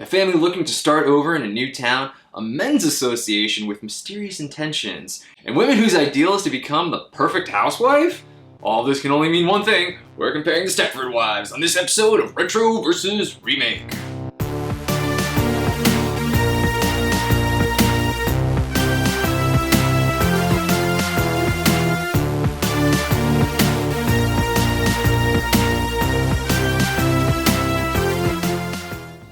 A family looking to start over in a new town, a men's association with mysterious intentions, and women whose ideal is to become the perfect housewife? All this can only mean one thing. We're comparing the Stepford Wives on this episode of Retro vs. Remake.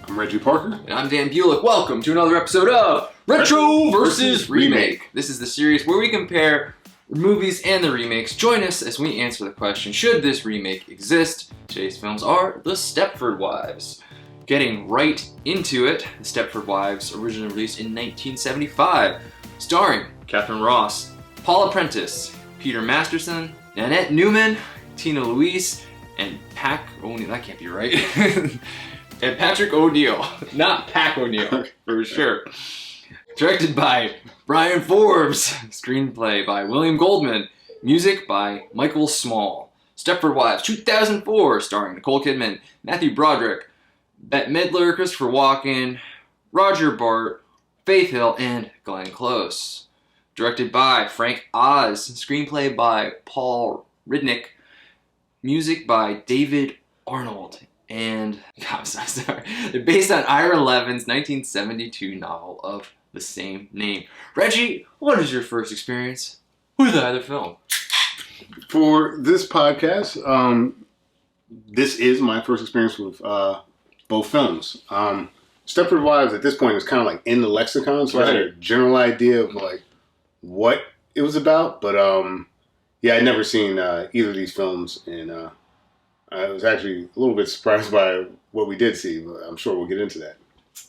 Reggie Parker. And I'm Dan Bulick. Welcome to another episode of Retro vs. Remake. This is the series where we compare movies and the remakes. Join us as we answer the question, should this remake exist? Today's films are The Stepford Wives. Getting right into it, The Stepford Wives, originally released in 1975, starring Catherine Ross, Paula Prentice, Peter Masterson, Nanette Newman, Tina Louise, and that can't be right. And Patrick O'Neill, not Pac O'Neill, for sure. Directed by Brian Forbes. Screenplay by William Goldman. Music by Michael Small. Stepford Wives, 2004, starring Nicole Kidman, Matthew Broderick, Bette Midler, Christopher Walken, Roger Bart, Faith Hill, and Glenn Close. Directed by Frank Oz. Screenplay by Paul Ridnick. Music by David Arnold. And, I'm so sorry, they're based on Ira Levin's 1972 novel of the same name. Reggie, what is your first experience with either film? For this podcast, this is my first experience with both films. Stepford Wives at this point is kind of like in the lexicon, so I had a general idea of like what it was about, but yeah, I'd never seen either of these films, and I was actually a little bit surprised by what we did see, but I'm sure we'll get into that.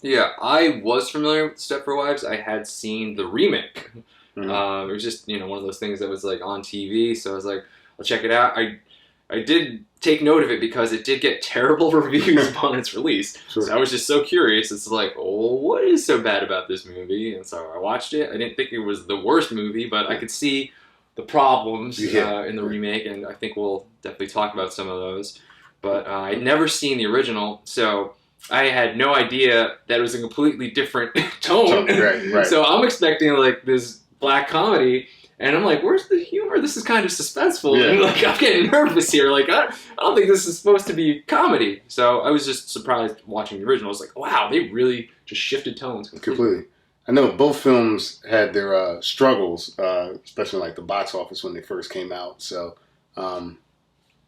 Yeah, I was familiar with Stepford Wives. I had seen the remake. Mm-hmm. It was just, one of those things that was like on TV, so I was like, I'll check it out. I did take note of it because it did get terrible reviews upon its release. Sure. So I was just so curious. It's like, what is so bad about this movie? And so I watched it. I didn't think it was the worst movie, but I could see the problems in the remake, and I think we'll definitely talk about some of those. But I'd never seen the original, so I had no idea that it was a completely different tone. Right. So I'm expecting like this black comedy, and I'm like, where's the humor? This is kind of suspenseful. Yeah. And like, I'm getting nervous here. Like, I don't think this is supposed to be comedy. So I was just surprised watching the original. I was like, wow, they really just shifted tones completely. I know both films had their struggles, especially like the box office when they first came out. So I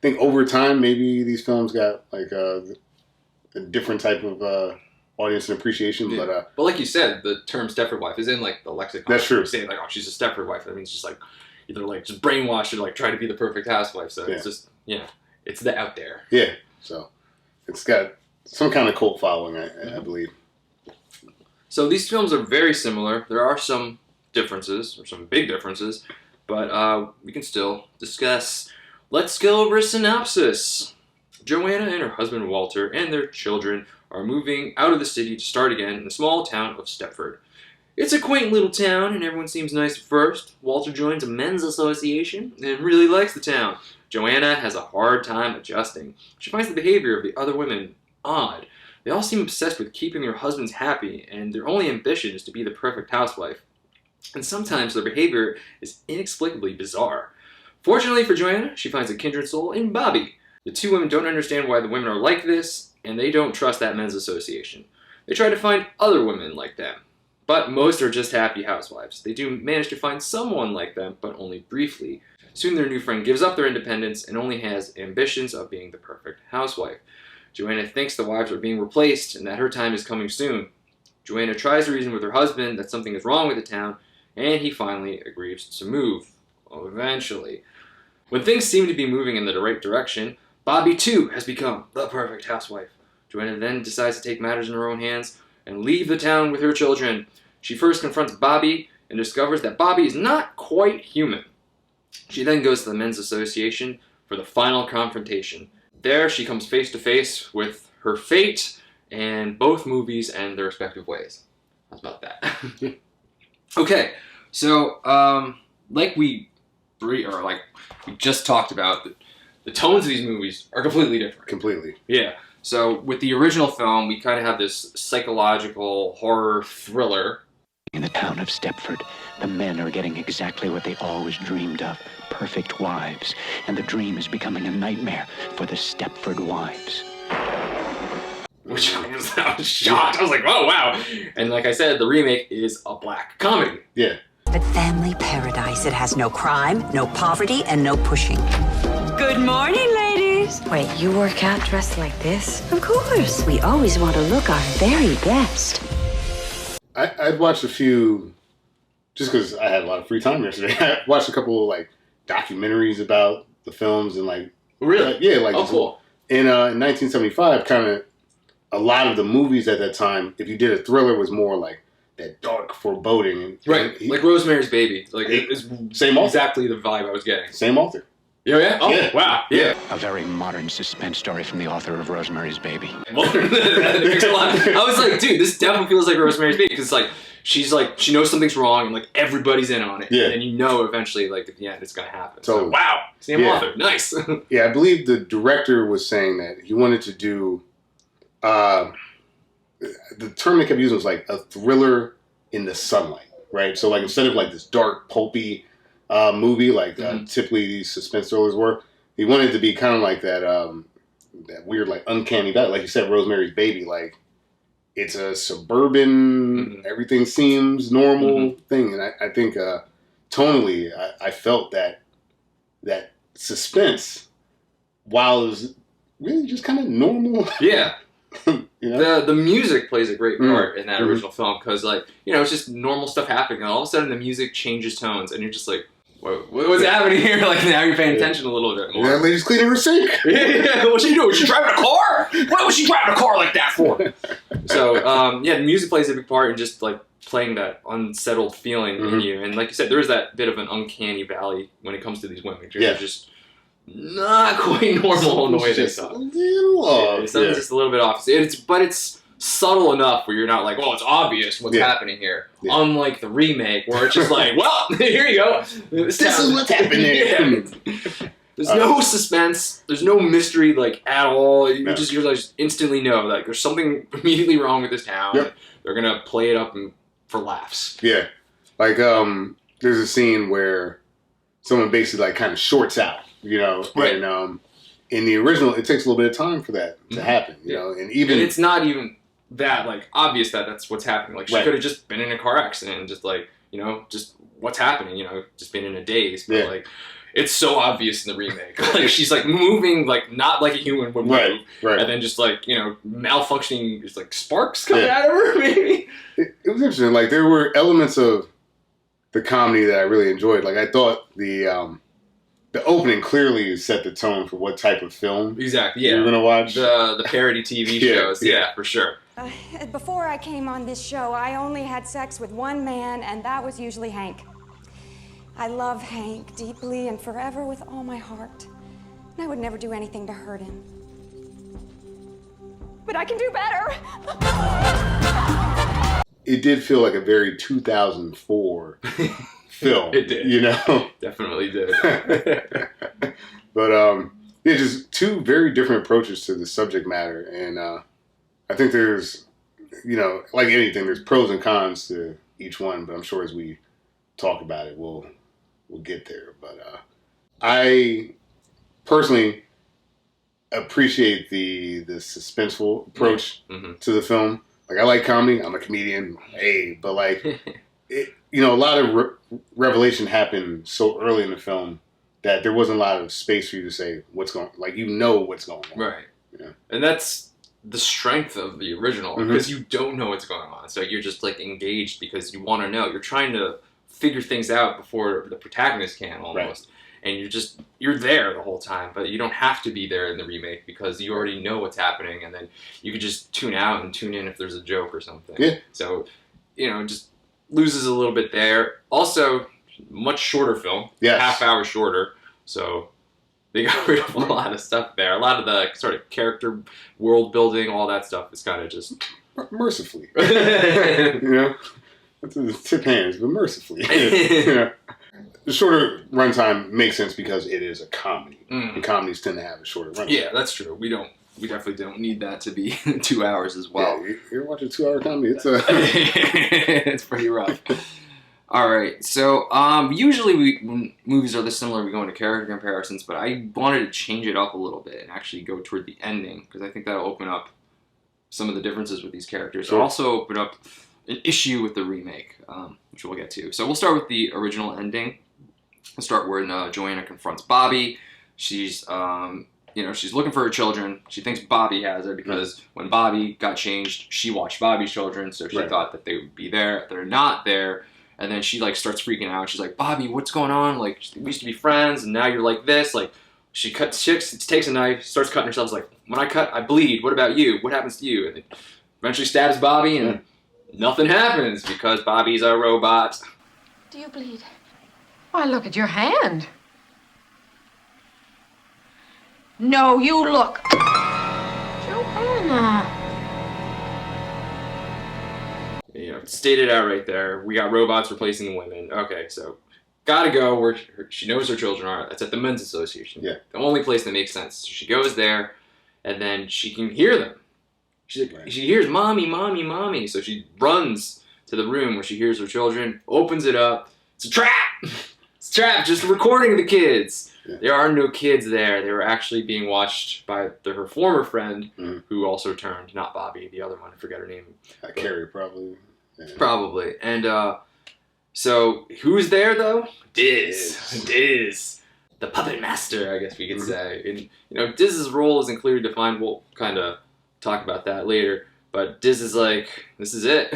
think over time, maybe these films got like a different type of audience and appreciation. Yeah. But like you said, the term Stepford wife is in like the lexicon. That's true. Saying like, oh, she's a Stepford wife. That means just like either like just brainwashed or like try to be the perfect housewife. So it's just it's out there. Yeah. So it's got some kind of cult following, I believe. So these films are very similar. There are some differences, or some big differences, but we can still discuss. Let's go over a synopsis. Joanna and her husband Walter and their children are moving out of the city to start again in the small town of Stepford. It's a quaint little town, and everyone seems nice at first. Walter joins a men's association and really likes the town. Joanna has a hard time adjusting. She finds the behavior of the other women odd. They all seem obsessed with keeping their husbands happy, and their only ambition is to be the perfect housewife. And sometimes their behavior is inexplicably bizarre. Fortunately for Joanna, she finds a kindred soul in Bobby. The two women don't understand why the women are like this, and they don't trust that men's association. They try to find other women like them, but most are just happy housewives. They do manage to find someone like them, but only briefly. Soon their new friend gives up their independence and only has ambitions of being the perfect housewife. Joanna thinks the wives are being replaced and that her time is coming soon. Joanna tries to reason with her husband that something is wrong with the town, and he finally agrees to move. Eventually. When things seem to be moving in the right direction, Bobby too has become the perfect housewife. Joanna then decides to take matters in her own hands and leave the town with her children. She first confronts Bobby and discovers that Bobby is not quite human. She then goes to the men's association for the final confrontation. There, she comes face to face with her fate, and both movies end their respective ways. How's about that? Okay, so like we just talked about, the tones of these movies are completely different. Completely. Yeah. So with the original film, we kind of have this psychological horror thriller. In the town of Stepford, the men are getting exactly what they always dreamed of, perfect wives. And the dream is becoming a nightmare for the Stepford Wives. Which I was shocked. I was like, oh, wow. And like I said, the remake is a black comedy. Yeah. But family paradise. It has no crime, no poverty, and no pushing. Good morning, ladies. Wait, you work out dressed like this? Of course. We always want to look our very best. I'd watched a few, just because I had a lot of free time yesterday. I watched a couple of, like, documentaries about the films and, like... Really? Yeah, like... Oh, cool. In 1975, kind of, a lot of the movies at that time, if you did a thriller, was more like that dark foreboding. And, right, like Rosemary's Baby. Like, it's same author. Exactly the vibe I was getting. Same author. Yeah? Oh, yeah. Wow. Yeah. A very modern suspense story from the author of Rosemary's Baby. That makes a lot. I was like, dude, this definitely feels like Rosemary's Baby, because like she's like, she knows something's wrong, and like everybody's in on it. Yeah. And you know eventually, like at the end, it's gonna happen. Totally. So, wow, same author, nice. Yeah, I believe the director was saying that he wanted to do. The term they kept using was like a thriller in the sunlight, right? So like instead of like this dark, pulpy movie like typically these suspense thrillers were, he wanted to be kind of like that that weird like uncanny valley, like you said, Rosemary's Baby. Like it's a suburban, everything seems normal thing, and I think tonally, I felt that suspense, while it was really just kind of normal. Yeah. You know? The music plays a great part in that original film, because like, you know, it's just normal stuff happening, and all of a sudden the music changes tones, and you're just like, what's happening here? Like now you're paying attention a little bit more. That lady's cleaning her sink. Yeah, what's she doing? Was she driving a car? What was she driving a car like that for? So yeah, the music plays a big part in just like playing that unsettled feeling in you, and like you said, there is that bit of an uncanny valley when it comes to these women. They're just not quite normal in the way they talk. Something's just a little bit off. But it's subtle enough where you're not like, oh, it's obvious what's happening here. Yeah. Unlike the remake, where it's just like, well, here you go. This is what's happening. There's no suspense. There's no mystery like at all. You just instantly know that there's something immediately wrong with this town. Yep. They're gonna play it up for laughs. Yeah, like there's a scene where someone basically like kind of shorts out. You know, right. And in the original, it takes a little bit of time for that to happen. You know, and it's not even that like obvious that that's what's happening. Like she could have just been in a car accident and just like, you know, just what's happening. You know, just been in a daze. But like, it's so obvious in the remake. Like she's like moving like not like a human would move, and then just like, you know, malfunctioning. Just like sparks coming out of her. Maybe it was interesting. Like there were elements of the comedy that I really enjoyed. Like I thought the opening clearly set the tone for what type of film you're going to watch. The parody TV shows, for sure. Before I came on this show, I only had sex with one man, and that was usually Hank. I love Hank deeply and forever with all my heart. And I would never do anything to hurt him. But I can do better! It did feel like a very 2004 film. It did. You know? Definitely did. But, just two very different approaches to the subject matter. And I think there's, you know, like anything, there's pros and cons to each one. But I'm sure as we talk about it, we'll get there. But I personally appreciate the suspenseful approach to the film. Like, I like comedy. I'm a comedian. Hey, but like... You know, a lot of revelation happened so early in the film that there wasn't a lot of space for you to say what's going on. Like, you know what's going on. Right. Yeah. And that's the strength of the original, because you don't know what's going on. So you're just, like, engaged because you want to know. You're trying to figure things out before the protagonist can, almost. Right. And you're there the whole time, but you don't have to be there in the remake because you already know what's happening, and then you could just tune out and tune in if there's a joke or something. Yeah. So, you know, just... loses a little bit there. Also, much shorter film. Yes. Half hour shorter. So they got rid of a lot of stuff there. A lot of the sort of character world building, all that stuff is kind of just... mercifully. You know? Tip hands, but mercifully. You know? The shorter runtime makes sense because it is a comedy. And comedies tend to have a shorter runtime. Yeah, that's true. We don't we definitely don't need that to be 2 hours as well. Yeah, you're watching a 2-hour comedy. It's pretty rough. All right, so usually when movies are this similar, we go into character comparisons, but I wanted to change it up a little bit and actually go toward the ending because I think that'll open up some of the differences with these characters. Sure. It'll also open up an issue with the remake, which we'll get to. So we'll start with the original ending. We'll start when Joanna confronts Bobby. She's she's looking for her children. She thinks Bobby has her because when Bobby got changed, she watched Bobby's children, so she thought that they would be there. They're not there. And then she, like, starts freaking out. She's like, Bobby, what's going on? Like, we used to be friends, and now you're like this. Like, she takes a knife, starts cutting herself. Like, when I cut, I bleed. What about you? What happens to you? And then eventually stabs Bobby, and nothing happens because Bobby's a robot. Do you bleed? Why, look at your hand. No, you look. Joanna. Stated out right there. We got robots replacing the women. Okay, so gotta go where she knows her children are. That's at the men's association. Yeah. The only place that makes sense. So she goes there, and then she can hear them. She hears mommy, mommy, mommy. So she runs to the room where she hears her children, opens it up. It's a trap. It's a trap. Just recording the kids. Yeah. There are no kids there. They were actually being watched by her former friend, who also turned, not Bobby, the other one. I forget her name. Carrie, probably. Yeah. Probably. And so who's there though? Diz. The puppet master, I guess we could say. And Diz's role isn't clearly defined. We'll kind of talk about that later. But Diz is like, this is it.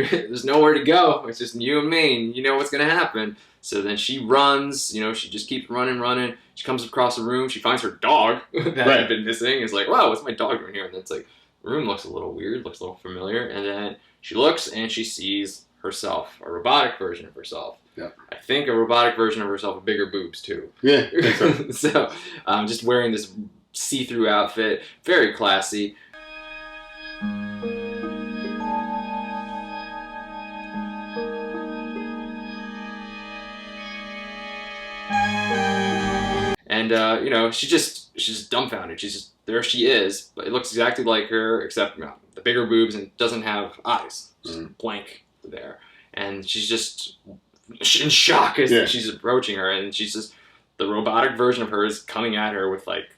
There's nowhere to go. It's just you and me, and you know what's gonna happen. So then she runs. She just keeps running. She comes across the room. She finds her dog that had been missing. It's like, wow, what's my dog doing here? And it's like, the room looks a little weird, looks a little familiar. And then she looks and she sees herself, a robotic version of herself. Yeah. I think a robotic version of herself with bigger boobs too. Yeah. So just wearing this see-through outfit, very classy. And she's just dumbfounded. There she is, but it looks exactly like her, except the bigger boobs and doesn't have eyes, just blank there. And she's just in shock as she's approaching her, and she's just, the robotic version of her is coming at her with like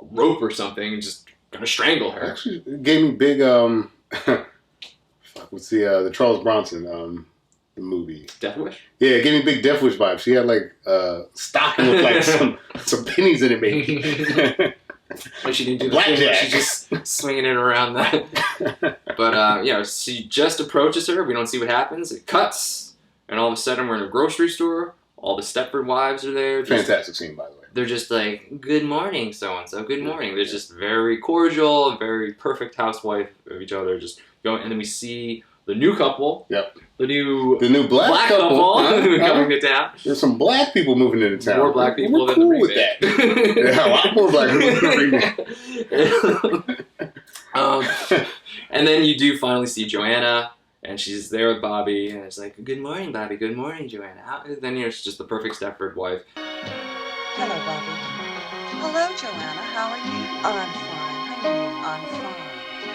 a rope or something, and just gonna strangle her. Actually, it gave me big what's the Charles Bronson the movie Death Wish? Yeah, it gave me big Death Wish vibes. She had like stocking with like some pennies in it, maybe. Like she didn't do the thing, she's just swinging it around that. But she just approaches her. We don't see what happens. It cuts, and all of a sudden we're in a grocery store. All the Stepford Wives are there. Fantastic scene, by the way. They're just like, good morning, so-and-so, good morning. They're just very cordial, very perfect housewife of each other. Just going, and then we see the new couple. Yep. The new black couple coming to town. There's some black people moving into town. More black people We're than cool the with remake. that. Yeah, a lot more black people than the remake. And then you do finally see Joanna, and she's there with Bobby, and it's like, good morning, Bobby. Good morning, Joanna. Then it's just the perfect Stepford wife. Hello, Bobby. Hello, Joanna. How are you? I'm fine. Honey, I'm fine.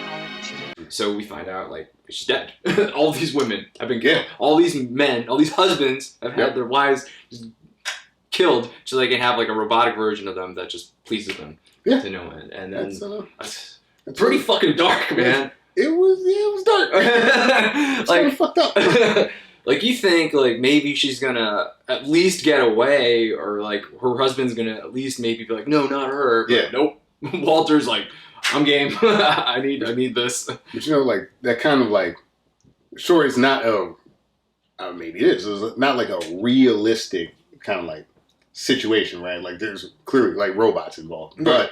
How are you? So we find out, like, she's dead. All these women have been killed. All these men, all these husbands have had their wives just killed so they can have, like, a robotic version of them that just pleases them to no end. And then that's pretty fucking dark, man. It was dark. Like, kind of fucked up. Like, you think, like, maybe she's gonna at least get away, or, like, her husband's gonna at least maybe be like, no, not her. But nope. Walter's like, I'm game. I need this. But like, that kind of like, sure, it's not maybe it is. It's not like a realistic kind of like situation, right? Like, there's clearly like robots involved. But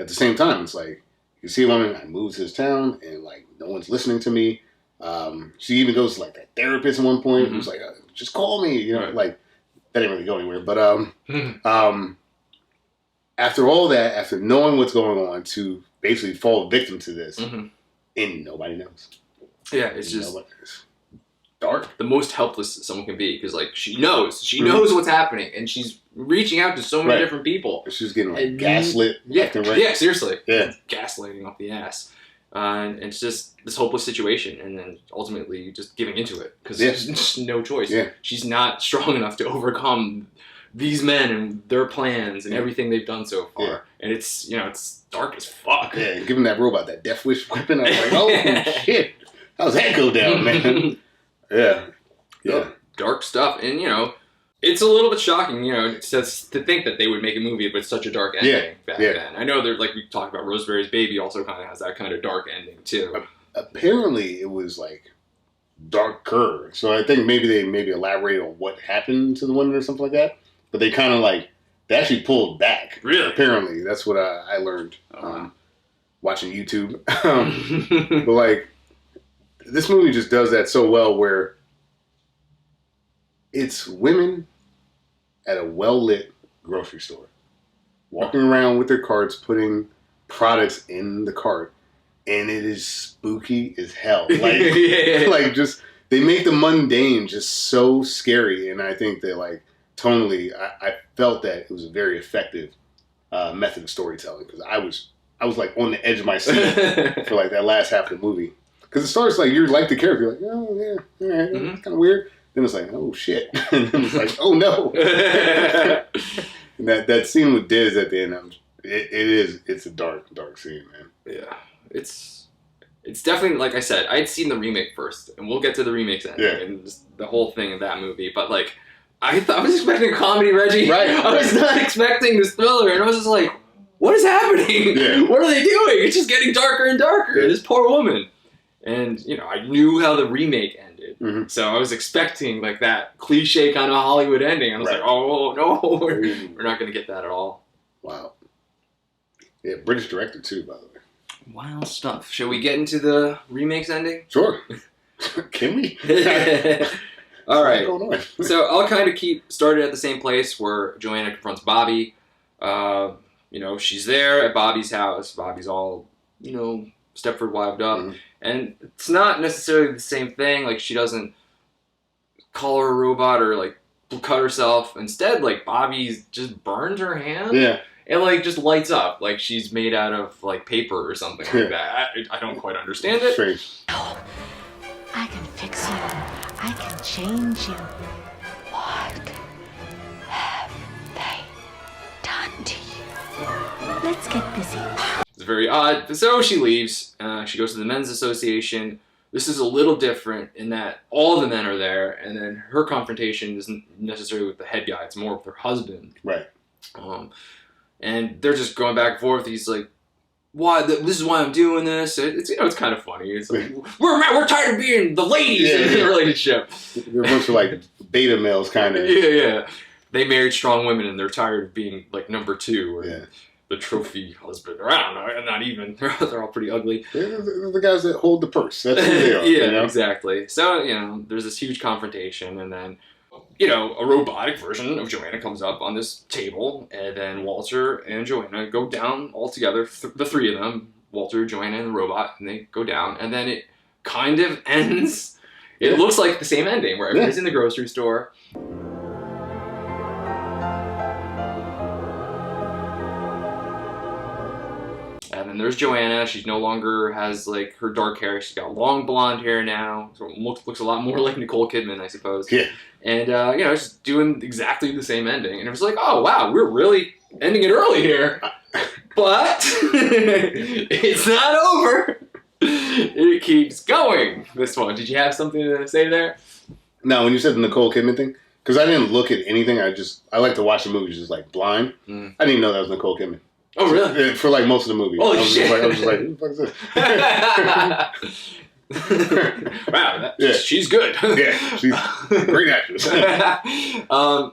at the same time, it's like, you see a woman that moves to this town and like, no one's listening to me. She even goes to like that therapist at one point who's like, just call me, like, that didn't really go anywhere. But after all that, after knowing what's going on, to basically fall victim to this, and nobody knows. Yeah, it's just dark. The most helpless someone can be, because like she knows what's happening, and she's reaching out to so many different people. She's getting like gaslit left and right. Yeah, seriously. Yeah, gaslighting off the ass, and it's just this hopeless situation, and then ultimately just giving into it because there's just no choice. Yeah. She's not strong enough to overcome these men and their plans and everything they've done so far. Yeah. And it's it's dark as fuck. Yeah, giving that robot that Death Wish weapon, I was like, oh shit, how's that go down, man? Yeah. Dark stuff. And, it's a little bit shocking, to think that they would make a movie with such a dark ending back then. I know like we talked about Rosemary's Baby also kind of has that kind of dark ending, too. Apparently, it was, like, darker. So I think maybe they elaborated on what happened to the women or something like that. But they kind of, like, they actually pulled back. Really? Apparently. That's what I learned watching YouTube. But, like, this movie just does that so well where it's women at a well-lit grocery store walking around with their carts, putting products in the cart, and it is spooky as hell. Like, like just they make the mundane just so scary, and I think that like tonally, I felt that it was a very effective method of storytelling because I was like on the edge of my seat for like that last half of the movie because it starts like you're like the character, you're like, oh yeah, all right, kind of weird. Then it's like, oh shit. And then it's like, oh no. And that scene with Diz at the end, it's a dark scene, man. Yeah. It's definitely, like I said, I'd seen the remake first, and we'll get to the remakes and just the whole thing of that movie, but like, I was expecting a comedy, Reggie. Right. I was not expecting this thriller, and I was just like, what is happening? Yeah. What are they doing? It's just getting darker and darker. This poor woman. And, I knew how the remake ended. Mm-hmm. So I was expecting like that cliche kind of Hollywood ending. I was like, oh no, we're not going to get that at all. Wow. Yeah, British director too, by the way. Wild stuff. Shall we get into the remakes ending? Sure. Can we? All right. What's going on? So I'll kind of keep started at the same place where Joanna confronts Bobby. She's there at Bobby's house. Bobby's all, Stepford wived up. Mm-hmm. And it's not necessarily the same thing. Like, she doesn't call her a robot or, like, cut herself. Instead, like, Bobby just burns her hand. Yeah. And, like, just lights up. Like, she's made out of, like, paper or something like that. I don't quite understand it. Strange. No. I can fix you. I can change you. What have they done to you? Let's get busy. It's very odd. So she leaves. She goes to the men's association. This is a little different in that all the men are there, and then her confrontation isn't necessarily with the head guy. It's more with her husband. Right. And they're just going back and forth. He's like, "Why? This is why I'm doing this." It's it's kind of funny. It's like we're tired of being the ladies in the relationship. They're a bunch of like beta males, kind of. Yeah. They married strong women, and they're tired of being like number two. Or, the trophy husband, or I don't know, not even. They're all pretty ugly. They're the guys that hold the purse. That's who they are. Yeah, exactly. So, there's this huge confrontation, and then, a robotic version of Joanna comes up on this table, and then Walter and Joanna go down all together, the three of them, Walter, Joanna, and the robot, and they go down, and then it kind of ends. It looks like the same ending, where everybody's in the grocery store. And then there's Joanna. She no longer has like her dark hair. She's got long blonde hair now. So it looks a lot more like Nicole Kidman, I suppose. Yeah. And she's doing exactly the same ending. And it was like, oh wow, we're really ending it early here. But it's not over. It keeps going. This one. Did you have something to say there? No, when you said the Nicole Kidman thing, because I didn't look at anything. I like to watch the movies just like blind. I didn't even know that was Nicole Kidman. Oh, really? For like most of the movie. Holy shit. I was just like, who the fuck is this? Wow, she's good. Yeah, she's a great actress.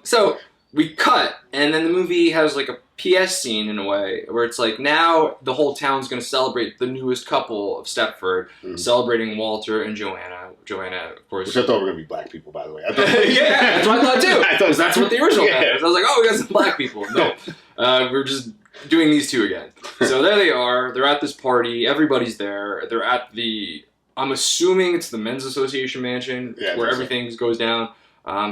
So we cut, and then the movie has like a PS scene in a way, where it's like now the whole town's going to celebrate the newest couple of Stepford, celebrating Walter and Joanna. Joanna, of course. Which I thought were going to be black people, by the way. Yeah, that's what I thought too. Because that's what the original was. I was like, oh, we got some black people. No, we're just doing these two again. So there they are. They're at this party. Everybody's there. They're at the I'm assuming it's the Men's Association mansion where everything goes down.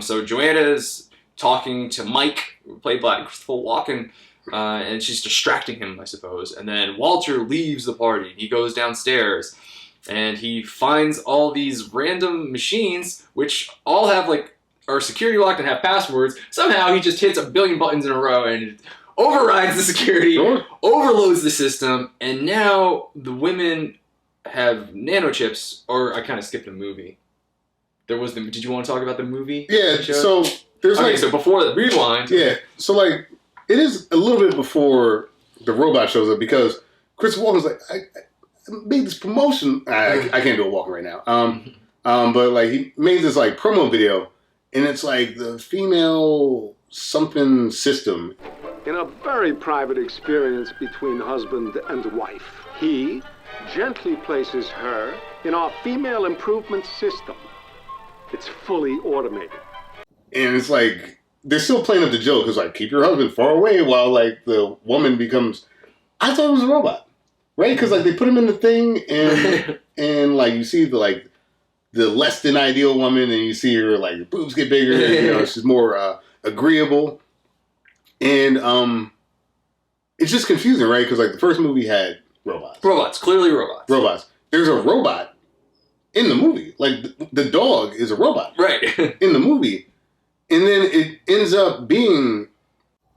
So Joanna's talking to Mike, played by Christopher Walken, and she's distracting him, I suppose. And then Walter leaves the party. He goes downstairs, and he finds all these random machines, which all have are security locked and have passwords. Somehow he just hits a billion buttons in a row and overrides the security, overloads the system, and now the women have nanochips. Or I kind of skipped a movie. Did you want to talk about the movie? Yeah, so there's so before the rewind. Yeah, so it is a little bit before the robot shows up because Christopher Walken's like, I made this promotion. I can't do a Walken right now. But he made this promo video, and it's the female something system. In a very private experience between husband and wife, he gently places her in our female improvement system. It's fully automated. And it's they're still playing up the joke because keep your husband far away while the woman becomes. I thought it was a robot, right? Because they put him in the thing and and you see the less than ideal woman and you see her the boobs get bigger and she's more agreeable and it's just confusing, right? Because the first movie had robots, clearly robots. There's a robot in the movie. The dog is a robot. Right. In the movie. And then it ends up being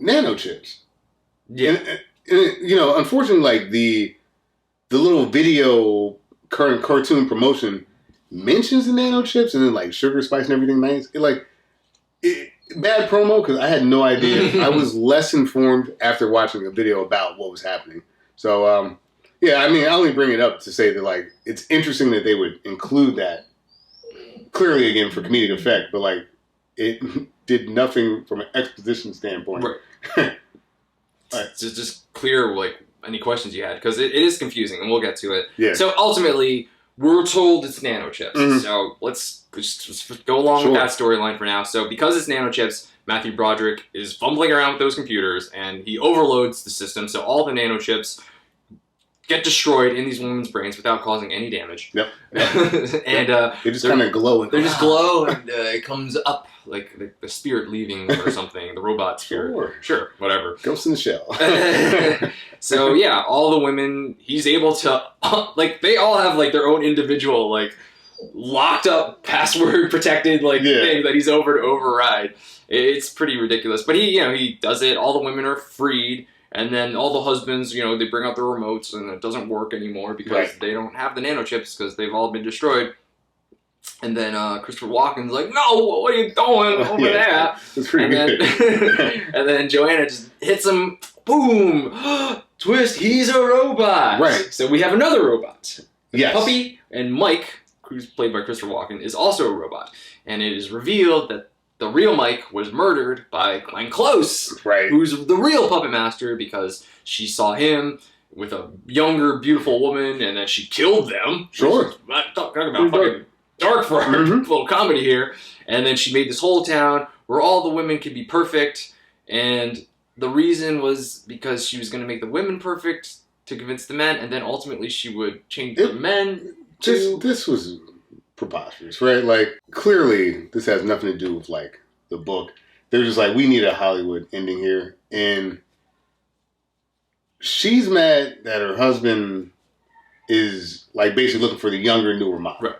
nanochips. Yeah. And unfortunately, the little video current cartoon promotion mentions the nanochips and then Sugar Spice and everything nice. Bad promo because I had no idea. I was less informed after watching a video about what was happening. So, yeah, I only bring it up to say that, it's interesting that they would include that. Clearly, again, for comedic effect, but, it did nothing from an exposition standpoint. Right. Right. Just clear, any questions you had, because it is confusing, and we'll get to it. Yeah. So, ultimately, we're told it's nanochips. Mm-hmm. So, let's just go along with that storyline for now. So, because it's nanochips, Matthew Broderick is fumbling around with those computers, and he overloads the system, so all the nanochips get destroyed in these women's brains without causing any damage. Yep. And they just kind of glow. They just glow, and it comes up like the spirit leaving or something. The robot spirit. Sure, whatever. Ghost in the shell. So yeah, all the women, he's able to they all have their own individual locked up password protected thing that he's over to override. It's pretty ridiculous, but he does it. All the women are freed. And then all the husbands, they bring out the remotes and it doesn't work anymore because they don't have the nanochips because they've all been destroyed. And then Christopher Walken's like, no, what are you doing over there? It's pretty good. And then Joanna just hits him, boom, twist, he's a robot. Right. So we have another robot. Yes. Puppy and Mike, who's played by Christopher Walken, is also a robot. And it is revealed that the real Mike was murdered by Glenn Close, who's the real puppet master because she saw him with a younger, beautiful woman, and then she killed them. Sure. Talking about fucking dark for our little comedy here. And then she made this whole town where all the women could be perfect, and the reason was because she was going to make the women perfect to convince the men, and then ultimately she would change the men to... This was... preposterous, right? Clearly this has nothing to do with the book. They're just we need a Hollywood ending here, and she's mad that her husband is basically looking for the younger, newer mom. Right.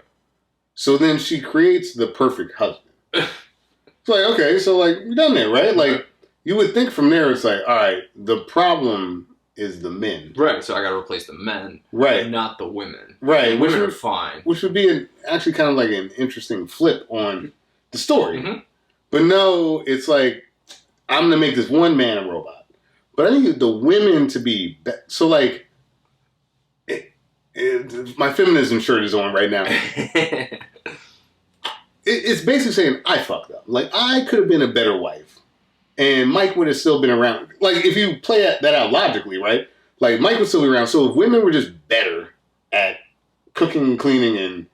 So then she creates the perfect husband. It's okay, so we're done there, right? You would think from there it's all right, the problem is the men. Right, so I gotta replace the men. Right. Not the women. Right. The women are fine. Which would be actually kind of an interesting flip on the story. Mm-hmm. But no, it's I'm going to make this one man a robot. But I need the women to be... So my feminism shirt is on right now. It's basically saying, I fucked up. I could have been a better wife. And Mike would have still been around. If you play that out logically, right? Mike would still be around. So if women were just better at cooking, cleaning, and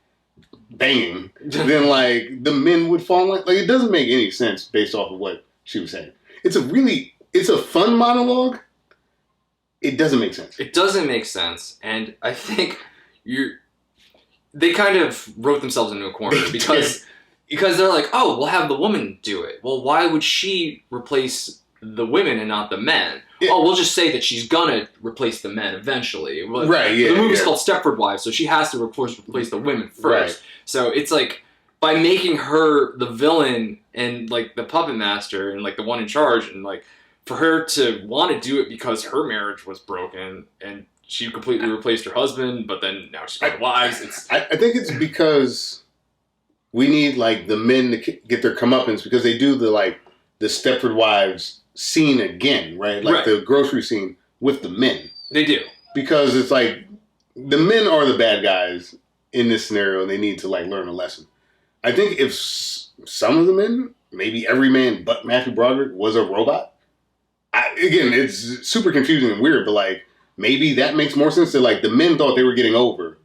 banging, then the men would fall in line. It doesn't make any sense based off of what she was saying. It's a fun monologue. It doesn't make sense. It doesn't make sense. And I think they kind of wrote themselves into a corner because they're like, oh, we'll have the woman do it. Well, why would she replace the women and not the men? Yeah. Oh, we'll just say that she's gonna replace the men eventually. Right, yeah. The movie's called Stepford Wives, so she has to, of course, replace the women first. Right. So it's like, by making her the villain and, like, the puppet master and, like, the one in charge, and, like, for her to want to do it because her marriage was broken and she completely replaced her husband, but then now she's got wives. I think it's because we need, like, the men to get their comeuppance, because they do the Stepford Wives scene again, right? Like the grocery scene with the men. They do. Because it's like, the men are the bad guys in this scenario, and they need to, like, learn a lesson. I think if some of the men, maybe every man but Matthew Broderick, was a robot. Again, it's super confusing and weird, but, like, maybe that makes more sense. That, like, the men thought they were getting over,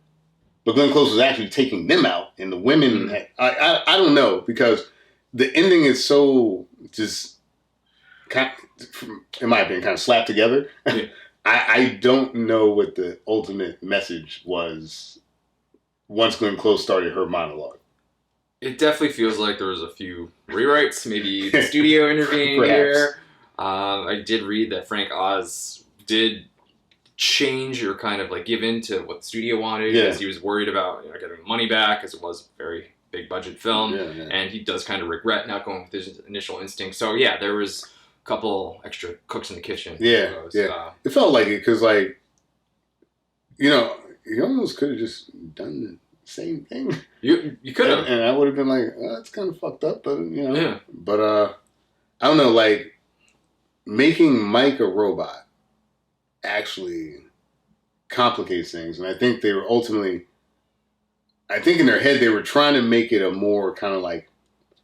but Glenn Close was actually taking them out, and the women, I don't know, because the ending is so just, in my opinion, kind of slapped together. Yeah. I don't know what the ultimate message was once Glenn Close started her monologue. It definitely feels like there was a few rewrites, maybe the studio intervening here. I did read that Frank Oz did change or kind of, like, give in to what the studio wanted because he was worried about getting money back, because it was a very big budget film, and he does kind of regret not going with his initial instinct. So yeah, there was a couple extra cooks in the kitchen. Yeah, it felt like it because, like, you almost could have just done the same thing. You could have, and I would have been like, oh, that's kind of fucked up, but But I don't know, like, making Mike a robot actually complicates things, and I think they were ultimately, I think in their head they were trying to make it a more kind of like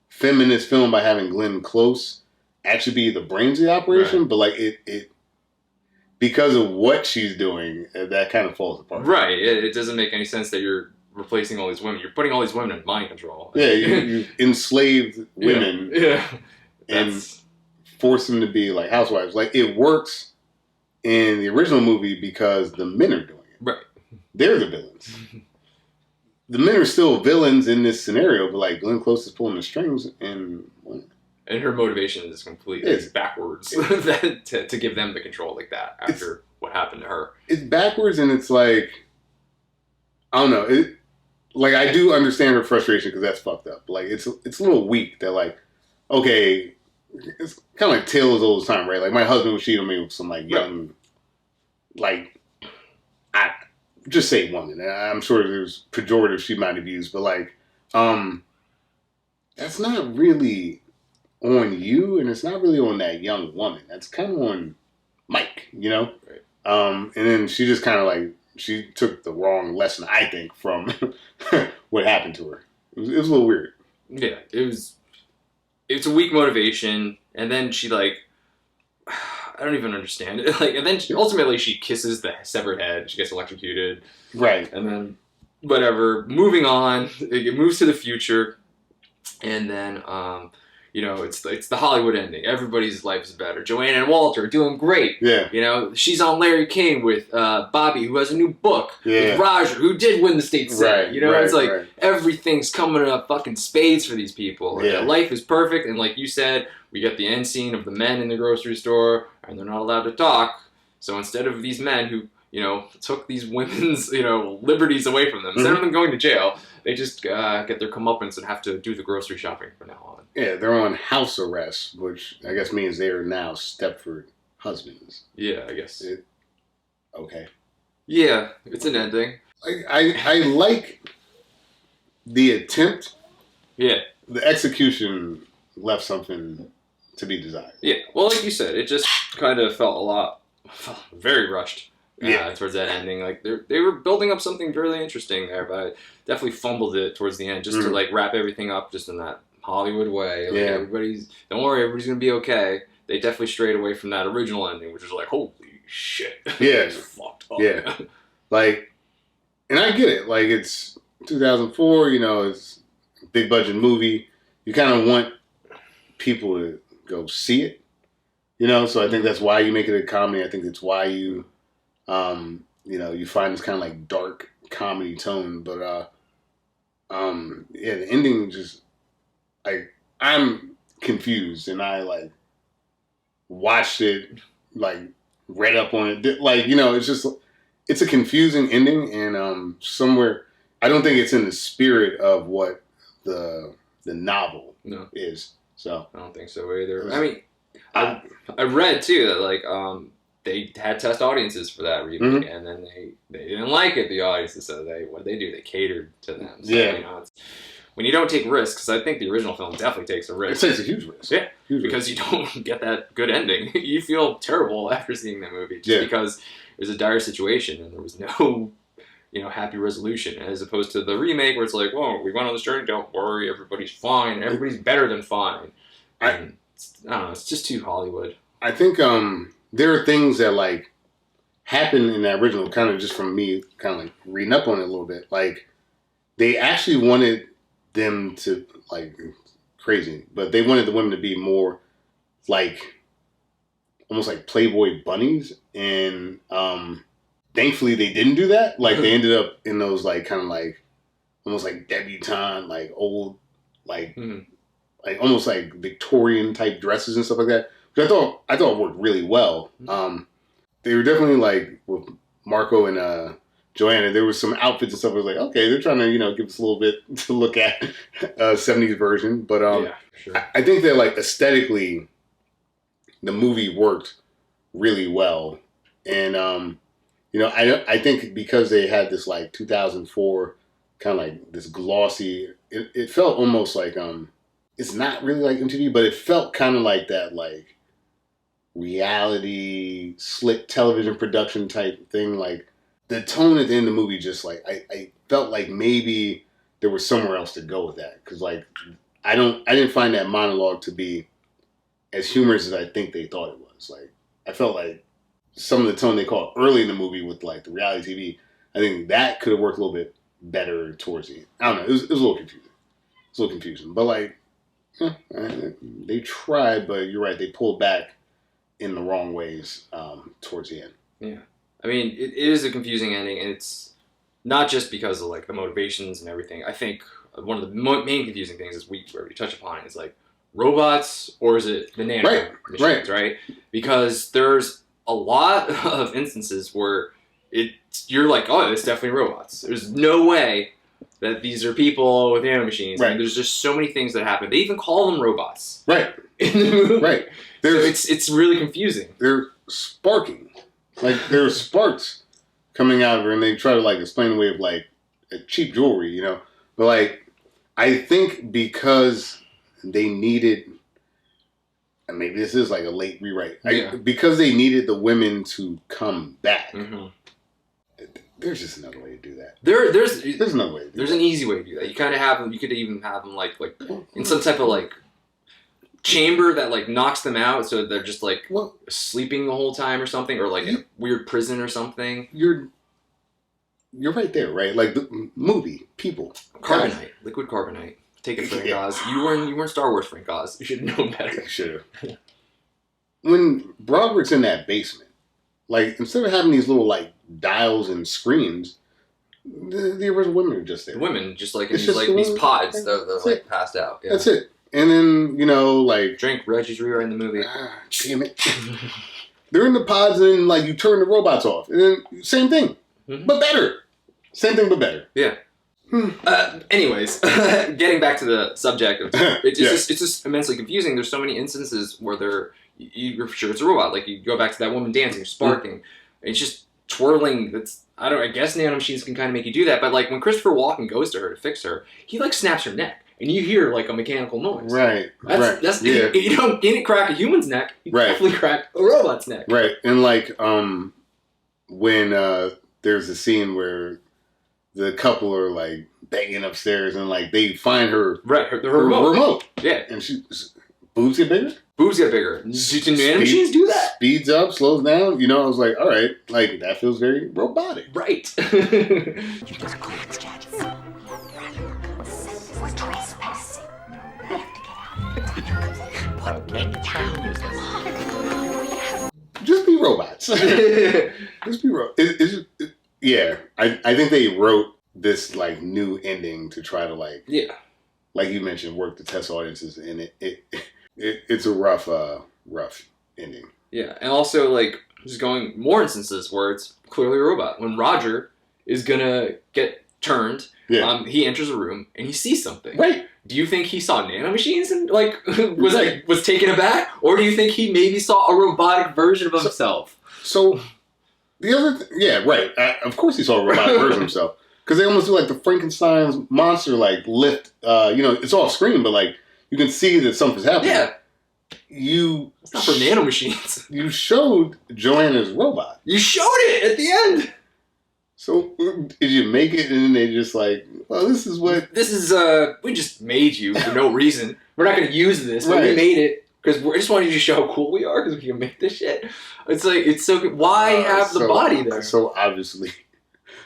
feminist film by having Glenn Close actually be the brains of the operation, but like it because of what she's doing, that kind of falls apart. Right, it doesn't make any sense that you're replacing all these women. You're putting all these women in mind control. Yeah, you enslaved women, and force them to be like housewives. Like, it works in the original movie because the men are doing it. Right. They're the villains. The men are still villains in this scenario, but, like, Glenn Close is pulling the strings, and her motivation is completely backwards to give them the control like that after what happened to her. It's backwards, and it's like, I don't know. Like, I do understand her frustration because that's fucked up. Like, it's a little weak that, like, okay, it's kind of like tale as old as time, right? Like, my husband would cheat on me with some, like, young, like, I just say woman. I'm sure there's pejorative she might have used, but, like, that's not really on you, and it's not really on that young woman. That's kind of on Mike, Right. And then she just kind of, like, she took the wrong lesson, I think, from what happened to her. It was a little weird. Yeah, it's a weak motivation, and then she, like, I don't even understand it. Like, and then ultimately she kisses the severed head. She gets electrocuted. Right. And then, whatever. Moving on, it moves to the future, and then, it's the Hollywood ending. Everybody's life is better. Joanna and Walter are doing great. Yeah. She's on Larry King with Bobby, who has a new book. Yeah. With Roger, who did win the state senate. Right. It's like everything's coming up fucking spades for these people. Yeah. Life is perfect, and like you said, we get the end scene of the men in the grocery store, and they're not allowed to talk. So instead of these men who, took these women's, liberties away from them, instead of them going to jail, they just get their comeuppance and have to do the grocery shopping from now on. Yeah, they're on house arrest, which I guess means they are now Stepford husbands. Yeah, I guess. Okay. Yeah, it's an ending. I like the attempt. Yeah. The execution left something to be desired. Yeah, well, like you said, it just kind of felt very rushed. Towards that ending, like they were building up something really interesting there, but I definitely fumbled it towards the end just to like wrap everything up just in that Hollywood way. Like, don't worry, everybody's gonna be okay. They definitely strayed away from that original ending, which was like, holy shit. Yeah. It's fucked up. Yeah. Like, and I get it. Like, it's 2004. It's a big budget movie. You kind of want people to go see it. So I think that's why you make it a comedy. I think that's why you. You find this kind of like dark comedy tone, but The ending just like I'm confused, and I like watched it, like read up on it, like it's a confusing ending, and somewhere I don't think it's in the spirit of what the novel is. So I don't think so either. I mean, I read too that like they had test audiences for that remake, and then they didn't like it, the audiences, so what did they do? They catered to them. So, when you don't take risks, because I think the original film definitely takes a risk. It takes a huge risk. Yeah, huge because risk. You don't get that good ending. You feel terrible after seeing that movie, just because it was a dire situation and there was no, happy resolution. As opposed to the remake, where it's like, whoa, we went on this journey. Don't worry, everybody's fine. Everybody's better than fine. I don't know. It's just too Hollywood. I think there are things that like happen in the original, kind of just from me, kind of like reading up on it a little bit. Like they actually wanted them to like crazy, but they wanted the women to be more like almost like Playboy bunnies, and thankfully they didn't do that. Like they ended up in those like kind of like almost like debutante, like old, like like almost like Victorian type dresses and stuff like that. Which I thought worked really well. They were definitely like with Marco and Joanna. There was some outfits and stuff. I was like, okay, they're trying to give us a little bit to look at 70s version. But sure. I think that like aesthetically, the movie worked really well, and I think because they had this like 2004 kind of like this glossy, it felt almost like it's not really like MTV, but it felt kind of like that like reality slick television production type thing. Like the tone at the end of the movie, just like I felt like maybe there was somewhere else to go with that, because like I didn't find that monologue to be as humorous as I think they thought it was. Like I felt like some of the tone they caught early in the movie with like the reality TV, I think that could have worked a little bit better towards the end. I don't know. It was a little confusing. It's a little confusing, but like they tried, but you're right. They pulled back in the wrong ways towards the end. Yeah, I mean, it is a confusing ending, and it's not just because of like the motivations and everything. I think one of the main confusing things is we already touched upon it, is like robots, or is it the nano machines, right? Because there's a lot of instances where you're like, oh, it's definitely robots. There's no way that these are people with nanomachines. Right. And there's just so many things that happen. They even call them robots. Right. In the movie. Right. So it's really confusing. They're sparking. Like there's sparks coming out of her, and they try to like explain away of like cheap jewelry, But like I think because they needed, and maybe this is like a late rewrite, because they needed the women to come back. Mm-hmm. There's just another way to do that. There's another way to do that. There's an easy way to do that. You kind of have them. You could even have them like in some type of like chamber that like knocks them out, so they're just like sleeping the whole time or something, or like in a weird prison or something. You're right there, right? Like the movie people. Carbonite, liquid carbonite. Take it, Frank Oz. You weren't Star Wars, Frank Oz. You should have known better. Should have. When Broderick's in that basement, like instead of having these little like dials and screens, the original women are just there. The women just like in these pods that are like passed out. Yeah. That's it. And then like drink. Reggie's rewriting the movie. Damn it! They're in the pods, and then like you turn the robots off, and then same thing, but better. Same thing, but better. Yeah. Anyways, getting back to the subject of it's just immensely confusing. There's so many instances where you're sure it's a robot. Like you go back to that woman dancing, sparking. It's just twirling. I guess nano machines can kind of make you do that. But like when Christopher Walken goes to her to fix her, he like snaps her neck, and you hear like a mechanical noise. Right. You didn't crack a human's neck. You definitely cracked a robot's neck. Right. And like when there's a scene where the couple are like banging upstairs, and like they find her her remote. Yeah. And boobs get bigger? Boobs get bigger. Do machines do that? Speeds up, slows down. I was like, all right, like that feels very robotic. Right. Just be robots. Just be robots. Yeah, I think they wrote this like new ending to try to like you mentioned, work the test audiences, and it's a rough ending. Yeah, and also like just going more instances where it's clearly a robot. When Roger is gonna get turned, he enters a room and he sees something. Right. Do you think he saw nanomachines and like was taken aback, or do you think he maybe saw a robotic version of himself? So the other, right. Of course, he saw a robotic version of himself, because they almost do like the Frankenstein's monster like lift. It's off screen, but like you can see that something's happening. Yeah. It's not for nanomachines. You showed Joanna's robot. You showed it at the end. So did you make it, and then they just like, well, this is we just made you for no reason. We're not going to use this, but we made it because we just wanted you to show how cool we are because we can make this shit. It's like, it's so good. Why have the body there? So obviously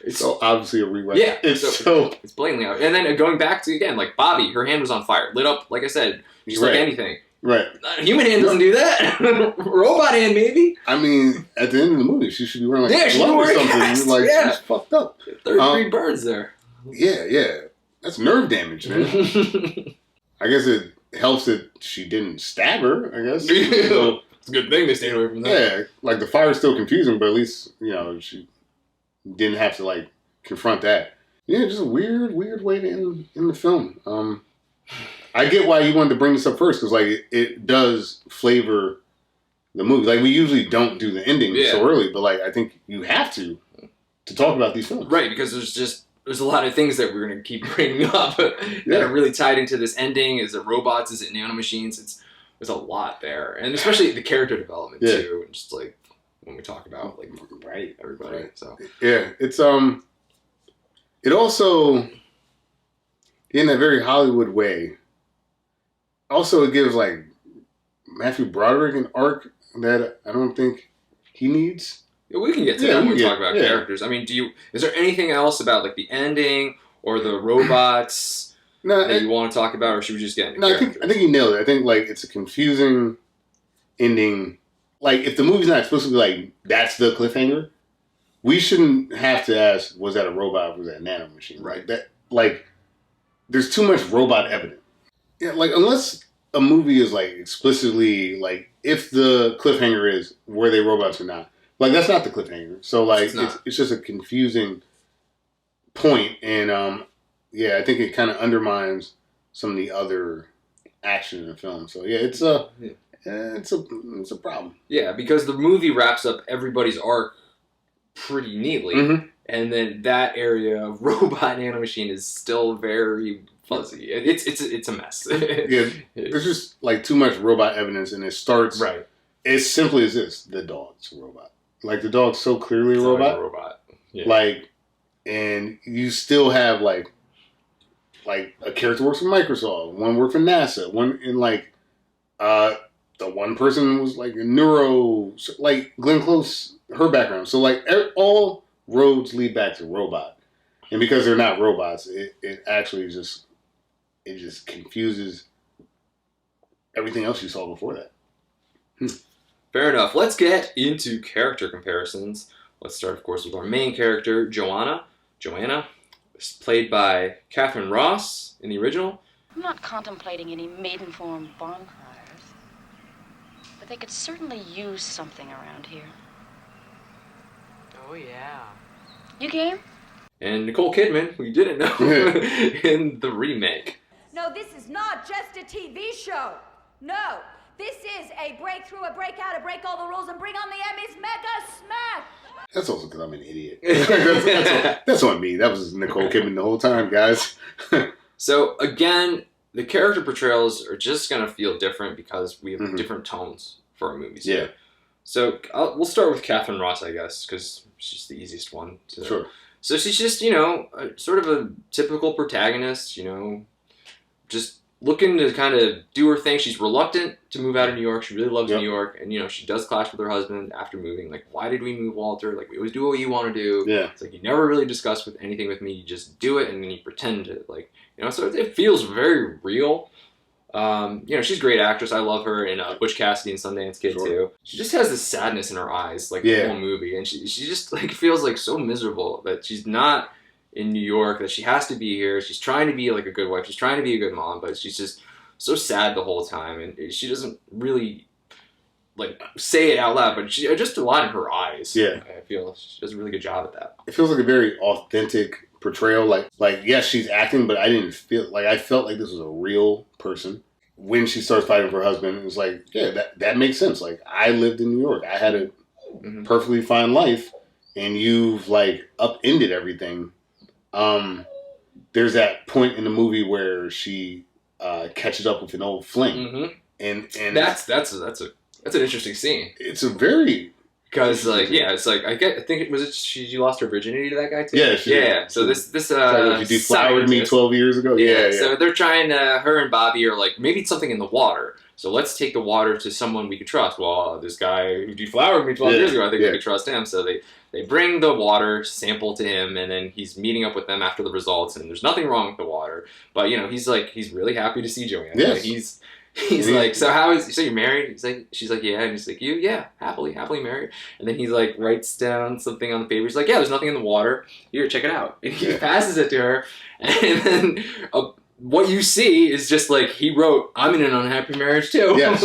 a rewrite. Yeah. It's blatantly out. And then going back to, again, like Bobby, her hand was on fire, lit up, like I said, just like anything. Right. A human hand doesn't do that. Robot hand, maybe. I mean, at the end of the movie, she should be wearing like a glove or something. She's fucked up. 33 burns there. Yeah. That's nerve damage, man. I guess it helps that she didn't stab her, I guess. So, it's a good thing they stayed away from that. Yeah, like the fire's still confusing, but at least, she didn't have to like confront that. Yeah, just a weird way to end the film. I get why you wanted to bring this up first, because like it does flavor the movie. Like we usually don't do the ending so early, but like I think you have to talk about these films, right? Because there's a lot of things that we're gonna keep bringing up that are really tied into this ending. Is it robots? Is it nanomachines? There's a lot there, and especially the character development too. And just like when we talk about like everybody. Right. So it's it also in a very Hollywood way. Also, it gives like Matthew Broderick an arc that I don't think he needs. Yeah, we can get to that when we talk about characters. I mean, is there anything else about like the ending or the robots that you want to talk about, or should we just get into characters? I think you nailed it. I think like it's a confusing ending. Like if the movie's not explicitly like that's the cliffhanger, we shouldn't have to ask, was that a robot or was that a nanomachine? Right. That like there's too much robot evidence. Yeah, like unless a movie is like explicitly like if the cliffhanger is were they robots or not, like that's not the cliffhanger. So like it's just a confusing point, and I think it kind of undermines some of the other action in the film. So yeah, it's a problem. Yeah, because the movie wraps up everybody's arc pretty neatly, and then that area of robot nanomachine is still very fuzzy. It's a mess. Yeah, there's just like too much robot evidence, and it starts as simply as this: the dog's a robot. Like the dog's so clearly a robot. Yeah. Like, and you still have like a character works for Microsoft, one worked for NASA, one in like the one person was like a neuro, like Glenn Close, her background. So like all roads lead back to robot, and because they're not robots, it actually just confuses everything else you saw before that. Fair enough. Let's get into character comparisons. Let's start, of course, with our main character, Joanna. Joanna is played by Catherine Ross in the original. I'm not contemplating any maiden-form bonfires, but they could certainly use something around here. Oh, yeah. You game? And Nicole Kidman, who you didn't know, in the remake. No, this is not just a TV show. No, this is a breakthrough, a breakout, a break all the rules and bring on the Emmys mega smash. That's also because I'm an idiot. that's on me. That was Nicole Kidman the whole time, guys. So again, the character portrayals are just going to feel different because we have different tones for our movies. Yeah. So we'll start with Catherine Ross, I guess, because she's the easiest one. Sure. So she's just, sort of a typical protagonist, just looking to kind of do her thing. She's reluctant to move out of New York. She really loves New York. And, she does clash with her husband after moving. Like, why did we move, Walter? Like, we always do what you want to do. Yeah. It's like, you never really discuss with anything with me. You just do it and then you pretend to, like, so it feels very real. She's a great actress. I love her in Butch Cassidy and Sundance Kid too. She just has this sadness in her eyes, like the whole movie, and she just like feels like so miserable that she's not in New York, that she has to be here. She's trying to be like a good wife. She's trying to be a good mom, but she's just so sad the whole time, and she doesn't really like say it out loud, but she just a lot in her eyes. Yeah, I feel she does a really good job at that. It feels like a very authentic portrayal. Like yes, she's acting, but I didn't feel like I felt like this was a real person. When she starts fighting for her husband, it's like, yeah, that makes sense. Like, I lived in New York. I had a perfectly fine life, and you've like upended everything. There's that point in the movie where she catches up with an old fling, and that's an interesting scene. It's a very because like it's like I think it was she lost her virginity to that guy too. Yeah. So this you deflowered me 12 years ago. Yeah. So they're trying to. Her and Bobby are like, maybe it's something in the water. So let's take the water to someone we could trust. Well, this guy who deflowered me 12 years ago, I think we could trust him. So they bring the water sample to him, and then he's meeting up with them after the results, and there's nothing wrong with the water. But he's really happy to see Joanna. Yes. Like, he's like, so you're married? She's like, yeah. And he's like, happily married. And then he's like, writes down something on the paper. He's like, yeah, there's nothing in the water. Here, check it out. And he passes it to her, and then what you see is just like he wrote, I'm in an unhappy marriage too. Yes.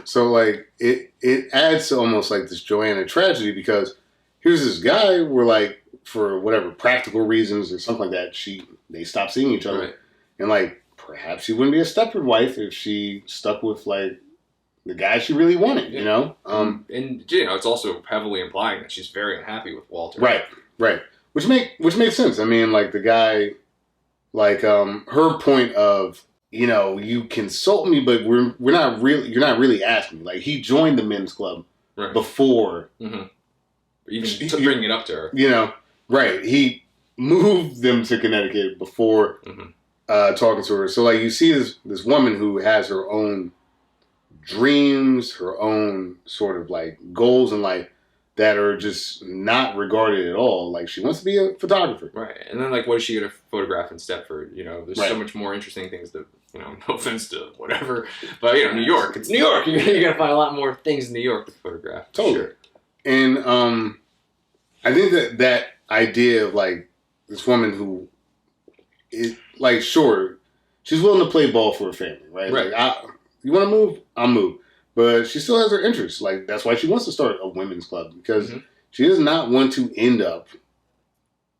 So like it adds to almost like this Joanna tragedy, because here's this guy where like for whatever practical reasons or something like that, they stop seeing each other, right. And like perhaps she wouldn't be a Stepford wife if she stuck with like the guy she really wanted, and it's also heavily implying that she's very unhappy with Walter. Right. Which makes sense. I mean, like the guy. Like her point of, you consult me, but we're not really. You're not really asking me. Like he joined the men's club before, even bringing it up to her. Right? He moved them to Connecticut before talking to her. So like you see this woman who has her own dreams, her own sort of like goals in life that are just not regarded at all. Like she wants to be a photographer. Right. And then like what is she going to photograph in Stepford? There's so much more interesting things that, no offense to whatever, but New York, it's New York. You're going to find a lot more things in New York to photograph. Totally. Sure. And I think that idea of like this woman who is like, sure, she's willing to play ball for her family, right? Like, you want to move? I'll move. But she still has her interests. Like, that's why she wants to start a women's club, because she does not want to end up,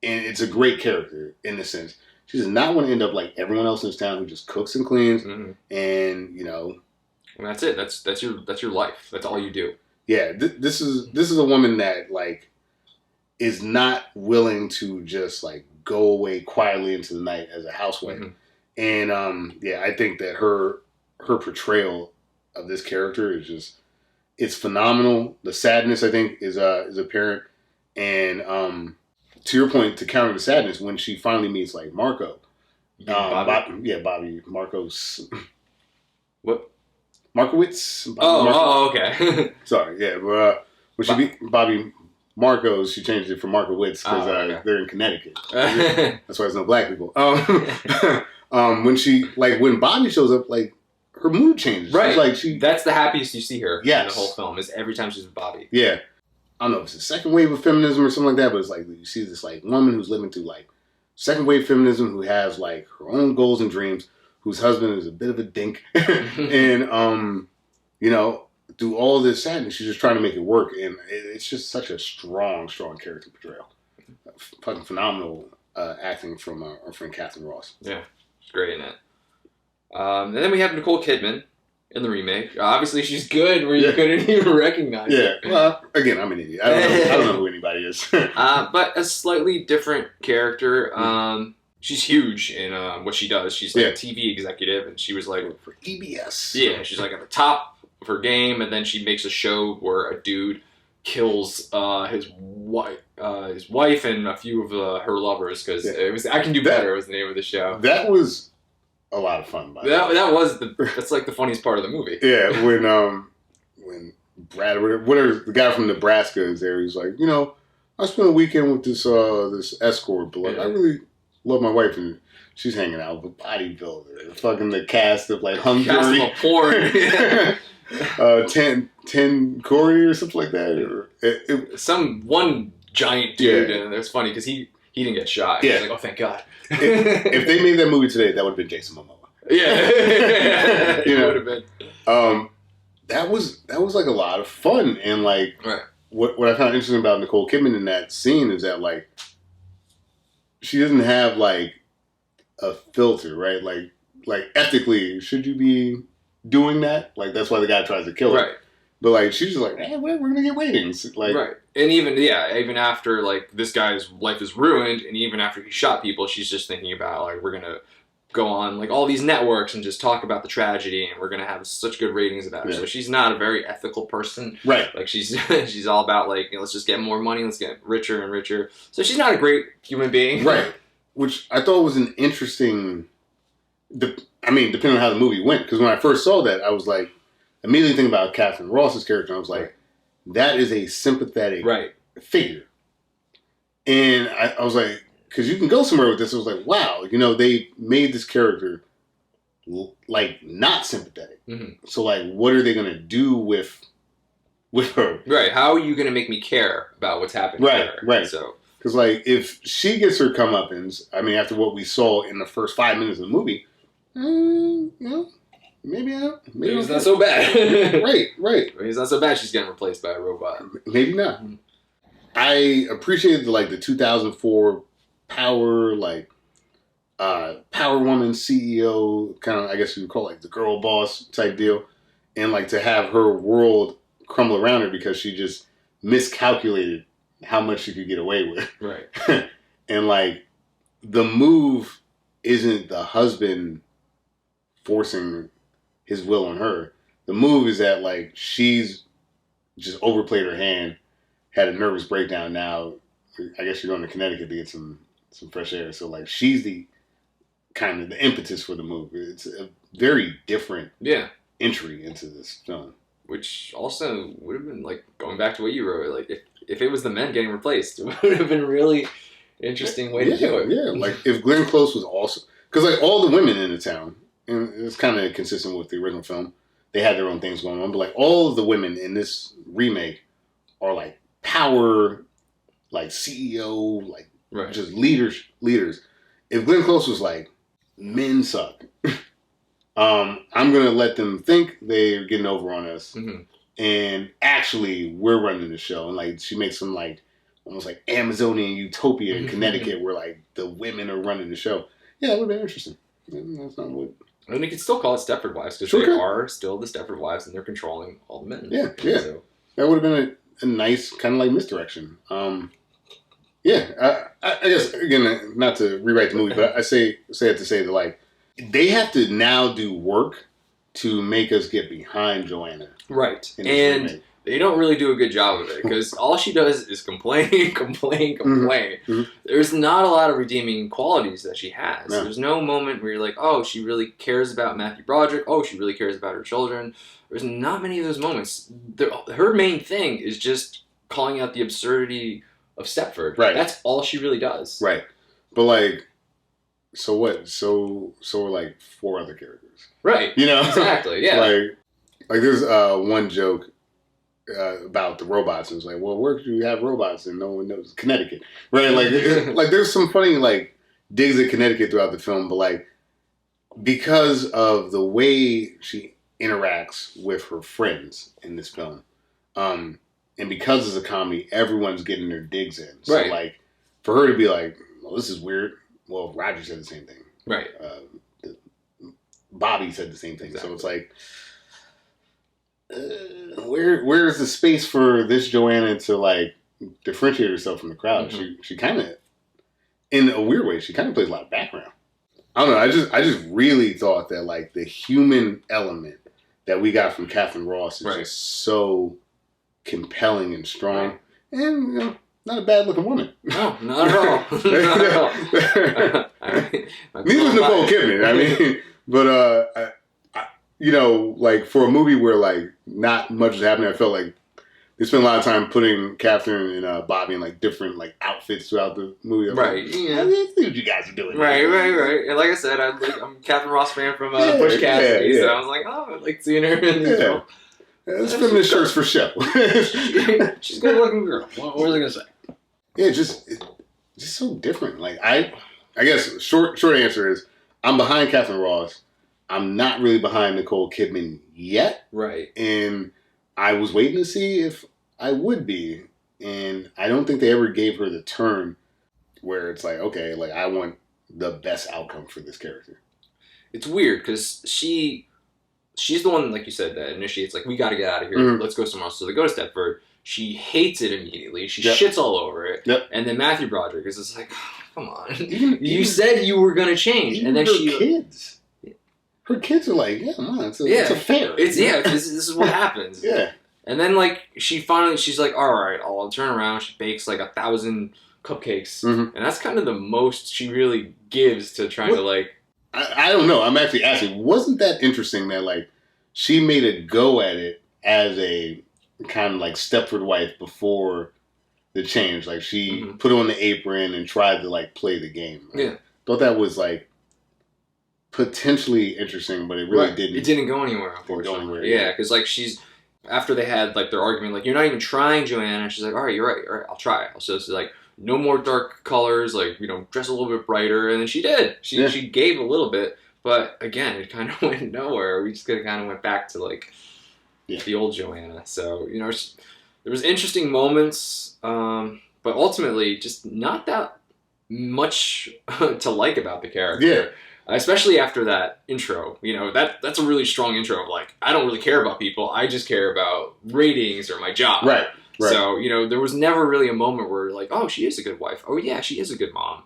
and it's a great character in the sense, she does not want to end up like everyone else in this town who just cooks and cleans, and and that's it. That's your life. That's all you do. Yeah, this is a woman that like is not willing to just like go away quietly into the night as a housewife, and I think that her portrayal of this character is it's phenomenal. The sadness, I think, is apparent, and to your point, to counter the sadness, when she finally meets like Marco, Bobby Marcos, what Markowitz? Okay. Sorry, but when she meet Bobby Marcos, she changed it from Markowitz because they're in Connecticut. That's why there's no black people. When Bobby shows up, like. Her mood changes. Right. Like that's the happiest you see her in the whole film, is every time she's with Bobby. Yeah. I don't know if it's a second wave of feminism or something like that, but it's like you see this like woman who's living through like second wave feminism, who has like her own goals and dreams, whose husband is a bit of a dink. And through all this sadness, she's just trying to make it work, and it's just such a strong character portrayal. Fucking phenomenal acting from our friend Catherine Ross. Yeah, she's great in it. And then we have Nicole Kidman in the remake. Obviously, she's good where you couldn't even recognize her. Well, again, I'm an idiot. I don't know who anybody is. But a slightly different character. She's huge in what she does. She's like a TV executive, and she was like for EBS. Yeah, she's like at the top of her game, and then she makes a show where a dude kills his wife and a few of her lovers, because it was I Can Do Better was the name of the show. That was a lot of fun. That's like the funniest part of the movie. Yeah, when Brad, whatever, the guy from Nebraska is there, he's like, I spent a weekend with this escort, but like I really love my wife, and she's hanging out with a bodybuilder, fucking the cast of like Hungary, cast of porn, 10 Corey or something like that, or some one giant dude, and it's funny because he he didn't get shot. Yeah. I was like, oh, thank God. if they made that movie today, that would have been Jason Momoa. Yeah. It would have been. That was like a lot of fun, and like what I found interesting about Nicole Kidman in that scene is that like she doesn't have like a filter, right? Like ethically, should you be doing that? Like that's why the guy tries to kill her. Right. But like she's just like, hey, we're gonna get ratings. Like And even after like this guy's life is ruined, and even after he shot people, she's just thinking about like we're gonna go on like all these networks and just talk about the tragedy, and we're gonna have such good ratings about it. So she's not a very ethical person, right? Like she's all about like let's just get more money, let's get richer and richer. So she's not a great human being, right? Which I thought was an interesting. Depending on how the movie went, because when I first saw that, I was like immediately thinking about Catherine Ross's character. And I was like, that is a sympathetic figure, and I was like. Because you can go somewhere with this. I was like, wow, they made this character like not sympathetic. Mm-hmm. So like, what are they going to do with her? Right. How are you going to make me care about what's happening to her? Right. So, because like, if she gets her comeuppance, after what we saw in the first 5 minutes of the movie, maybe it's not so bad. Right. Maybe it's not so bad. She's getting replaced by a robot. Maybe not. Mm-hmm. I appreciated the 2004. Power woman CEO, kind of, I guess you would call it like the girl boss type deal, and like to have her world crumble around her because she just miscalculated how much she could get away with. Right. And like the move isn't the husband forcing his will on her. The move is that like she's just overplayed her hand, had a nervous breakdown. Now I guess you're going to Connecticut to get some fresh air. So like she's the kind of the impetus for the move. It's a very different entry into this film. Which also would have been like going back to what you wrote, like if it was the men getting replaced, it would have been a really interesting way to do it. Yeah, like if Glenn Close was also because like all the women in the town, and it's kind of consistent with the original film, they had their own things going on, but like all of the women in this remake are like power, like CEO, like just leaders. If Glenn Close was like, men suck, I'm gonna let them think they're getting over on us, and actually we're running the show. And like she makes some like almost like Amazonian utopia in Connecticut where like the women are running the show. Yeah, that would have been interesting. That's not what. And we could still call it Stepford Wives because they are still the Stepford Wives and they're controlling all the men. Yeah. So. That would have been a nice kind of like misdirection. I guess, again, not to rewrite the movie, but I say it to say that, like, they have to now do work to make us get behind Joanna. Right. And they don't really do a good job of it because all she does is complain. Mm-hmm. There's not a lot of redeeming qualities that she has. No. There's no moment where you're like, oh, she really cares about Matthew Broderick. Oh, she really cares about her children. There's not many of those moments. Her main thing is just calling out the absurdity of Stepford. Right. That's all she really does. Right. But like, so what? So are like 4 other characters. Right. Exactly. Yeah. like there's one joke about the robots. It was like, well, where do you have robots and no one knows? Connecticut. Right. Like there's some funny like digs at Connecticut throughout the film, but like because of the way she interacts with her friends in this film, and because it's a comedy, everyone's getting their digs in. So, like, for her to be like, well, this is weird. Well, Roger said the same thing. Right. Bobby said the same thing. Exactly. So it's like, where is the space for this Joanna to, like, differentiate herself from the crowd? Mm-hmm. She kind of, in a weird way, she kind of plays a lot of background. I don't know. I just really thought that, like, the human element that we got from Catherine Ross is just so compelling and strong, and not a bad looking woman. No, not at all. Not at all. Neither is Nicole Kidman. But like for a movie where like not much is happening, I felt like they spent a lot of time putting Catherine and Bobby in like different like outfits throughout the movie. Right. Like, yeah. Let's see what you guys are doing. Right. And like I said, I'm a Catherine Ross fan from Bush Cassidy, so I was like, oh, I like seeing her in these films. It's feminist shirts for show. She's a good looking girl. What was I going to say? Yeah, just so different. Like I guess short answer is I'm behind Catherine Ross. I'm not really behind Nicole Kidman yet. Right. And I was waiting to see if I would be. And I don't think they ever gave her the turn where it's like, okay, like I want the best outcome for this character. It's weird because she's the one, like you said, that initiates, like, we got to get out of here. Mm-hmm. Let's go somewhere else. So they go to Stepford. She hates it immediately. She shits all over it. Yep. And then Matthew Broderick is just like, oh, come on. You said you were going to change. And then kids. Her kids are like, yeah, man, it's a fair. This is what happens. Yeah. And then, like, she's like, all right, I'll turn around. She bakes, like, 1,000 cupcakes. Mm-hmm. And that's kind of the most she really gives to trying to, like... I don't know. I'm actually asking, wasn't that interesting that, like, she made a go at it as a kind of, like, Stepford wife before the change? Like, she put on the apron and tried to, like, play the game. Yeah. Thought that was, like, potentially interesting, but it really didn't. It didn't go anywhere, unfortunately. Yeah, because, like, after they had, like, their argument, like, you're not even trying, Joanna. She's like, all right, you're right. All right, I'll try. So it's like, no more dark colors, like, dress a little bit brighter. And then she did. She gave a little bit. But, again, it kind of went nowhere. We just kind of went back to, like, the old Joanna. So, there was interesting moments. But ultimately, just not that much to like about the character. Yeah. Especially after that intro, that's a really strong intro of like, I don't really care about people. I just care about ratings or my job. Right. So, there was never really a moment where like, oh, she is a good wife. Oh, yeah, she is a good mom.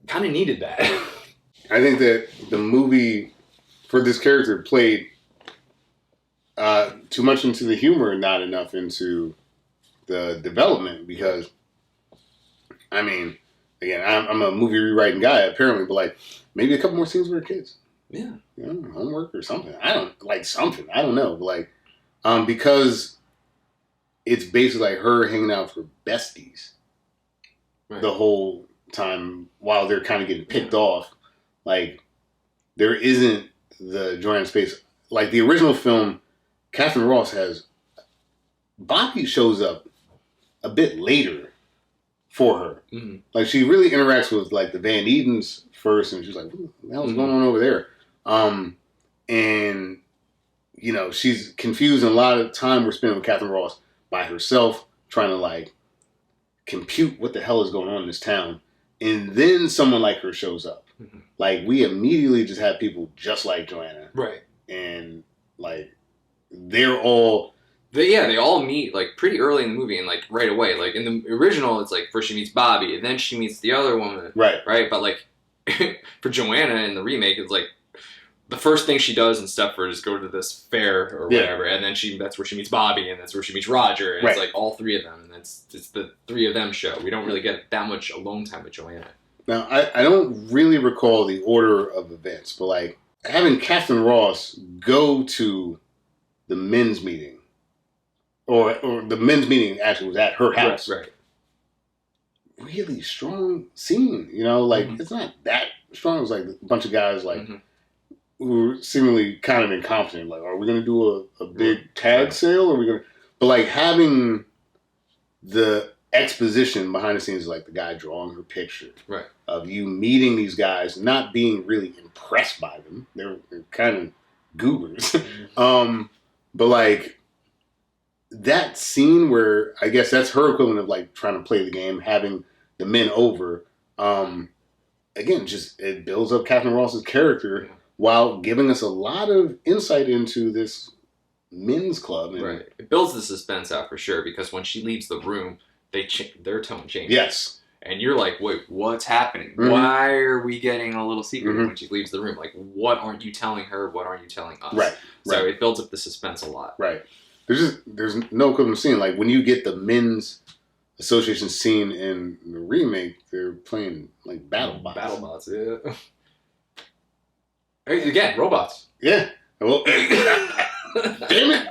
Kind of needed that. I think that the movie for this character played too much into the humor and not enough into the development because, I mean, again, I'm a movie rewriting guy apparently, but like, maybe a couple more scenes with her kids. Yeah. Homework or something. I don't know. But like, because it's basically like her hanging out with her besties the whole time while they're kind of getting picked off. Like, there isn't the Joanna space. Like, the original film, Catherine Ross Bobby shows up a bit later for her. Mm-hmm. Like, she really interacts with, like, the Van Edens first, and she's like, what the hell's going on over there? And, she's confused, and a lot of time we're spending with Catherine Ross by herself, trying to, like, compute what the hell is going on in this town. And then someone like her shows up. Mm-hmm. Like, we immediately just have people just like Joanna. Right. And, like, they're all... They all meet, like, pretty early in the movie and, like, right away. Like, in the original, it's like, first she meets Bobby, and then she meets the other woman. Right. Right? But, like, for Joanna in the remake, it's like, the first thing she does in Stepford is go to this fair or whatever, and then that's where she meets Bobby, and that's where she meets Roger, and it's like all three of them, and it's the three of them show. We don't really get that much alone time with Joanna. Now, I don't really recall the order of events, but like having Catherine Ross go to the men's meeting, or the men's meeting actually was at her house. Right. Really strong scene, like it's not that strong. It was like a bunch of guys like who were seemingly kind of incompetent. Like, are we going to do a big tag sale? Or are we going to? But like having the exposition behind the scenes, like the guy drawing her picture, right, of you meeting these guys, not being really impressed by them. They're kind of goobers. But like that scene where I guess that's her equivalent of like trying to play the game, having the men over. Again, just it builds up Catherine Ross's character while giving us a lot of insight into this men's club. And right. It builds the suspense out for sure because when she leaves the room, their tone changes. Yes. And you're like, wait, what's happening? Mm-hmm. Why are we getting a little secret when she leaves the room? Like, what aren't you telling her? What aren't you telling us? Right. So it builds up the suspense a lot. Right. There's no equivalent scene. Like when you get the men's association scene in the remake, they're playing like battle bots. Battle bots, yeah. Again, robots. Yeah. Well, damn it.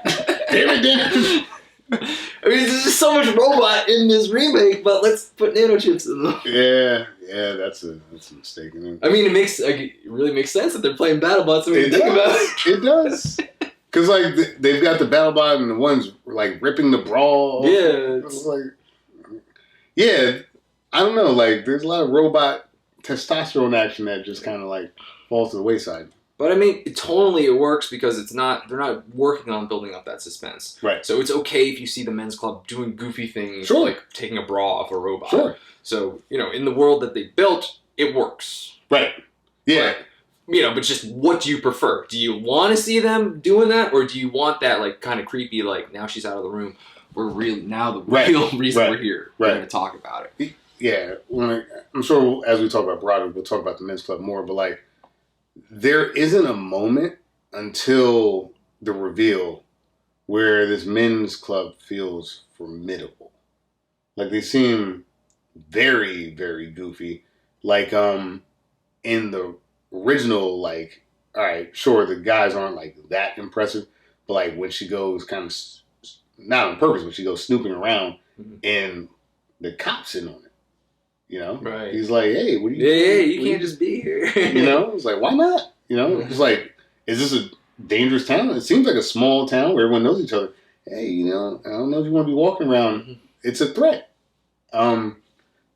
I mean, there's just so much robot in this remake, but let's put nanochips in them. Yeah, that's a mistake. I mean, it really makes sense that they're playing BattleBots when you think about it. It does. Because, like, they've got the BattleBot and the one's, like, ripping the bra. Yeah. It's like... Yeah, I don't know. Like, there's a lot of robot testosterone action that just kind of like falls to the wayside. But I mean, tonally it works because they're not working on building up that suspense. Right. So it's okay if you see the men's club doing goofy things, Sure. like taking a bra off a robot. Sure. So, in the world that they built, it works. Right. Yeah. But just what do you prefer? Do you want to see them doing that, or do you want that like kind of creepy, like now she's out of the room, real reason we're here. We're going to talk about it. Yeah. I'm sure as we talk about Broderick, we'll talk about the men's club more, but like, there isn't a moment until the reveal where this men's club feels formidable. Like, they seem very, very goofy. Like, in the original, like, all right, sure, the guys aren't like that impressive, but like when she goes kind of, not on purpose, but she goes snooping around and the cop's in on it. Right. He's like, hey, what are you doing? Yeah, you can't just be here. It's like, why not? It's like, is this a dangerous town? It seems like a small town where everyone knows each other. Hey, I don't know if you want to be walking around. It's a threat.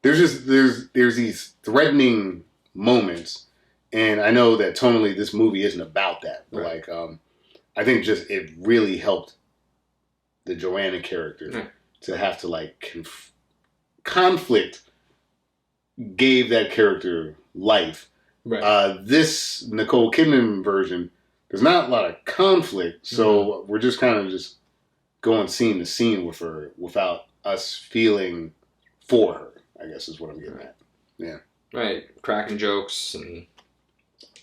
There's these threatening moments, and I know that tonally this movie isn't about that. But like, I think just it really helped the Joanna character to have to like conflict. Gave that character life. Right. This Nicole Kidman version, there's not a lot of conflict, so we're just kind of just going scene to scene with her without us feeling for her, I guess is what I'm getting at. Yeah. Right. Cracking jokes and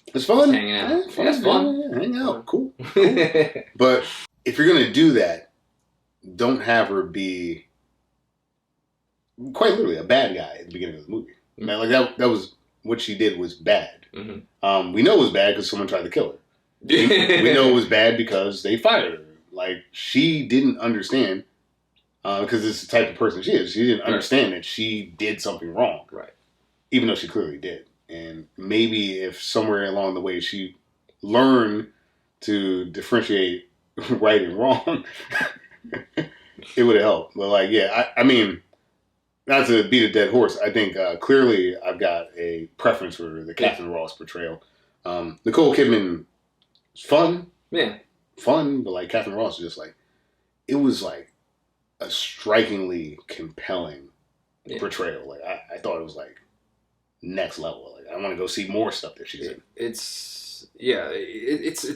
it's fun. Hanging out. It's fun. Yeah, hang out. Cool. But if you're going to do that, don't have her be quite literally a bad guy at the beginning of the movie. Man, like that was what she did was bad. We know it was bad because someone tried to kill her. We know it was bad because they fired her. Like, she didn't understand because it's the type of person she is. She didn't understand that she did something wrong. Right. Even though she clearly did. And maybe if somewhere along the way she learned to differentiate right and wrong, it would have helped. But like, yeah, I mean, not to beat a dead horse, I think clearly I've got a preference for the Catherine Ross portrayal. Nicole Kidman is fun. Yeah. Fun, but like Catherine Ross is just like, it was like a strikingly compelling portrayal. Like, I thought it was like next level. Like, I want to go see more stuff that she's in. It's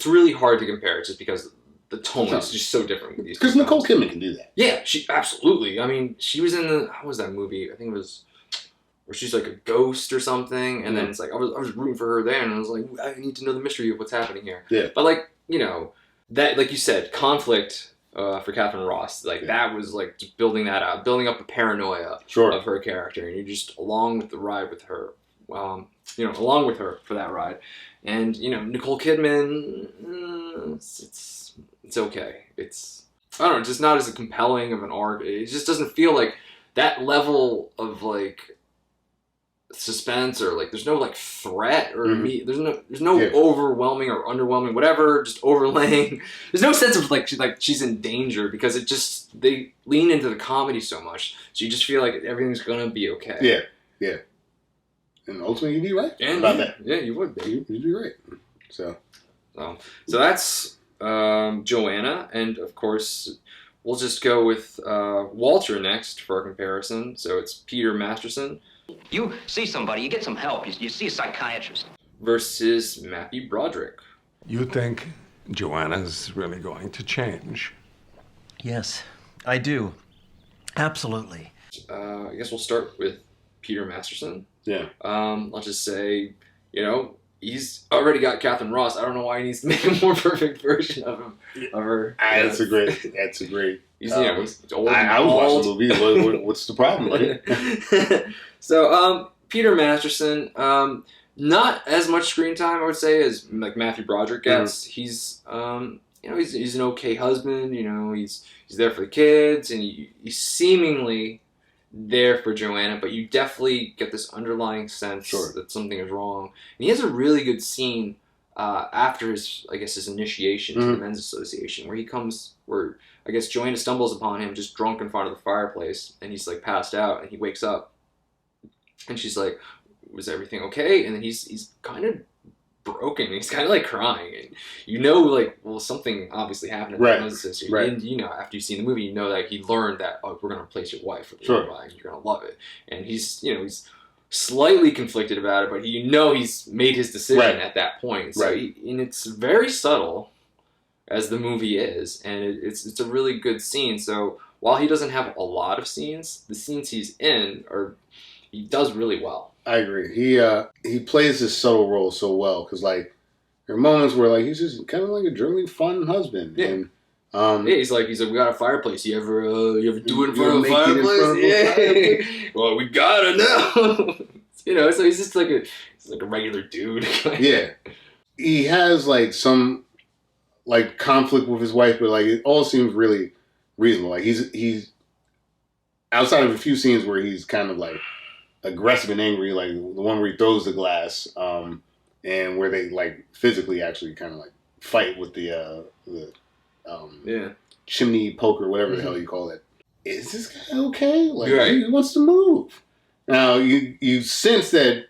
really hard to compare just because the tone is just so different with these. Because Nicole Kidman can do that. Yeah, she absolutely. I mean, she was in what was that movie? I think it was where she's like a ghost or something, and then it's like I was rooting for her there, and I was like, I need to know the mystery of what's happening here. Yeah. But like, that, like you said, conflict for Catherine Ross, like that was like just building that out, building up the paranoia of her character, and you're just along with the ride with her, along with her for that ride, and Nicole Kidman, it's okay. It's, I don't know, just not as compelling of an arc. It just doesn't feel like that level of like suspense or like there's no like threat or there's no overwhelming or underwhelming whatever, just overlaying. There's no sense of like she's in danger because it just, they lean into the comedy so much, so you just feel like everything's gonna be okay. Yeah. And ultimately you'd be right about that. Yeah, you would be. You'd be right. So that's Joanna, and of course we'll just go with Walter next for our comparison. So it's Peter Masterson. You see somebody, you get some help. You see a psychiatrist. Versus Matthew Broderick. You think Joanna's really going to change? Yes, I do. Absolutely. I guess we'll start with Peter Masterson. Yeah. Let's just say, he's already got Catherine Ross. I don't know why he needs to make a more perfect version of her. That's a great. He's old. I was watching the movie. What's the problem? Right? So, Peter Masterson, not as much screen time, I would say, as like Matthew Broderick gets. He's, he's an okay husband. He's there for the kids, and he's seemingly there for Joanna, but you definitely get this underlying sense that something is wrong. And he has a really good scene after his initiation to the men's association, where I guess Joanna stumbles upon him just drunk in front of the fireplace, and he's like passed out, and he wakes up And she's like, was everything okay? And then he's kind of broken. He's kind of like crying. And you know, like, well, something obviously happened. Right. Right. And, you know, after you've seen the movie, you know that he learned that, oh, we're going to replace your wife with Sure. and you're going to love it. And he's, you know, he's slightly conflicted about it, but he's made his decision at that point. So and it's very subtle, as the movie is, and it's a really good scene. So while he doesn't have a lot of scenes, the scenes he's in he does really well. I agree. He plays this subtle role so well because like there are moments where like he's just kind of like a really fun husband. Yeah. And, he's like we got a fireplace. You ever do it in front of a fireplace? Yeah. Well, we gotta know. You know, so he's just like a regular dude. Yeah. He has like some like conflict with his wife, but like it all seems really reasonable. Like he's outside of a few scenes where he's kind of like aggressive and angry, like the one where he throws the glass, and where they like physically actually kind of like fight with the chimney poker, whatever the hell you call it. Is this guy okay? Like he wants to move. Now you sense that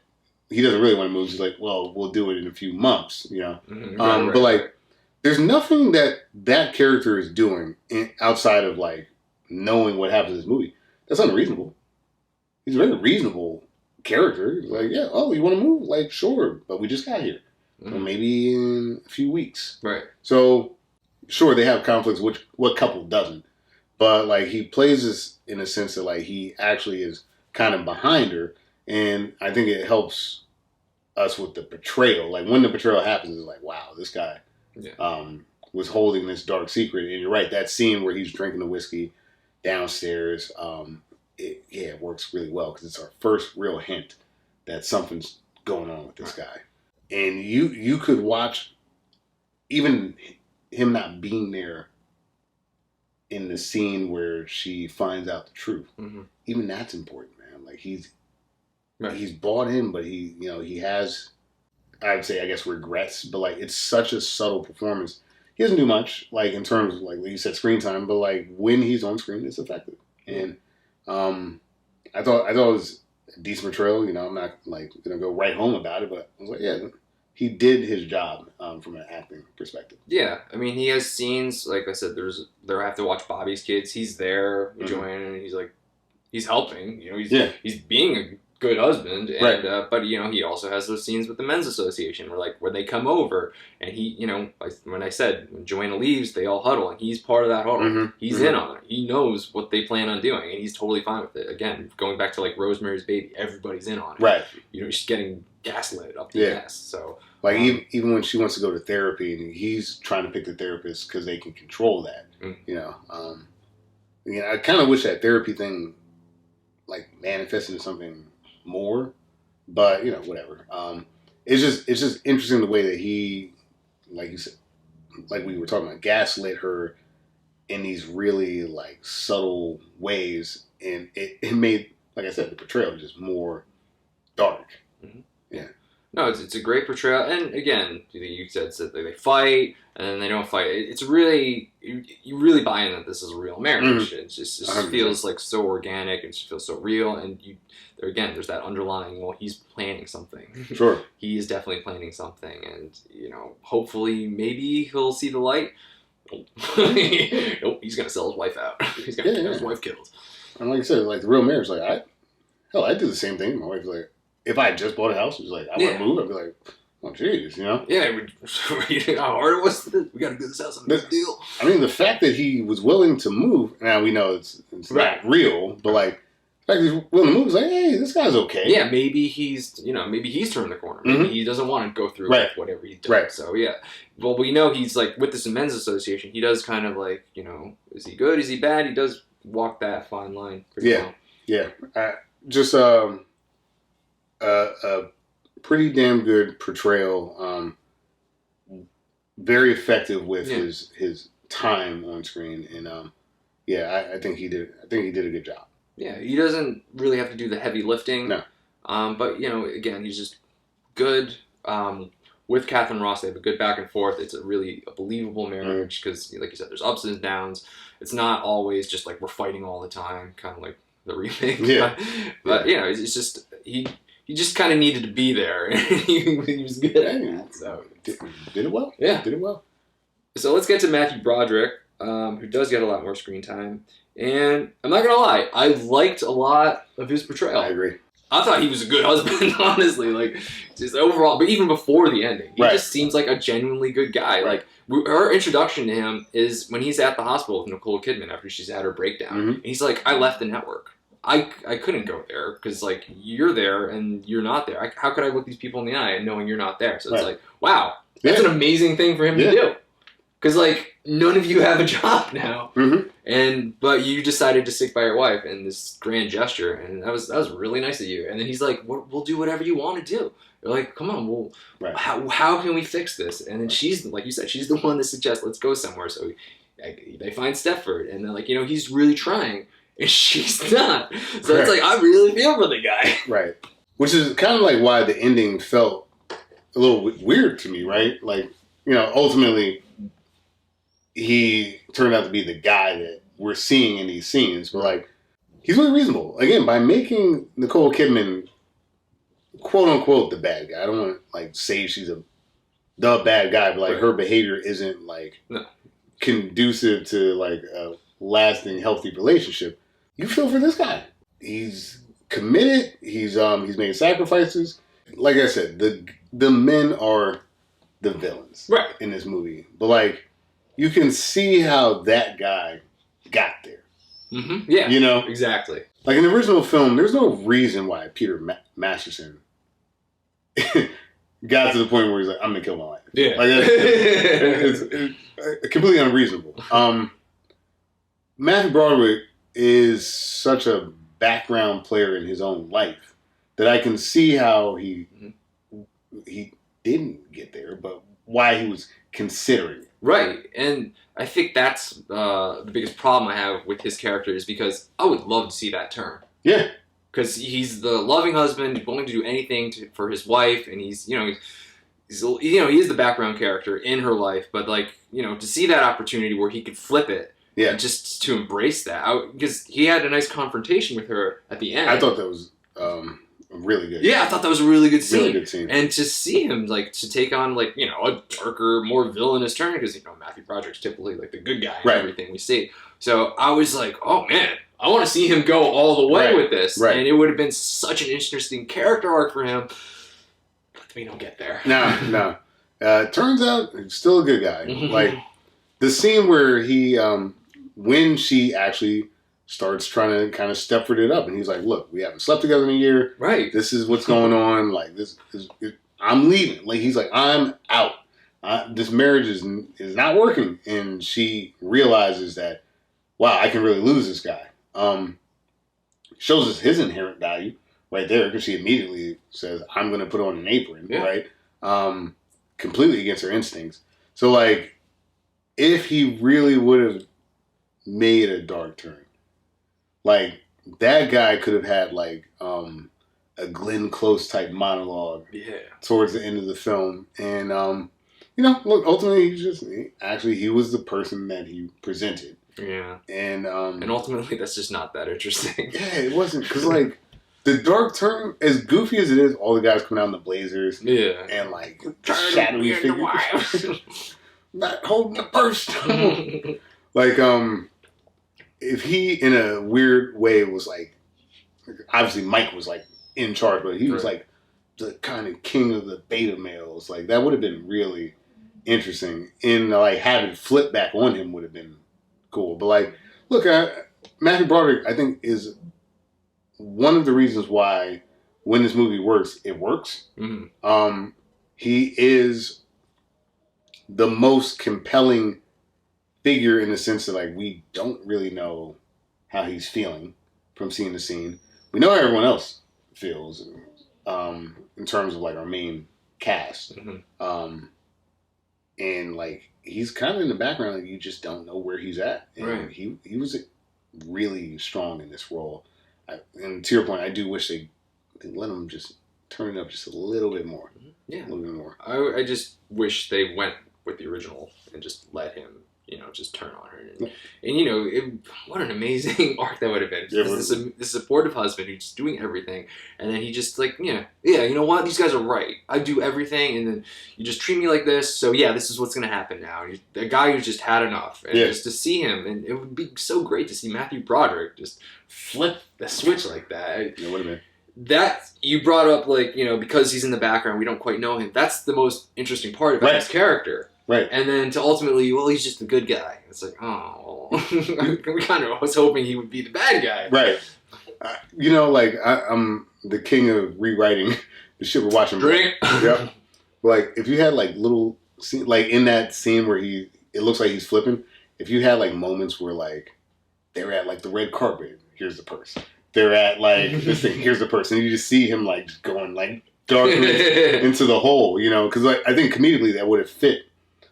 he doesn't really want to move. He's like, well, we'll do it in a few months, you know. But like, there's nothing that character is doing outside of like knowing what happens in this movie. That's unreasonable. He's a very reasonable character. He's like, yeah, oh, you want to move? Like, sure, but we just got here. So maybe in a few weeks. Right. So, sure, they have conflicts, which what couple doesn't? But, like, he plays this in a sense that, like, he actually is kind of behind her. And I think it helps us with the portrayal. Like, when the portrayal happens, it's like, wow, this guy was holding this dark secret. And you're right, that scene where he's drinking the whiskey downstairs, it works really well because it's our first real hint that something's going on with this guy. And you could watch even him not being there in the scene where she finds out the truth. Even that's important, man. Like he's bought in, but he has, I'd say, I guess, regrets. But like it's such a subtle performance. He doesn't do much, like in terms of like you said, screen time. But like when he's on screen, it's effective. And I thought it was a decent portrayal. You know, I'm not like gonna go right home about it, but I was like, yeah, he did his job from an acting perspective. Yeah, I mean, he has scenes. Like I said, I have to watch Bobby's Kids. He's there with Joanna, and he's helping. You know, he's being a good husband, and but you know, he also has those scenes with the men's association where they come over, and he, you know, when I said when Joanna leaves, they all huddle, and he's part of that huddle. He's in on it. He knows what they plan on doing, and he's totally fine with it. Again, going back to like Rosemary's Baby, everybody's in on it. Right. You know, she's getting gaslit up the ass. So like even when she wants to go to therapy, and he's trying to pick the therapist because they can control that. You know, I kind of wish that therapy thing like manifested into something more, but you know, whatever. It's just interesting the way that he, like you said, like we were talking about, gaslit her in these really like subtle ways, and it made, like I said, the portrayal just more dark. Yeah. No, it's a great portrayal, and again, you said they fight, and then they don't fight. It's really, you really buy in that this is a real marriage. It just feels like so organic, and it just feels so real, and there's that underlying, well, he's planning something. Sure. He is definitely planning something, and you know, hopefully, maybe he'll see the light. Nope, he's gonna sell his wife out. He's gonna get his wife killed. And like I said, like the real marriage, like I did the same thing. My wife's like, if I had just bought a house, it was like, I want to move, I'd be like, oh, jeez, you know? Yeah, how hard it was. We got to get this house on this deal. I mean, the fact that he was willing to move, now we know it's not real, but like, the fact that he's willing to move is like, hey, this guy's okay. Yeah, maybe he's turned the corner. Maybe he doesn't want to go through with whatever he's done. Right. So, yeah. Well, we know he's like, with this men's association, he does kind of like, you know, is he good? Is he bad? He does walk that fine line pretty well. Yeah. Just, a pretty damn good portrayal. Very effective with his time on screen, and I think he did a good job. Yeah, he doesn't really have to do the heavy lifting. No. But you know, again, he's just good. With Catherine Ross, they have a good back and forth. It's a believable marriage because, like you said, there's ups and downs. It's not always just like we're fighting all the time, kind of like the remake. Yeah. But you know, it's just he just kind of needed to be there. He was good at it. So did it well. Yeah, did it well. So let's get to Matthew Broderick, who does get a lot more screen time. And I'm not gonna lie, I liked a lot of his portrayal. I agree. I thought he was a good husband, honestly. Like, just overall, but even before the ending, he just seems like a genuinely good guy. Like, her introduction to him is when he's at the hospital with Nicole Kidman after she's had her breakdown. Mm-hmm. And he's like, I left the network. I couldn't go there because, like, you're there and you're not there. How could I look these people in the eye knowing you're not there? So it's like, wow, that's an amazing thing for him to do. Because, like, none of you have a job now. Mm-hmm. But you decided to stick by your wife in this grand gesture. And that was really nice of you. And then he's like, we'll do whatever you want to do. They're like, come on, how can we fix this? And then she's, like you said, she's the one that suggests, let's go somewhere. So they find Stepford. And they're like, he's really trying. And she's not. So it's like, I really feel for the guy. Right. Which is kind of like why the ending felt a little weird to me, right? Like, ultimately, he turned out to be the guy that we're seeing in these scenes. But, like, he's really reasonable. Again, by making Nicole Kidman, quote-unquote, the bad guy. I don't want to, like, say she's the bad guy, but, like, her behavior isn't, like, conducive to, like, a lasting, healthy relationship. You feel for this guy. He's committed. He's made sacrifices. Like I said, the men are the villains in this movie. But, like, you can see how that guy got there. Mm-hmm. Yeah, exactly. Like, in the original film, there's no reason why Peter Masterson got to the point where he's like, I'm going to kill my wife. Yeah. Like, it's completely unreasonable. Matthew Broderick is such a background player in his own life that I can see how he didn't get there, but why he was considering it. Right, and I think that's the biggest problem I have with his character is because I would love to see that turn. Yeah. Because he's the loving husband, he's willing to do anything for his wife, and he is the background character in her life, but, like, to see that opportunity where he could flip it. Yeah. And just to embrace that. Because he had a nice confrontation with her at the end. I thought that was really good. Yeah, I thought that was a really good scene. Really good scene. And to see him, like, to take on, like, a darker, more villainous turn, because, Matthew Broderick's typically, like, the good guy in everything we see. So I was like, oh, man, I want to see him go all the way with this. Right. And it would have been such an interesting character arc for him. But we don't get there. No. Turns out, he's still a good guy. Like, the scene where he... when she actually starts trying to kind of Stepford it up, and he's like, look, we haven't slept together in a year. Right. This is what's going on. Like, I'm leaving. Like, he's like, I'm out. This marriage is not working. And she realizes that, wow, I can really lose this guy. Shows us his inherent value right there, because she immediately says, I'm going to put on an apron, right? Completely against her instincts. So, like, if he really would have made a dark turn, like, that guy could have had, like, a Glenn Close type monologue towards the end of the film. And, look, ultimately, he was the person that he presented. Yeah. And ultimately, that's just not that interesting. Yeah, it wasn't. Because, like, the dark turn, as goofy as it is, all the guys coming out in the blazers. Yeah. And, like, shadowy figures. Not holding the purse. Like, if he, in a weird way, was like, obviously Mike was, like, in charge, but he was, like, the kind of king of the beta males. Like, that would have been really interesting. And, like, having flip back on him would have been cool. But, like, look, Matthew Broderick, I think, is one of the reasons why, when this movie works, it works. Mm-hmm. He is the most compelling figure in the sense that, like, we don't really know how he's feeling from seeing the scene. We know how everyone else feels in terms of, like, our main cast. Mm-hmm. And, like, he's kind of in the background. Like, you just don't know where he's at. And he was really strong in this role. And to your point, I do wish they let him just turn it up just a little bit more. Yeah. A little bit more. I just wish they went with the original and just let him, just turn on her. And what an amazing arc that would have been. This supportive husband who's doing everything, and then he just you know what? These guys are right. I do everything, and then you just treat me like this. So yeah, this is what's going to happen now. The guy who's just had enough, and just to see him, and it would be so great to see Matthew Broderick just flip the switch like that. It would have been. That you brought up, because he's in the background, we don't quite know him. That's the most interesting part about his character. Right. And then to ultimately, he's just a good guy. It's like, we kind of was hoping he would be the bad guy. Right. I'm the king of rewriting the shit we're watching. Drink. Yep. Like, if you had, little scene, in that scene where it looks like he's flipping, if you had, moments where, they're at, the red carpet, here's the purse. They're at, this thing, here's the purse. And you just see him, just going, darkly into the hole, Because, I think comedically that would have fit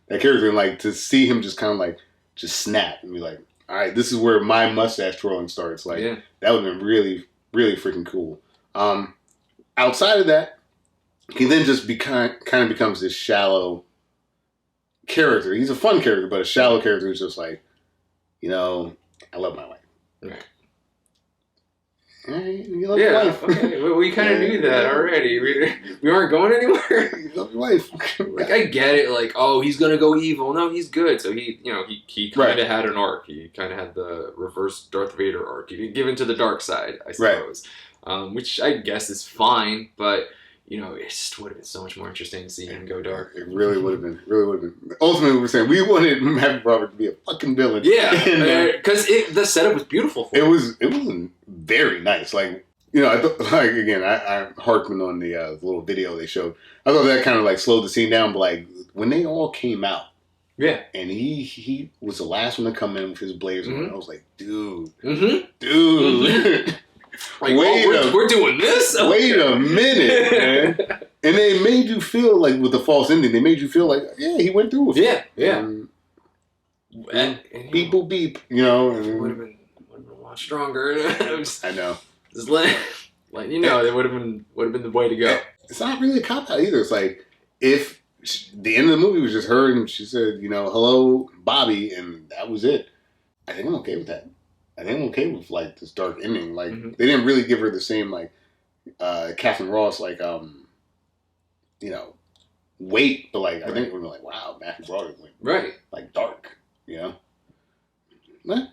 that character, and to see him just kind of just snap and be like, all right, this is where my mustache twirling starts. That would have been really, really freaking cool. Outside of that, he then just kind of becomes this shallow character. He's a fun character, but a shallow character who's just I love my wife. Right. You love your wife. Okay. Well, we kind of knew that already. We weren't going anywhere. You love your wife. I get it. He's gonna go evil. No, he's good. So he kind of had an arc. He kind of had the reverse Darth Vader arc. He didn't give into the dark side, I suppose. Right. Which I guess is fine, but it just would have been so much more interesting to see him go dark. It really would have been. Ultimately, we were saying we wanted Matthew Broderick to be a fucking villain. Yeah, because the setup was beautiful. It was very nice. I thought, again, I harping on the little video they showed. I thought that kind of slowed the scene down. But when they all came out, and he was the last one to come in with his blazer on, I was like, dude. We're doing this? Okay. Wait a minute, man. And they made you feel with the false ending, they made you feel he went through with it. Yeah. And beep, boop, beep, And it would have been a lot stronger. I know. Just let you know, it would have been the way to go. It's not really a cop-out either. It's if the end of the movie was just her and she said, hello, Bobby, and that was it. I think I'm okay with that. I think I'm okay with this dark ending. They didn't really give her the same Catherine Ross weight, but I think we're wow, Matthew Broderick went dark, But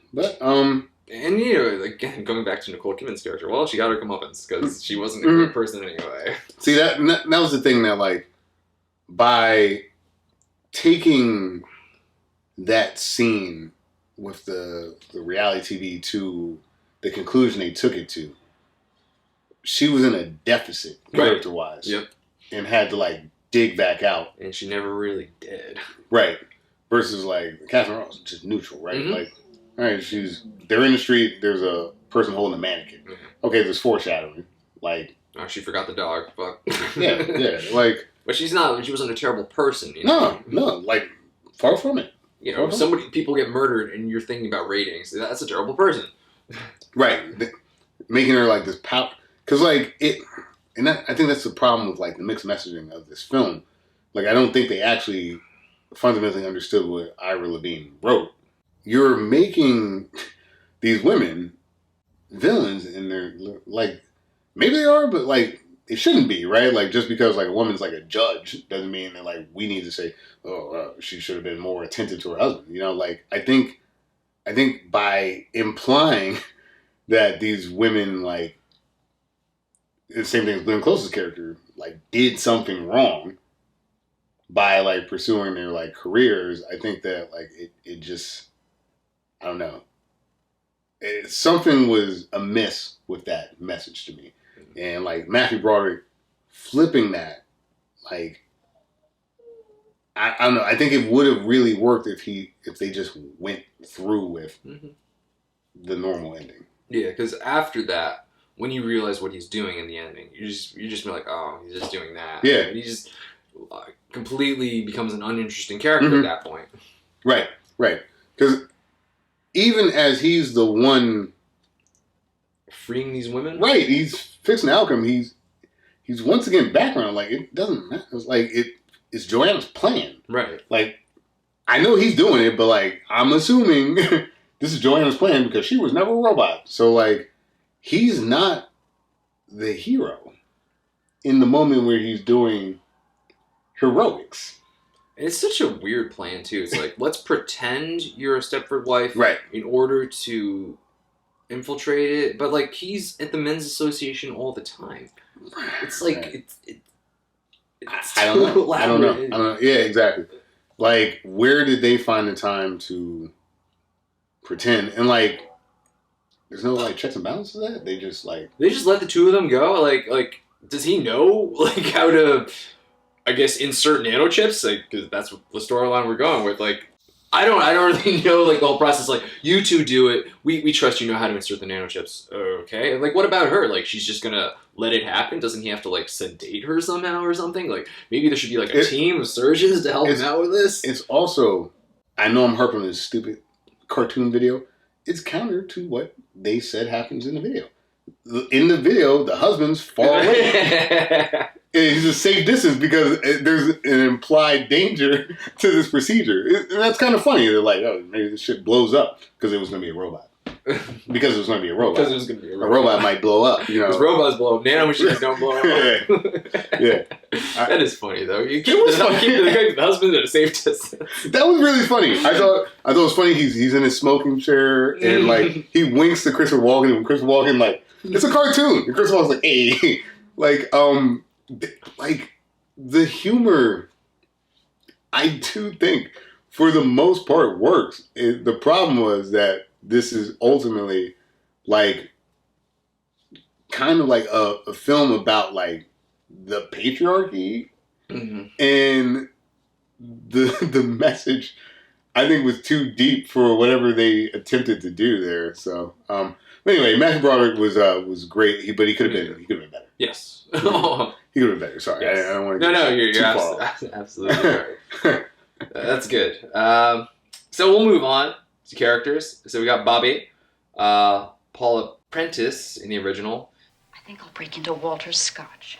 and again, going back to Nicole Kidman's character, she got her comeuppance because she wasn't a good person anyway. See that was the thing that by taking that scene with the reality TV to the conclusion they took it to, she was in a deficit character-wise. Yep. And had to dig back out. And she never really did. Right. Versus Catherine Ross, just neutral, right? All right, they're in the street, there's a person holding a mannequin. Mm-hmm. Okay, there's foreshadowing. She forgot the dog. Fuck. Yeah. But she wasn't a terrible person. No, far from it. People get murdered and you're thinking about ratings. That's a terrible person. Right. Making her this power. Because I think that's the problem with the mixed messaging of this film. I don't think they actually fundamentally understood what Ira Levine wrote. You're making these women villains and they're maybe they are, but it shouldn't be, right? Just because a woman's a judge doesn't mean that we need to say, she should have been more attentive to her husband. I think by implying that these women the same thing as Glenn Close's character did something wrong by pursuing their careers, I think that it just, I don't know, something was amiss with that message to me. And Matthew Broderick flipping that, I don't know. I think it would have really worked if they just went through with the normal ending. Yeah, because after that, when you realize what he's doing in the ending, you just be he's just doing that. Yeah, and he just completely becomes an uninteresting character at that point. Right. Because even as he's the one freeing these women, right? He's fixing the outcome. He's once again background. It doesn't matter. It's it's Joanna's plan. Right. I know he's doing it, but like I'm assuming this is Joanna's plan because she was never a robot. So like he's not the hero in the moment where he's doing heroics. And it's such a weird plan too. It's like, let's pretend you're a Stepford wife, right, in order to infiltrate it. But like, he's at the men's association all the time. It's like it's I don't know. Yeah, exactly. Like, where did they find the time to pretend? And like, there's no like checks and balances to that. They just let the two of them go. Like, does he know like how to, I guess, insert nanochips? Like, because that's the storyline we're going with. Like, I don't really know like the whole process. Like, you two do it. We trust you know how to insert the nanochips. Okay. Like, what about her? Like, she's just gonna let it happen? Doesn't he have to like sedate her somehow or something? Like, maybe there should be like a team of surgeons to help him out with this. It's also, I know I'm harping on this stupid cartoon video. It's counter to what they said happens in the video. In the video, the husband's far away. He's a safe distance because there's an implied danger to this procedure. And that's kind of funny. They're like, oh, maybe this shit blows up because it was going to be a robot. Because it was going to be a robot. Because it was going to be a robot. A robot might blow up, you know. Because robots blow up. Nano machines don't blow up. Yeah. That is funny, though. You keep the husband at a safe distance. That was really funny. I thought it was funny. He's in his smoking chair and like he winks to Christopher Walken, and Christopher Walken like, it's a cartoon. And Christopher Walken's like, hey, like the humor, I do think for the most part works. The problem was that this is ultimately like kind of like a film about like the patriarchy, and the message I think was too deep for whatever they attempted to do there. So anyway, Matthew Broderick was great, but he could have been better. Yes. He could have been better. Sorry, yes. I don't want to. No, you're absolutely right. That's good. So we'll move on to characters. So we got Bobby, Paula Prentice in the original. I think I'll break into Walter's scotch.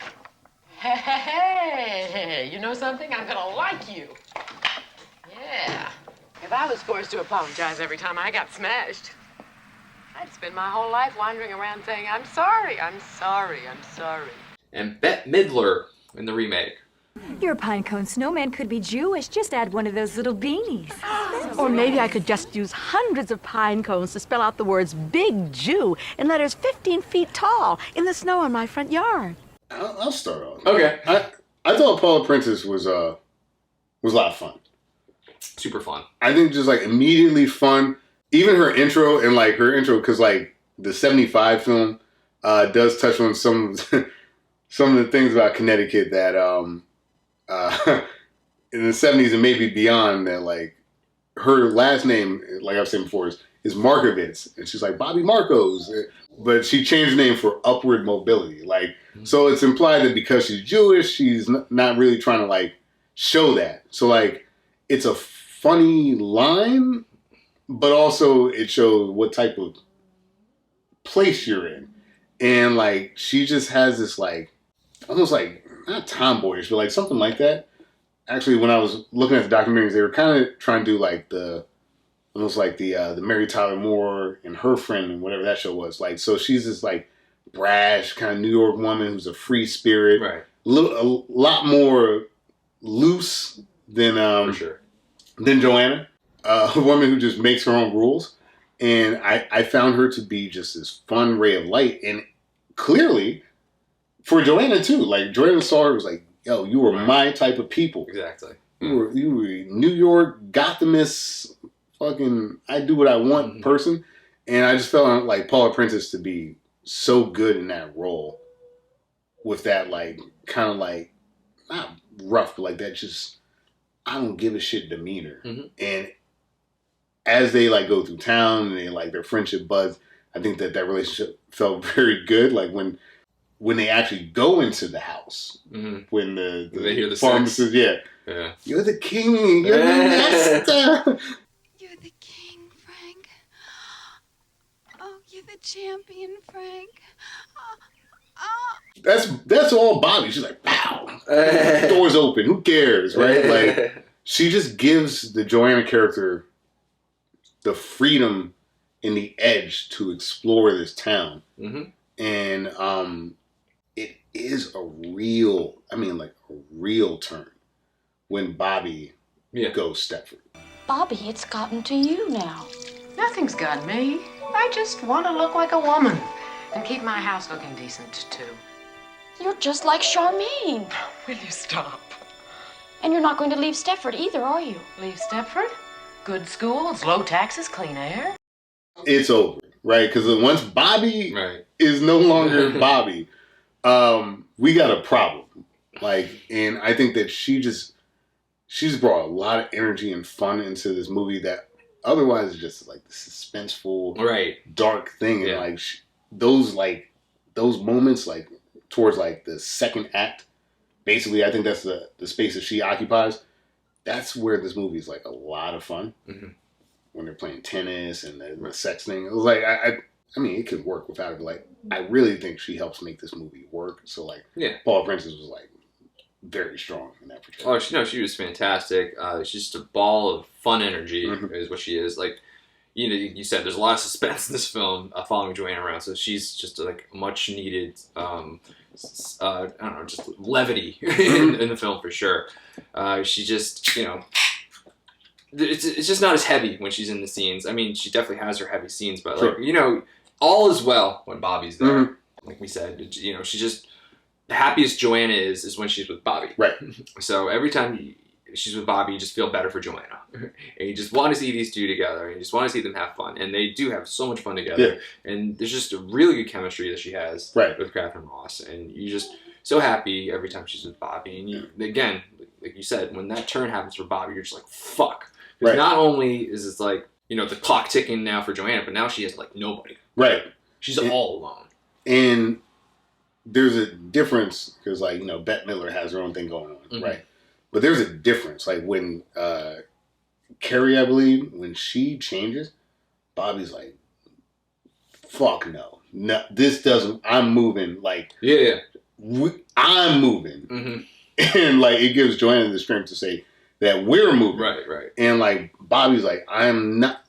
Hey, you know something? I'm gonna like you. Yeah. If I was forced to apologize every time I got smashed, I'd spend my whole life wandering around saying, I'm sorry, I'm sorry, I'm sorry. And Bette Midler in the remake. Your pinecone snowman could be Jewish. Just add one of those little beanies. Or maybe I could just use hundreds of pine cones to spell out the words Big Jew in letters 15 feet tall in the snow in my front yard. I'll start off. Okay. I thought Paula Prentice was a lot of fun. Super fun. I think just like immediately fun. Even her intro, because like the 75 film does touch on some of the things about Connecticut that in the 70s and maybe beyond, that like her last name, like I've said before, is Markovitz, and she's like Bobby Marcos, but she changed the name for Upward Mobility. Like, so it's implied that because she's Jewish, she's not really trying to like show that. So like, it's a funny line, but also it shows what type of place you're in. And like, she just has this like, almost like, not tomboyish, but like something like that. Actually, when I was looking at the documentaries, they were kind of trying to do like almost like the Mary Tyler Moore and Her Friend and whatever that show was. Like, so she's this like brash kind of New York woman who's a free spirit. Right. A lot more loose than for sure. Than Joanna, a woman who just makes her own rules. And I found her to be just this fun ray of light. And clearly, for Joanna too, like Joanna saw her, was like, yo, you were my type of people. Exactly. You were New York, Gothamist, fucking I do what I want person. And I just felt like Paula Prentice to be so good in that role. With that like kind of like not rough, but like that just I don't give a shit demeanor. And as they like go through town and they like their friendship buds, I think that relationship felt very good. Like when they actually go into the house, when they hear the pharmacist, yeah, you're the king, you're the master. You're the king, Frank. Oh, you're the champion, Frank. That's all Bobby. She's like, pow, doors open. Who cares, right? Like she just gives the Joanna character the freedom and the edge to explore this town. Mm-hmm. And it is a real turn when Bobby goes Stepford. Bobby, it's gotten to you now. Nothing's got me. I just want to look like a woman and keep my house looking decent, too. You're just like Charmaine. Will you stop? And you're not going to leave Stepford either, are you? Leave Stepford? Good schools, low taxes, clean air. It's over, right? Because once Bobby is no longer Bobby, we got a problem. And I think that she's brought a lot of energy and fun into this movie that otherwise is just like the suspenseful, dark thing. Yeah. And those moments, towards the second act, basically, I think that's the space that she occupies. That's where this movie is a lot of fun. Mm-hmm. When they're playing tennis and the sex thing. It was I mean, it could work without it, but I really think she helps make this movie work. So Paula Prentice was very strong in that portrayal. Oh, she was fantastic. She's just a ball of fun energy, is what she is. You said there's a lot of suspense in this film following Joanna around, so she's just much needed. I don't know, just levity in the film for sure. She just, it's just not as heavy when she's in the scenes. I mean, she definitely has her heavy scenes, but all is well when Bobby's there. Mm-hmm. Like we said, she's just the happiest Joanna is when she's with Bobby. Right. So every time she's with Bobby, you just feel better for Joanna, and you just want to see these two together, and you just want to see them have fun, and they do have so much fun together. Yeah. And there's just a really good chemistry that she has with Catherine Ross, and you just so happy every time she's with Bobby. And you, again, like you said, when that turn happens for Bobby, you're just like, fuck. Because not only is it the clock ticking now for Joanna, but now she has nobody. Right. She's all alone. And there's a difference because Bette Midler has her own thing going on, right? But there's a difference. When Carrie, I believe, when she changes, Bobby's like, fuck no. No, this doesn't, I'm moving. I'm moving. Mm-hmm. And it gives Joanna the strength to say that we're moving. Right. And Bobby's like, I'm not,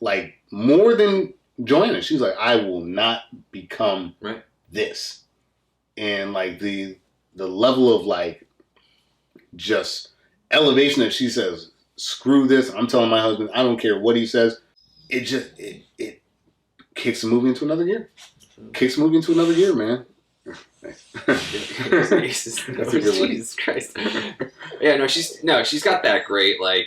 more than Joanna. She's like, I will not become this. And the level of just elevation that she says, screw this, I'm telling my husband, I don't care what he says. It kicks the movie into another gear. Kicks the movie into another gear, man. Jesus Christ. Yeah, she's got that great, I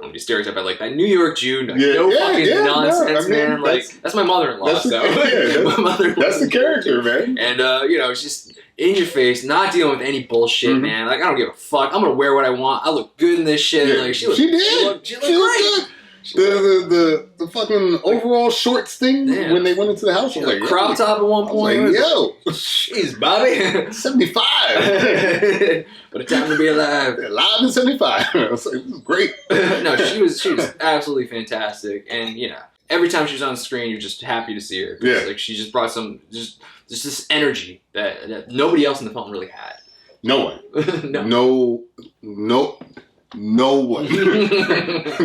don't be stereotyped, but that New York Jew, fucking nonsense, man. That's my mother-in-law, my mother-in-law. That's the character, man. And it's just in your face, not dealing with any bullshit, man. I don't give a fuck. I'm gonna wear what I want. I look good in this shit. Yeah. She looked great. Good. The fucking overall shorts thing when they went into the house. She was crop top at one point. Yo, jeez, Bobby. 75. What a time to be alive. Alive in 75. I was like, this is great. No, she was absolutely fantastic, and every time she was on screen, you're just happy to see her. Yeah, she just brought some just this energy that nobody else in the film really had. No one. No one.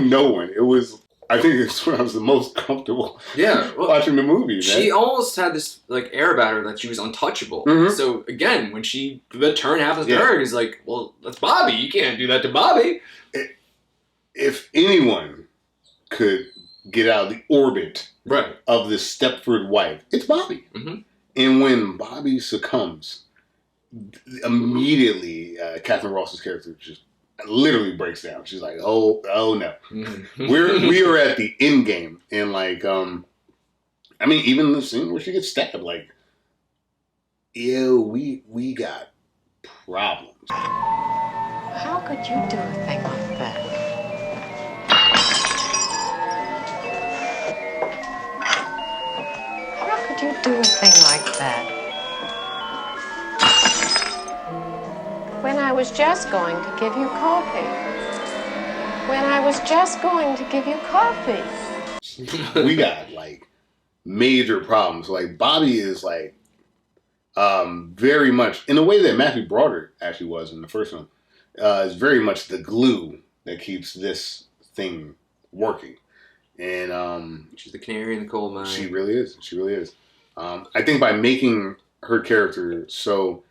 No one. It was, I think it's when I was the most comfortable watching the movie, man. She almost had this air about her that she was untouchable. Mm-hmm. So again, when the turn happens to her, he's like, well, that's Bobby. You can't do that to Bobby. If anyone could get out of the orbit of this Stepford wife, it's Bobby. Mm-hmm. And when Bobby succumbs, immediately Catherine Ross's character just literally breaks down. She's like, oh no. Mm-hmm. we are at the end game. And even the scene where she gets stabbed, we got problems. How could you do a thing like that? How could you do a thing like that? When I was just going to give you coffee. When I was just going to give you coffee. We got major problems. Bobby is very much in a way that Matthew Broderick actually was in the first one. Is very much the glue that keeps this thing working. And she's the canary in the coal mine. She really is. She really is. I think by making her character so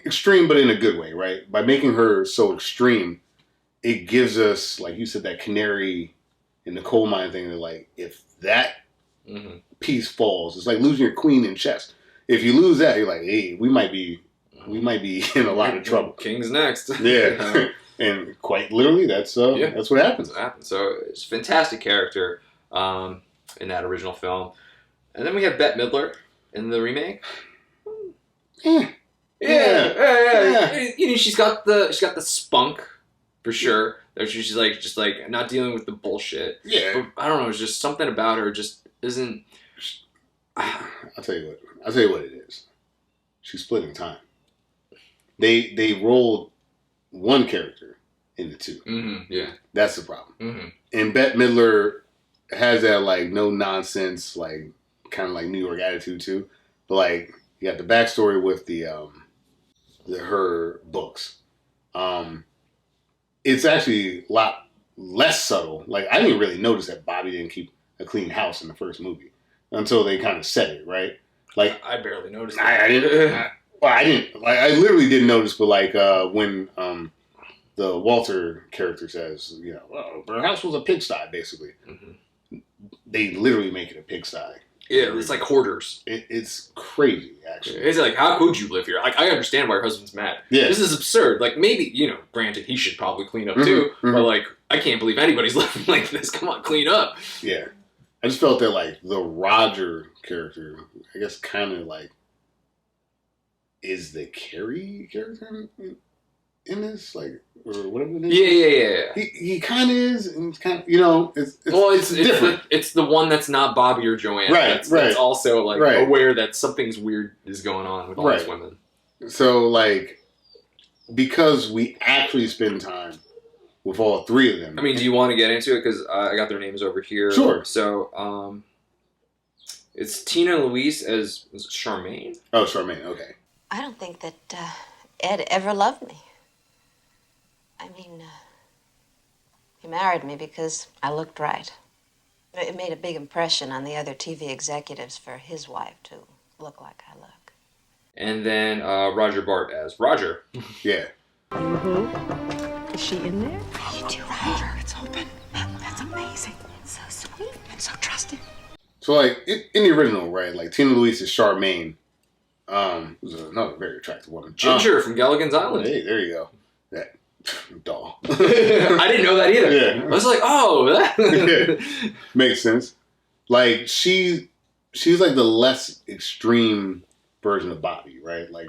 extreme, but in a good way, right? By making her so extreme, it gives us, like you said, that canary in the coal mine thing. That like, if that piece falls, it's like losing your queen in chess. If you lose that, you're like, hey, we might be in a lot of trouble. King's next. Yeah. And quite literally, that's what happens. That's what happens. So it's a fantastic character in that original film. And then we have Bette Midler in the remake. Yeah. You know, she's got the spunk for sure. She's like just like not dealing with the bullshit. Yeah. But I don't know. It's just something about her just isn't. I'll tell you what it is. She's splitting time. They rolled one character into two. Yeah. That's the problem. And Bette Midler has that like no nonsense, like kind of like New York attitude too. But like you got the backstory with her books. It's actually a lot less subtle. Like I didn't really notice that Bobby didn't keep a clean house in the first movie until they kind of said it, right? Like I barely noticed. I didn't. I didn't. Like, I literally didn't notice, but like when the Walter character says, you know, well, her house was a pigsty, basically. They literally make it a pigsty. Yeah, it's like hoarders. It's crazy, actually. It's like, how could you live here? Like, I understand why your husband's mad. Yeah. This is absurd. Like, maybe, you know, granted, he should probably clean up too, but like, I can't believe anybody's living like this. Come on, clean up. Yeah. I just felt that like the Roger character, I guess, kind of like is the Carrie character in this, like, or whatever it is. Yeah. He kind of is, and it's kind of, you know, it's different. It's the one that's not Bobby or Joanna. Right, That's also like aware that something's weird is going on with all these women. So like, because we actually spend time with all three of them. I mean, do you want to get into it? Because I got their names over here. Sure. So, it's Tina Louise as Charmaine. Oh, Charmaine. Okay. I don't think that Ed ever loved me. I mean, he married me because I looked right. It made a big impression on the other TV executives for his wife to look like I look. And then Roger Bart as Roger. Yeah. Is she in there? You do, Roger. It's open. That's amazing. It's so sweet and so trusting. So like in the original, right? Like Tina Louise is Charmaine. Who's another very attractive woman. Ginger from Gilligan's Island. Hey, there you go. That doll. I didn't know that either. Yeah. I was like, oh, that makes sense. Like she's like the less extreme version of Bobby, right? Like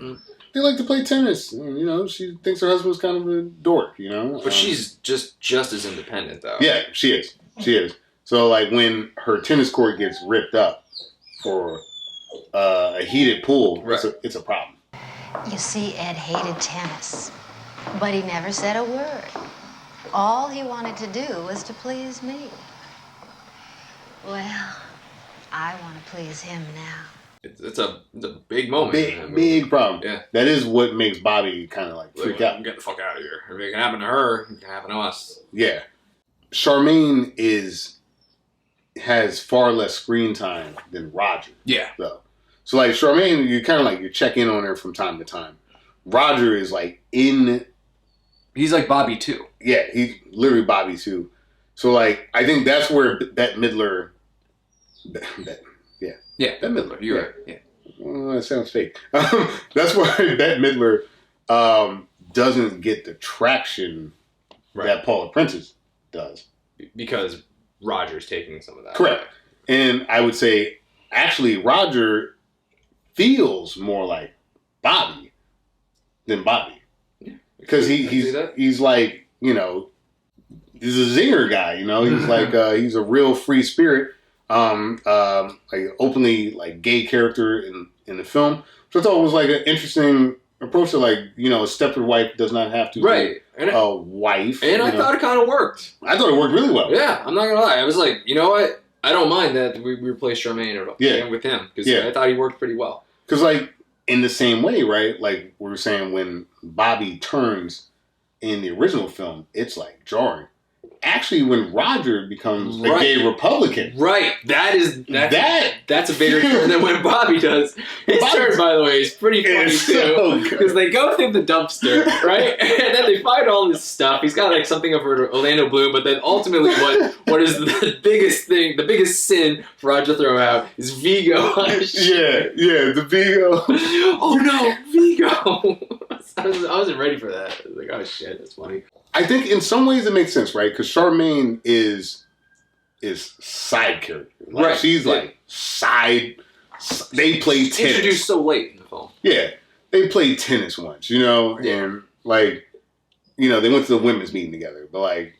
they like to play tennis. And, you know, she thinks her husband's kind of a dork. You know, but she's just as independent though. Yeah, she is. She is. So like when her tennis court gets ripped up for a heated pool, it's a problem. You see, Ed hated tennis, but he never said a word. All he wanted to do was to please me. Well, I want to please him now. It's a big moment. Big problem. Yeah. That is what makes Bobby kind of like freak out. Get the fuck out of here. If it can happen to her, it can happen to us. Yeah. Charmaine has far less screen time than Roger. Yeah. So like Charmaine, you kind of like you check in on her from time to time. Roger is like he's like Bobby too. Yeah, he's literally Bobby too. So like I think that's where Bette Midler. Bette Midler. You're right. Yeah. Well, that sounds fake. That's why Bette Midler doesn't get the traction that Paula Prentice does. Because Roger's taking some of that. Correct. And I would say, actually, Roger feels more like Bobby than Bobby. Because he's like, you know, he's a zinger guy, you know? He's like, he's a real free spirit. Like openly like gay character in the film. So I thought it was like an interesting approach to like, you know, a Stepford wife does not have to be a wife. And I thought it kind of worked. I thought it worked really well. Yeah, I'm not gonna lie. I was like, you know what? I don't mind that we replaced Charmaine with him because I thought he worked pretty well. Because like in the same way, right? Like we were saying, when Bobby turns in the original film, it's like jarring. Actually, when Roger becomes a gay Republican, that's a bigger turn than when Bobby does. His turn, by the way, is pretty funny too, because they go through the dumpster, right, and then they find all this stuff. He's got like something of Orlando Bloom, but then ultimately, what is the biggest thing, the biggest sin for Roger to throw out is Vigo. the Vigo. Oh no, Vigo! I wasn't ready for that. I was like, oh shit, that's funny. I think in some ways it makes sense, right? Because Charmaine is side character. Like, she's like side. They play tennis. Introduced so late in the film. Yeah, they played tennis once, you know, and like, you know, they went to the women's meeting together. But like,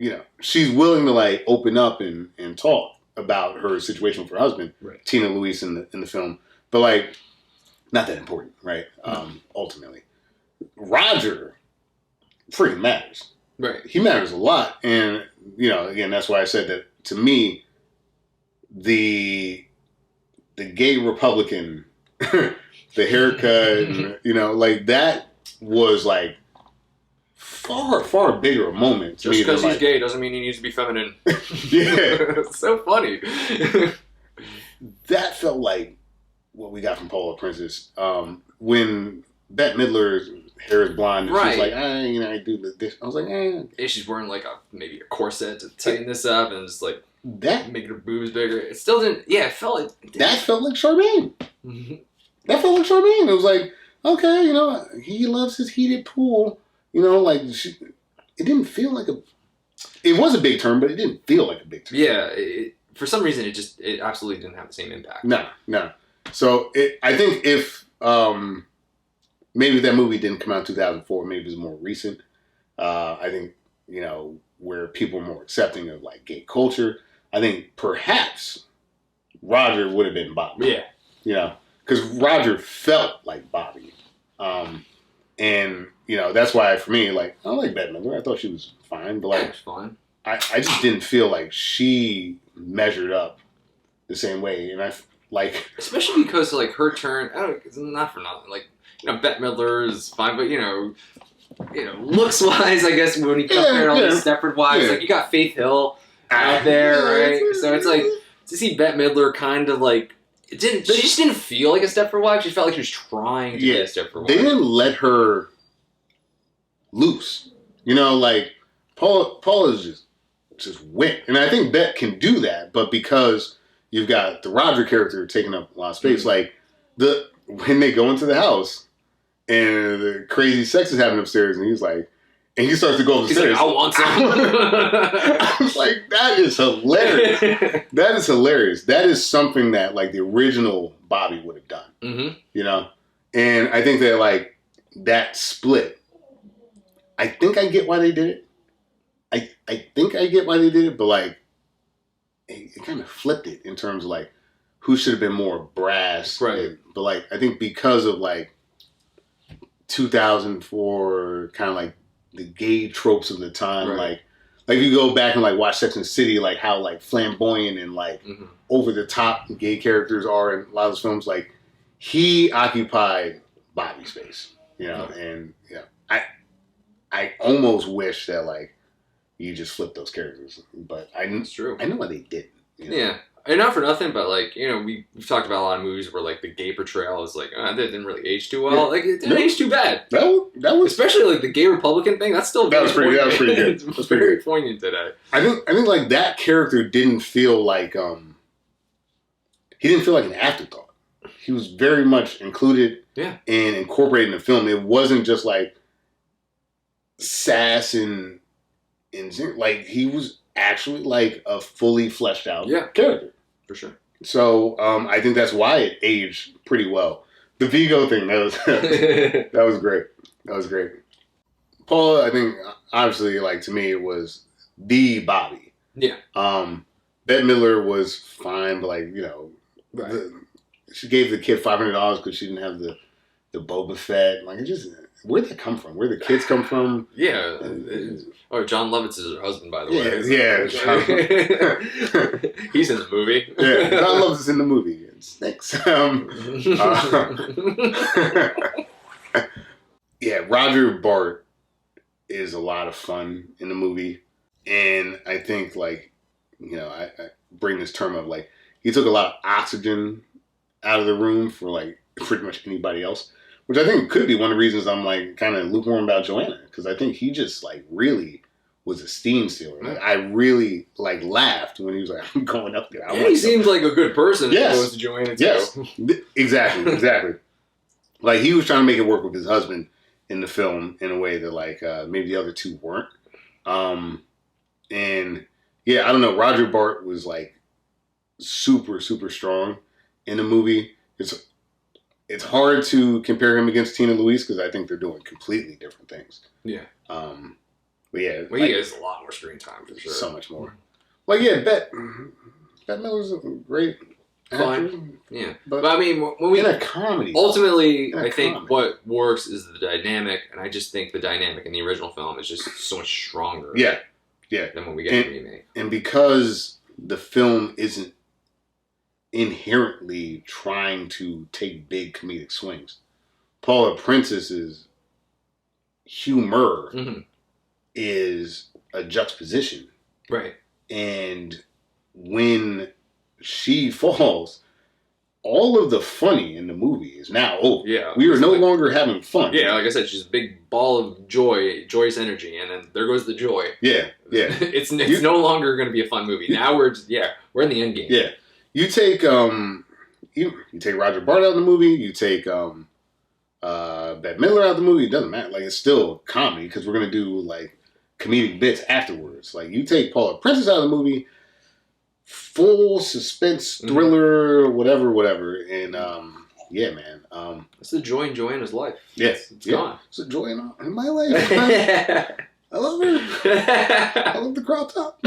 you know, she's willing to like open up and talk about her situation with her husband, Tina Louise in the film. But like, not that important, right? Ultimately, Roger pretty matters. Right. He matters a lot. And, you know, again, that's why I said that to me, the gay Republican, the haircut, and, you know, like that was like far, far bigger a moment. Just because he's gay doesn't mean he needs to be feminine. It's so funny. That felt like what we got from Paula Princess. When Bette Midler's hair is blonde, and she's like, you know, I do this. I was like, And she's wearing like maybe a corset to tighten this up and just like making her boobs bigger. It still didn't. Yeah, it felt like that felt like Charmaine. That felt like Charmaine. It was like, okay, you know, he loves his heated pool. You know, like it didn't feel like it was a big turn, but it didn't feel like a big turn. Yeah, for some reason it absolutely didn't have the same impact. No. So I think if maybe that movie didn't come out in 2004, maybe it was more recent. I think, you know, where people are more accepting of like gay culture, I think perhaps Roger would have been Bobby. Yeah. You know, because Roger felt like Bobby. And, you know, that's why for me, like, I like Bette Midler. I thought she was fine, but like, fine. I just didn't feel like she measured up the same way. And especially because like her turn, it's not for nothing. Like, you know, Bette Midler is fine, but you know, looks wise, I guess when you compare all these Stepford Wives, like you got Faith Hill out there, right? So it's like to see Bette Midler kind of like she just didn't feel like a Stepford Wife. She felt like she was trying to be a Stepford Wife. They didn't let her loose. You know, like Paul is just went, and I think Bette can do that, but because you've got the Roger character taking up a lot of space, like when they go into the house. And the crazy sex is happening upstairs, and he's like, and he starts to go upstairs. He's like, I want some. I was like, that is hilarious. That is hilarious. That is something that like the original Bobby would have done. Mm-hmm. You know, and I think that like that split. I think I get why they did it. I think I get why they did it, but like it kind of flipped it in terms of like who should have been more brass, right? But like I think because of like 2004, kind of like the gay tropes of the time, like you go back and like watch Sex and the City, like how like flamboyant and like over the top gay characters are in a lot of those films. Like he occupied Bobby's space, you know, and I almost wish that like you just flipped those characters, but it's true. I know why they didn't. You know? Yeah. And not for nothing, but like, you know, we've talked about a lot of movies where like the gay portrayal is like, that didn't really age too well. Yeah. Like it didn't age too bad. That was especially like the gay Republican thing. That's still that was pretty good. It's very poignant today. I think like that character didn't feel like he didn't feel like an afterthought. He was very much included and incorporated in the film. It wasn't just like sass and like he was actually like a fully fleshed out character. For sure. So I think that's why it aged pretty well. The Vigo thing, that was great. That was great. Paul, I think obviously like to me it was the Bobby. Yeah. Bette Midler was fine, but like, you know, she gave the kid $500 because she didn't have the Boba Fett. Like it just, where'd that come from? Where'd the kids come from? Yeah. John Lovitz is her husband, by the way. Yeah. He's in the movie. Yeah, John Lovitz is in the movie. It's next. Yeah, Roger Bart is a lot of fun in the movie. And I think, like, you know, I bring this term of, like, he took a lot of oxygen out of the room for, like, pretty much anybody else, which I think could be one of the reasons I'm, like, kind of lukewarm about Joanna, because I think he just, like, really was a steam stealer. Like, I really, like, laughed when he was like, I'm going up there. He seems like a good person yes. as opposed to Joanna, too. Yes, exactly. Like, he was trying to make it work with his husband in the film in a way that, like, maybe the other two weren't. And, yeah, I don't know. Roger Bart was, like, super, super strong in the movie. It's hard to compare him against Tina Louise because I think they're doing completely different things. Yeah. But yeah. Well, he has a lot more screen time, for sure. So much more. Like, yeah, Bette Midler's a great actor. Fine. Yeah. But I mean, when we... In a comedy. Ultimately, I think what works is the dynamic, and I just think the dynamic in the original film is just so much stronger. Yeah. Than when we get the remake. And because the film isn't inherently trying to take big comedic swings, Paula Princess's humor is a juxtaposition. Right. And when she falls, all of the funny in the movie is now over. Yeah. We are no longer having fun. Yeah, like I said, she's a big ball of joyous energy, and then there goes the joy. Yeah. It's no longer going to be a fun movie. Now we're in the end game. Yeah. You take you take Roger Bart out of the movie, you take Bette Midler out of the movie, it doesn't matter. Like, it's still comedy because we're gonna do like comedic bits afterwards. Like, you take Paula Princess out of the movie, full suspense thriller, whatever. And yeah, man. That's the joy in Joanna's life. Yes, it's gone. It's a joy in my life. I love her. I love the crop top.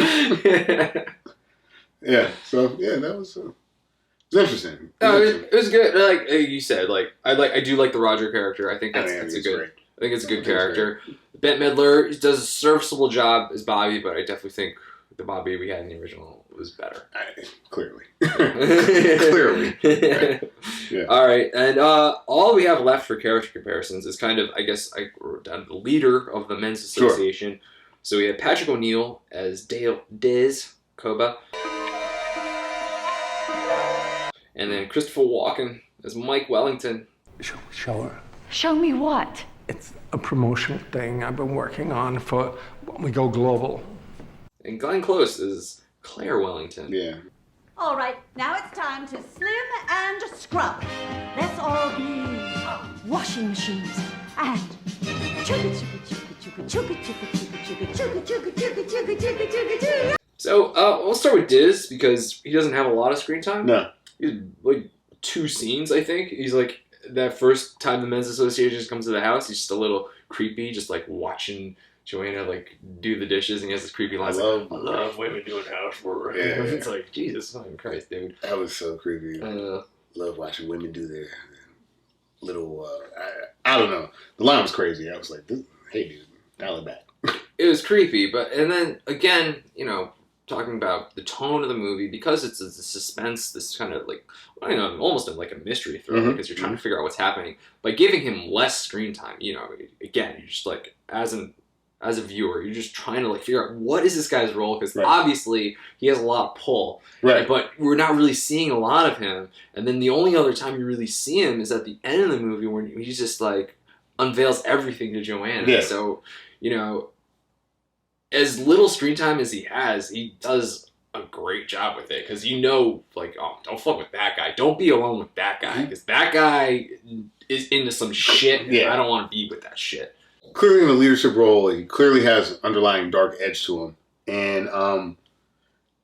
Yeah. So yeah, that was. It was interesting. It was good. Like you said, I do like the Roger character. I think that's a good. Great. I think it's a good character. Bette Midler does a serviceable job as Bobby, but I definitely think the Bobby we had in the original was better. Clearly. Clearly. Right. Yeah. All right, and all we have left for character comparisons is kind of, I guess, I wrote down the leader of the Men's Association. Sure. So we have Patrick O'Neill as Diz Koba. And then Christopher Walken as Mike Wellington. Show her. Show me what? It's a promotional thing I've been working on for when we go global. And Glenn Close is Claire Wellington. Yeah. All right, now it's time to slim and scrub. Let's all be washing machines and So we'll start with Diz because he doesn't have a lot of screen time. No. He's like 2 scenes, I think. He's like that first time the Men's Association comes to the house, he's just a little creepy, just like watching Joanna like do the dishes, and he has this creepy line. I love women doing housework. Yeah. It's like, Jesus fucking Christ, dude. That was so creepy. Love watching women do their little. I don't know. The line was crazy. I was like, hey, dude, dial it back. It was creepy, and then again, you know, talking about the tone of the movie, because it's a suspense, this kind of like, I don't know, almost like a mystery thriller, because you're trying to figure out what's happening. By giving him less screen time, you know, again, you're just like, as a viewer, you're just trying to like figure out what is this guy's role, because obviously he has a lot of pull, but we're not really seeing a lot of him. And then the only other time you really see him is at the end of the movie, when he just like unveils everything to Joanna. Yeah. So, you know, as little screen time as he has, he does a great job with it, because you know, like, oh, don't fuck with that guy. Don't be alone with that guy, because that guy is into some shit. And I don't want to be with that shit. Clearly in a leadership role, he clearly has underlying dark edge to him. And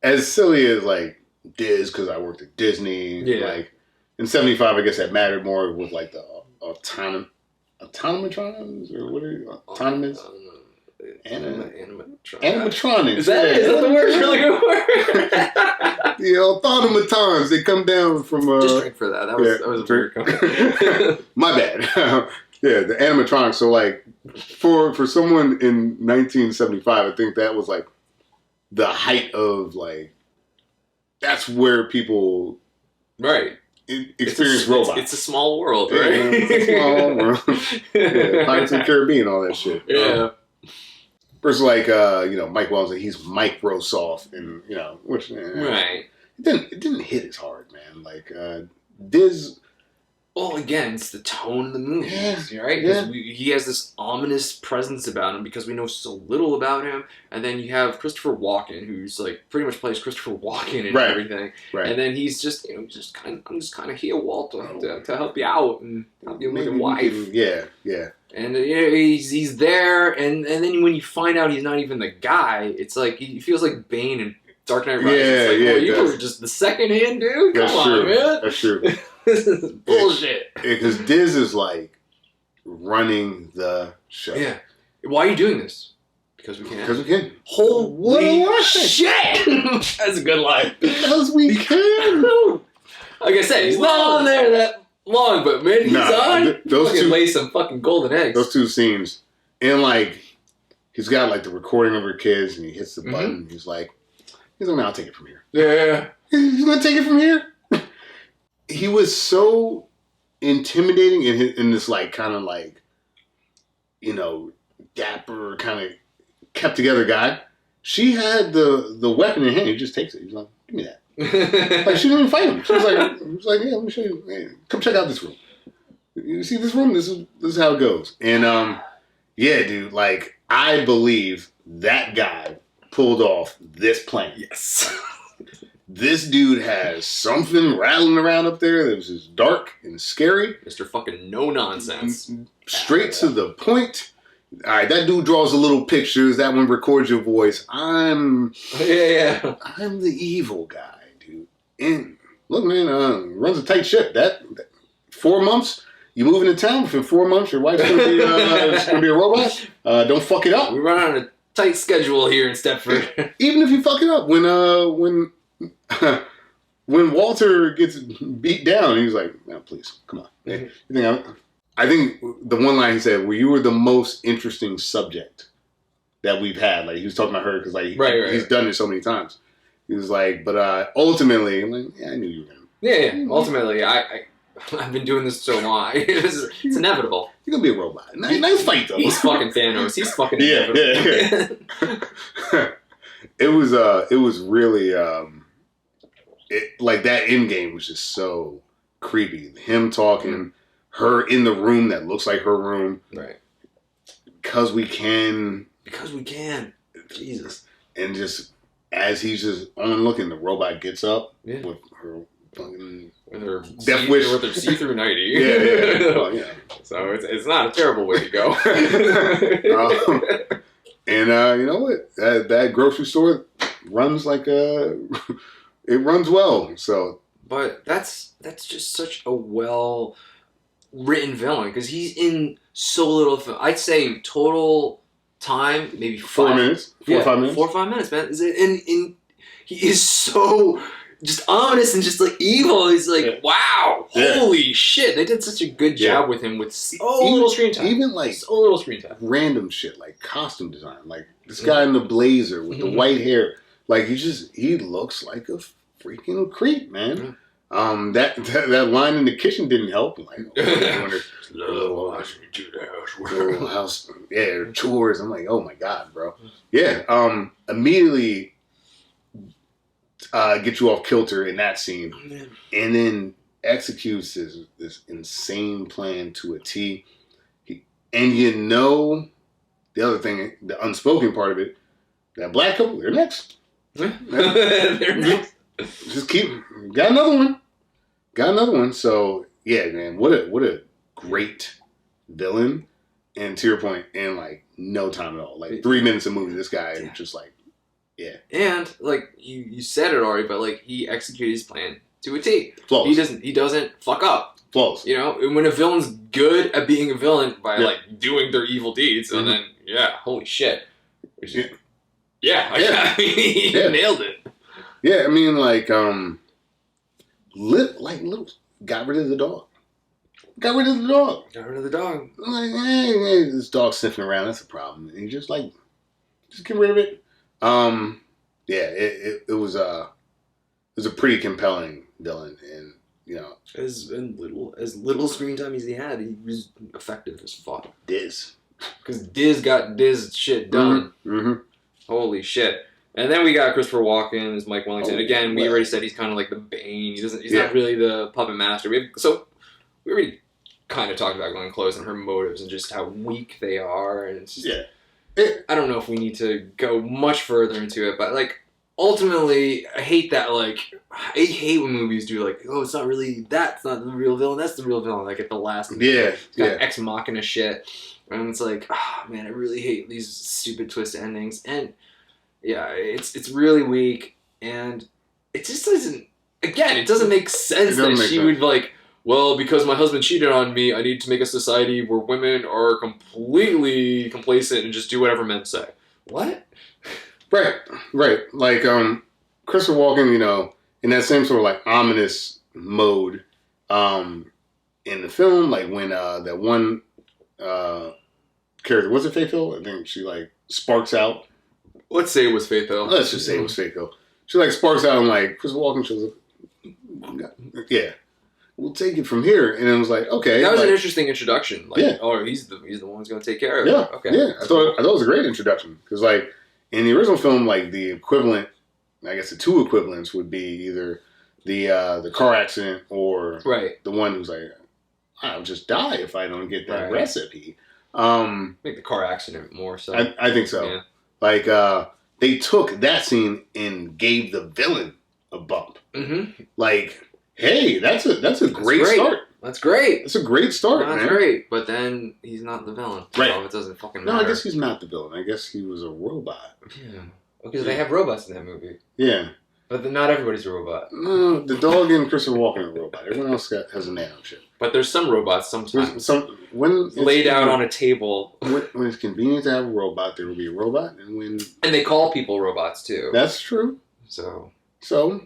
as silly as like Diz, because I worked at Disney, like in '75, I guess that mattered more with like the automatrons, or what are you, autonomous? Animatronics. Is that the word? Really good word. The automatons, they come down from. Just drink for that. That was a weird comment. My bad. Yeah, the animatronics. So like, for someone in 1975, I think that was like the height of like, that's where people experience robots. It's a small world, right? Yeah, it's a small world. Yeah, Pirates of the Caribbean, all that shit. Yeah. Versus like Mike Wellington, he's Microsoft, and which right. It didn't hit as hard, man. Like Diz. Well, again, it's the tone of the movies, right? Yeah. He has this ominous presence about him because we know so little about him, and then you have Christopher Walken, who's like pretty much plays Christopher Walken and everything, right? And then he's just I'm just kind of here, Walt, to help you out and help you with your wife. Yeah. And he's there, and then when you find out he's not even the guy, it's like he feels like Bane in Dark Knight Rises. It's like, you were just the second hand dude. Come on, man. That's true. This is bullshit. Because Diz is like running the show. Yeah. Why are you doing this? Because we can. Because we can. Holy shit! That's a good line. Because we can. Like I said, he's not on there that long, but man, he's on. Those two lay some fucking golden eggs. Those two scenes, and like he's got like the recording of her kids, and he hits the button. He's like, I'll take it from here. Yeah. He's gonna take it from here. He was so intimidating in this like kind of like, dapper kind of kept together guy. She had the weapon in hand. He just takes it. He's like, give me that. Like she didn't even fight him. She was like, yeah, let me show you. Man, come check out this room. You see this room? This is how it goes. And yeah, dude. Like I believe that guy pulled off this plan. Yes. This dude has something rattling around up there that was just dark and scary. Mr. fucking no nonsense. Straight to the point. All right, that dude draws a little pictures. That one records your voice. I'm the evil guy, dude. And look, man, runs a tight ship. That 4 months. You move into town within 4 months. Your wife's gonna be a robot. Don't fuck it up. We run on a tight schedule here in Stepford. Even if you fuck it up, when Walter gets beat down, he's like, "No, please, come on." I think the one line he said, "Well, you were the most interesting subject that we've had." Like he was talking about her because he's done it so many times. He was like, "But ultimately, I'm like, yeah, I knew you were gonna." Yeah. Ultimately, I've been doing this so long. It's inevitable. You're gonna be a robot. Nice fight though. He's fucking Thanos. He's fucking inevitable. Yeah. It was really like that end game was just so creepy. Him talking, her in the room that looks like her room. Right. Because we can. Jesus. And just as he's just on looking, the robot gets up with her fucking death wish with her see-through nightie. Yeah. Well, yeah. So it's not a terrible way to go. And you know what? That grocery store runs like it runs well. So, but that's just such a well written villain because he's in so little film. I'd say total time maybe 4 minutes, 4 or 5 minutes, 4 or 5 minutes, man. And he is so just ominous and just like evil. He's like, wow, holy shit! They did such a good job with him with little screen time. Even like so little screen time. Random shit like costume design, like this guy in the blazer with the white hair. Like he looks like a freaking creep, man. That line in the kitchen didn't help. Like little house, chores. I'm like, oh my god, bro. Yeah. Immediately. Get you off kilter in that scene, and then executes this insane plan to a T. And the other thing, the unspoken part of it, that black couple, they're next. They're next. Just got another one. So yeah, man, what a great villain. And to your point, in like no time at all, like 3 minutes of movie, this guy is just like. Yeah. And like you said it already, but like he executed his plan to a T. Flawless. He doesn't fuck up. Flawless. You know, and when a villain's good at being a villain by like doing their evil deeds, and then holy shit. He nailed it. Yeah, I mean like little got rid of the dog. Got rid of the dog. Like, hey, this dog sniffing around, that's a problem. And you just get rid of it. It was a pretty compelling villain, and as little screen time as he had, he was effective as fuck. Diz. Because Diz got Diz shit done. Mm-hmm. Holy shit. And then we got Christopher Walken as Mike Wellington. Oh, Again, we well. already said he's kind of like the Bane. He's not really the puppet master. We already kind of talked about Glenn Close and her motives and just how weak they are. And it's just, I don't know if we need to go much further into it, but like ultimately, I hate that. Like, I hate when movies do like, oh, it's not really that's not the real villain. That's the real villain. Like at the last, Ex Machina shit, and it's like, oh man, I really hate these stupid twist endings. And yeah, it's really weak, and it just doesn't. Again, it doesn't make sense that she would like. Well, because my husband cheated on me, I need to make a society where women are completely complacent and just do whatever men say. What? Right. Like, Christopher Walken, in that same sort of like ominous mode, in the film, like when that one character, was it Faith Hill? I think she like sparks out. Let's say it was Faith Hill. Let's just say it was Faith Hill. She like sparks out and like Christopher Walken shows up. Yeah. We'll take it from here. And it was like, okay. That was like, an interesting introduction. Like, oh, he's the one who's going to take care of it. Yeah. Okay. Yeah. I thought it was a great introduction. Because like in the original film, like the equivalent, I guess the two equivalents would be either the car accident or the one who's like, I'll just die if I don't get that recipe. Make the car accident more so. I think so. Yeah. Like they took that scene and gave the villain a bump. Mm-hmm. Like, hey, that's a great start. That's great. It's a great start, man. That's great. But then he's not the villain. Right. So it doesn't fucking matter. No, I guess he's not the villain. I guess he was a robot. Yeah. Because they have robots in that movie. Yeah. But not everybody's a robot. No, the dog and Christopher Walken are a robot. Everyone else has a nano chip. But there's some robots sometimes. When laid out on a table. When it's convenient to have a robot, there will be a robot. And they call people robots too. That's true. So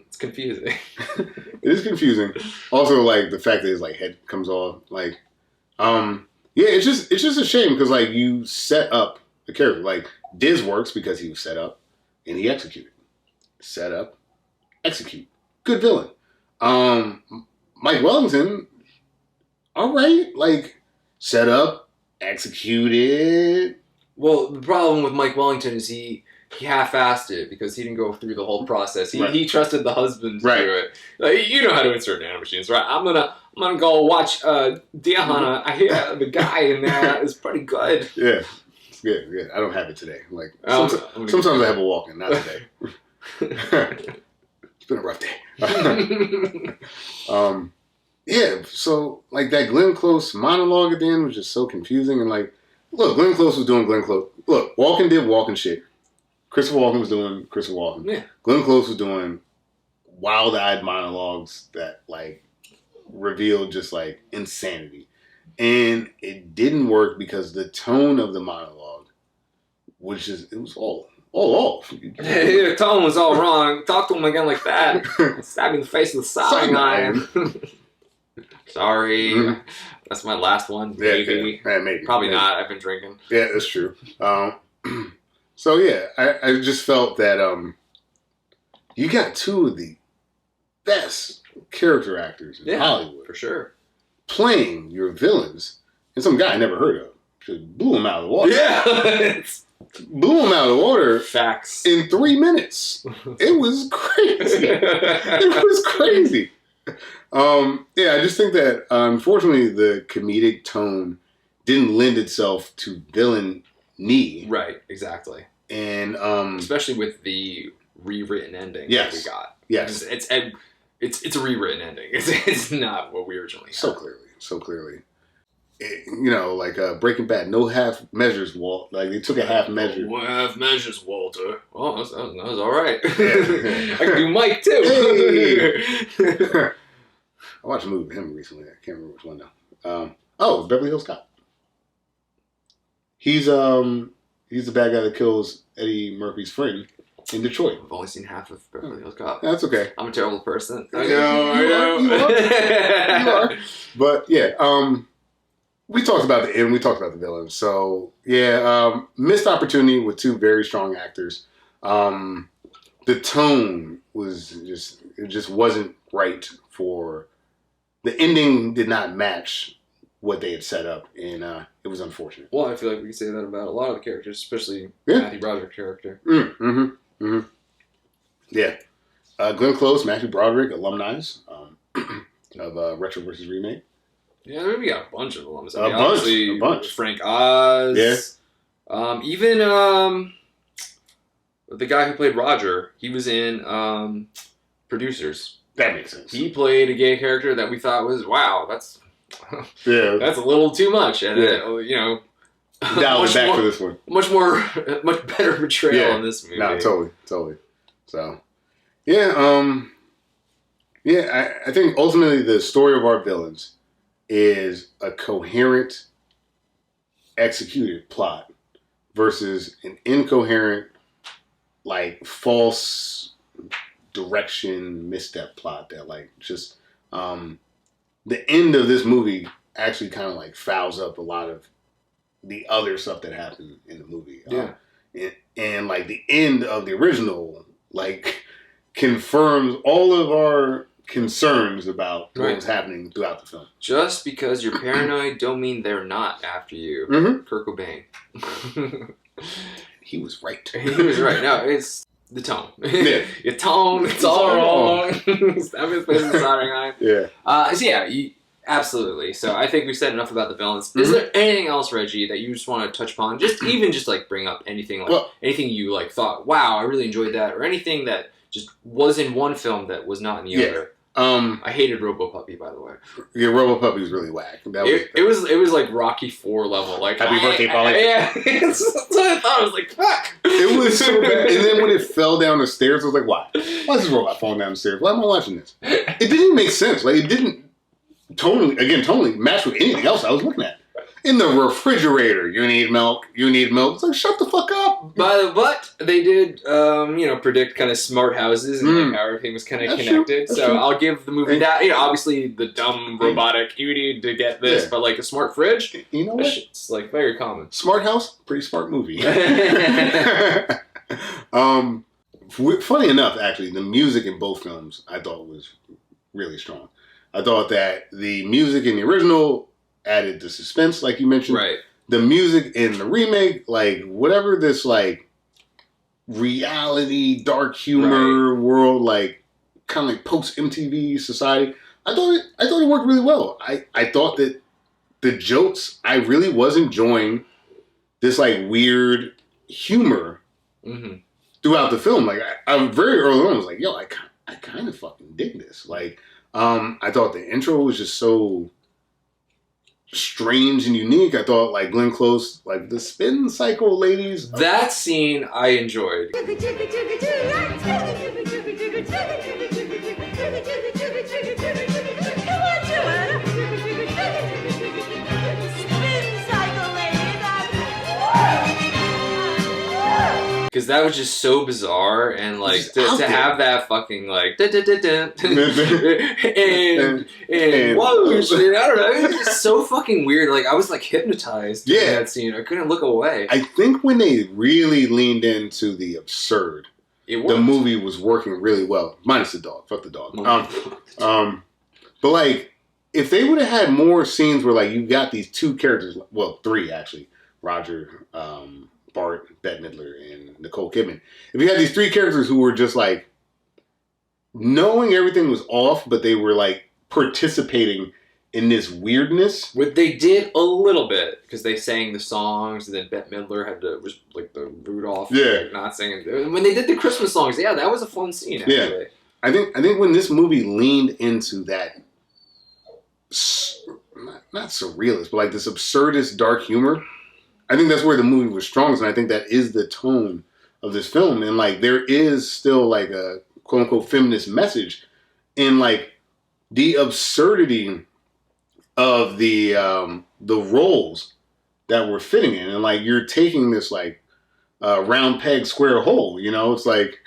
it's confusing. It is confusing. Also, like the fact that his like head comes off, like, it's just a shame because like you set up the character. Like Diz works because he was set up and he executed. Set up, execute. Good villain. Mike Wellington, all right, like set up, executed. Well, the problem with Mike Wellington is he half-assed it because he didn't go through the whole process. He trusted the husband to do it. Like, you know how to insert nanomachines, right? I'm gonna go watch Diahana. I hear the guy in there is pretty good. Yeah. It's good. Yeah. I don't have it today. Like sometimes I have a Walken, not today. It's been a rough day. Yeah. So like that Glenn Close monologue at the end was just so confusing. And like, look, Glenn Close was doing Glenn Close. Look, Walken did Walken shit. Christopher Walken was doing Christopher Walken. Yeah. Glenn Close was doing wild-eyed monologues that like revealed just like insanity, and it didn't work because the tone of the monologue was just it was all off. The tone was all wrong. Talk to him again like that. Stab me in the face with a sawing iron. Sorry. Mm-hmm. That's my last one. Maybe. Yeah, maybe. Probably not. I've been drinking. Yeah, that's true. So yeah, I just felt that you got two of the best character actors in Hollywood for sure playing your villains, and some guy I never heard of just blew him out of the water. Yeah, blew him out of the water. Facts in 3 minutes. It was crazy. It was crazy. I just think that unfortunately the comedic tone didn't lend itself to villainy. Right, exactly. And especially with the rewritten ending that we got. Yes. It's a rewritten ending. It's not what we originally had. So clearly. Like Breaking Bad, no half measures, Walt. Like they took a half measure. What half measures, Walter? Oh, that was all right. I can do Mike too. Hey. I watched a movie with him recently. I can't remember which one now. Beverly Hills Cop. He's the bad guy that kills Eddie Murphy's friend in Detroit. I've only seen half of Beverly Hills Cop. That's okay. I'm a terrible person. I know. You are. But yeah, we talked about the end. We talked about the villain. So yeah, missed opportunity with two very strong actors. The tone was just wasn't right for the ending. Did not match what they had set up, and it was unfortunate. Well, I feel like we can say that about a lot of the characters, especially Yeah. Matthew Broderick's character. Yeah. Glenn Close, Matthew Broderick, alumni of Retro versus Remake. Yeah, I mean, we got a bunch of alums. A bunch. Frank Oz. Yeah. Even the guy who played Roger, he was in Producers. That makes sense. He played a gay character that we thought was, wow, that's that's a little too much. And, dial it back for this one. Much better portrayal in this movie. No, totally. So, yeah, I think ultimately the story of our villains is a coherent, executed plot versus an incoherent, like false direction, misstep plot that like just the end of this movie actually kind of like fouls up a lot of the other stuff that happened in the movie. And like the end of the original like confirms all of our concerns about what was happening throughout the film. Just because you're paranoid don't mean they're not after you. Kurt Cobain. He was right. He was right. No, it's the tone. Your tone, it's all wrong. Absolutely. So I think we've said enough about the villains. Is there anything else, Reggie, that you just want to touch upon? Just even just like bring up anything like anything you like thought, wow, I really enjoyed that, or anything that just was in one film that was not in the other. I hated RoboPuppy, by the way. Yeah, RoboPuppy was really whack. It was like Rocky IV level. Like Happy birthday, Polly. Yeah, that's what I thought. I was like, fuck. It was so bad. And then when it fell down the stairs, I was like, why? Why is this robot falling down the stairs? Why am I watching this? It didn't make sense. Like it didn't totally match with anything else I was looking at. In the refrigerator, you need milk. It's like, shut the fuck up. But they did, predict kind of smart houses and like how everything was kind of connected. That's so true. I'll give the movie that. Obviously the dumb robotic, you need to get this, but like a smart fridge, you know what? It's like very common. Smart house, pretty smart movie. Funny enough, actually, the music in both films I thought was really strong. I thought that the music in the original added the suspense, like you mentioned. Right. The music in the remake, like whatever this like reality, dark humor world, like kind of like post MTV society. I thought it worked really well. I thought that the jokes, I really was enjoying this like weird humor throughout the film. Like I very early on was like, yo, I kind of fucking dig this. Like I thought the intro was just so strange and unique. I thought like Glenn Close, like the spin cycle ladies. That scene I enjoyed. Because that was just so bizarre, and like to have that fucking like and whoosh, I don't know, it was just so fucking weird. Like I was like hypnotized in that scene. I couldn't look away. I think when they really leaned into the absurd, the movie was working really well. Minus the dog. Fuck the dog. But like if they would have had more scenes where like you got these two characters, well, three actually, Roger, Bart, Bette Midler, and Nicole Kidman. If you had these three characters who were just like knowing everything was off, but they were like participating in this weirdness. What they did a little bit because they sang the songs, and then Bette Midler was like the Rudolph, like, not singing. When they did the Christmas songs, that was a fun scene. Actually. Yeah, I think when this movie leaned into that, not surrealist, but like this absurdist dark humor. I think that's where the movie was strongest, and I think that is the tone of this film. And like, there is still like a quote unquote feminist message in like the absurdity of the roles that we're fitting in, and like you're taking this like round peg square hole. It's like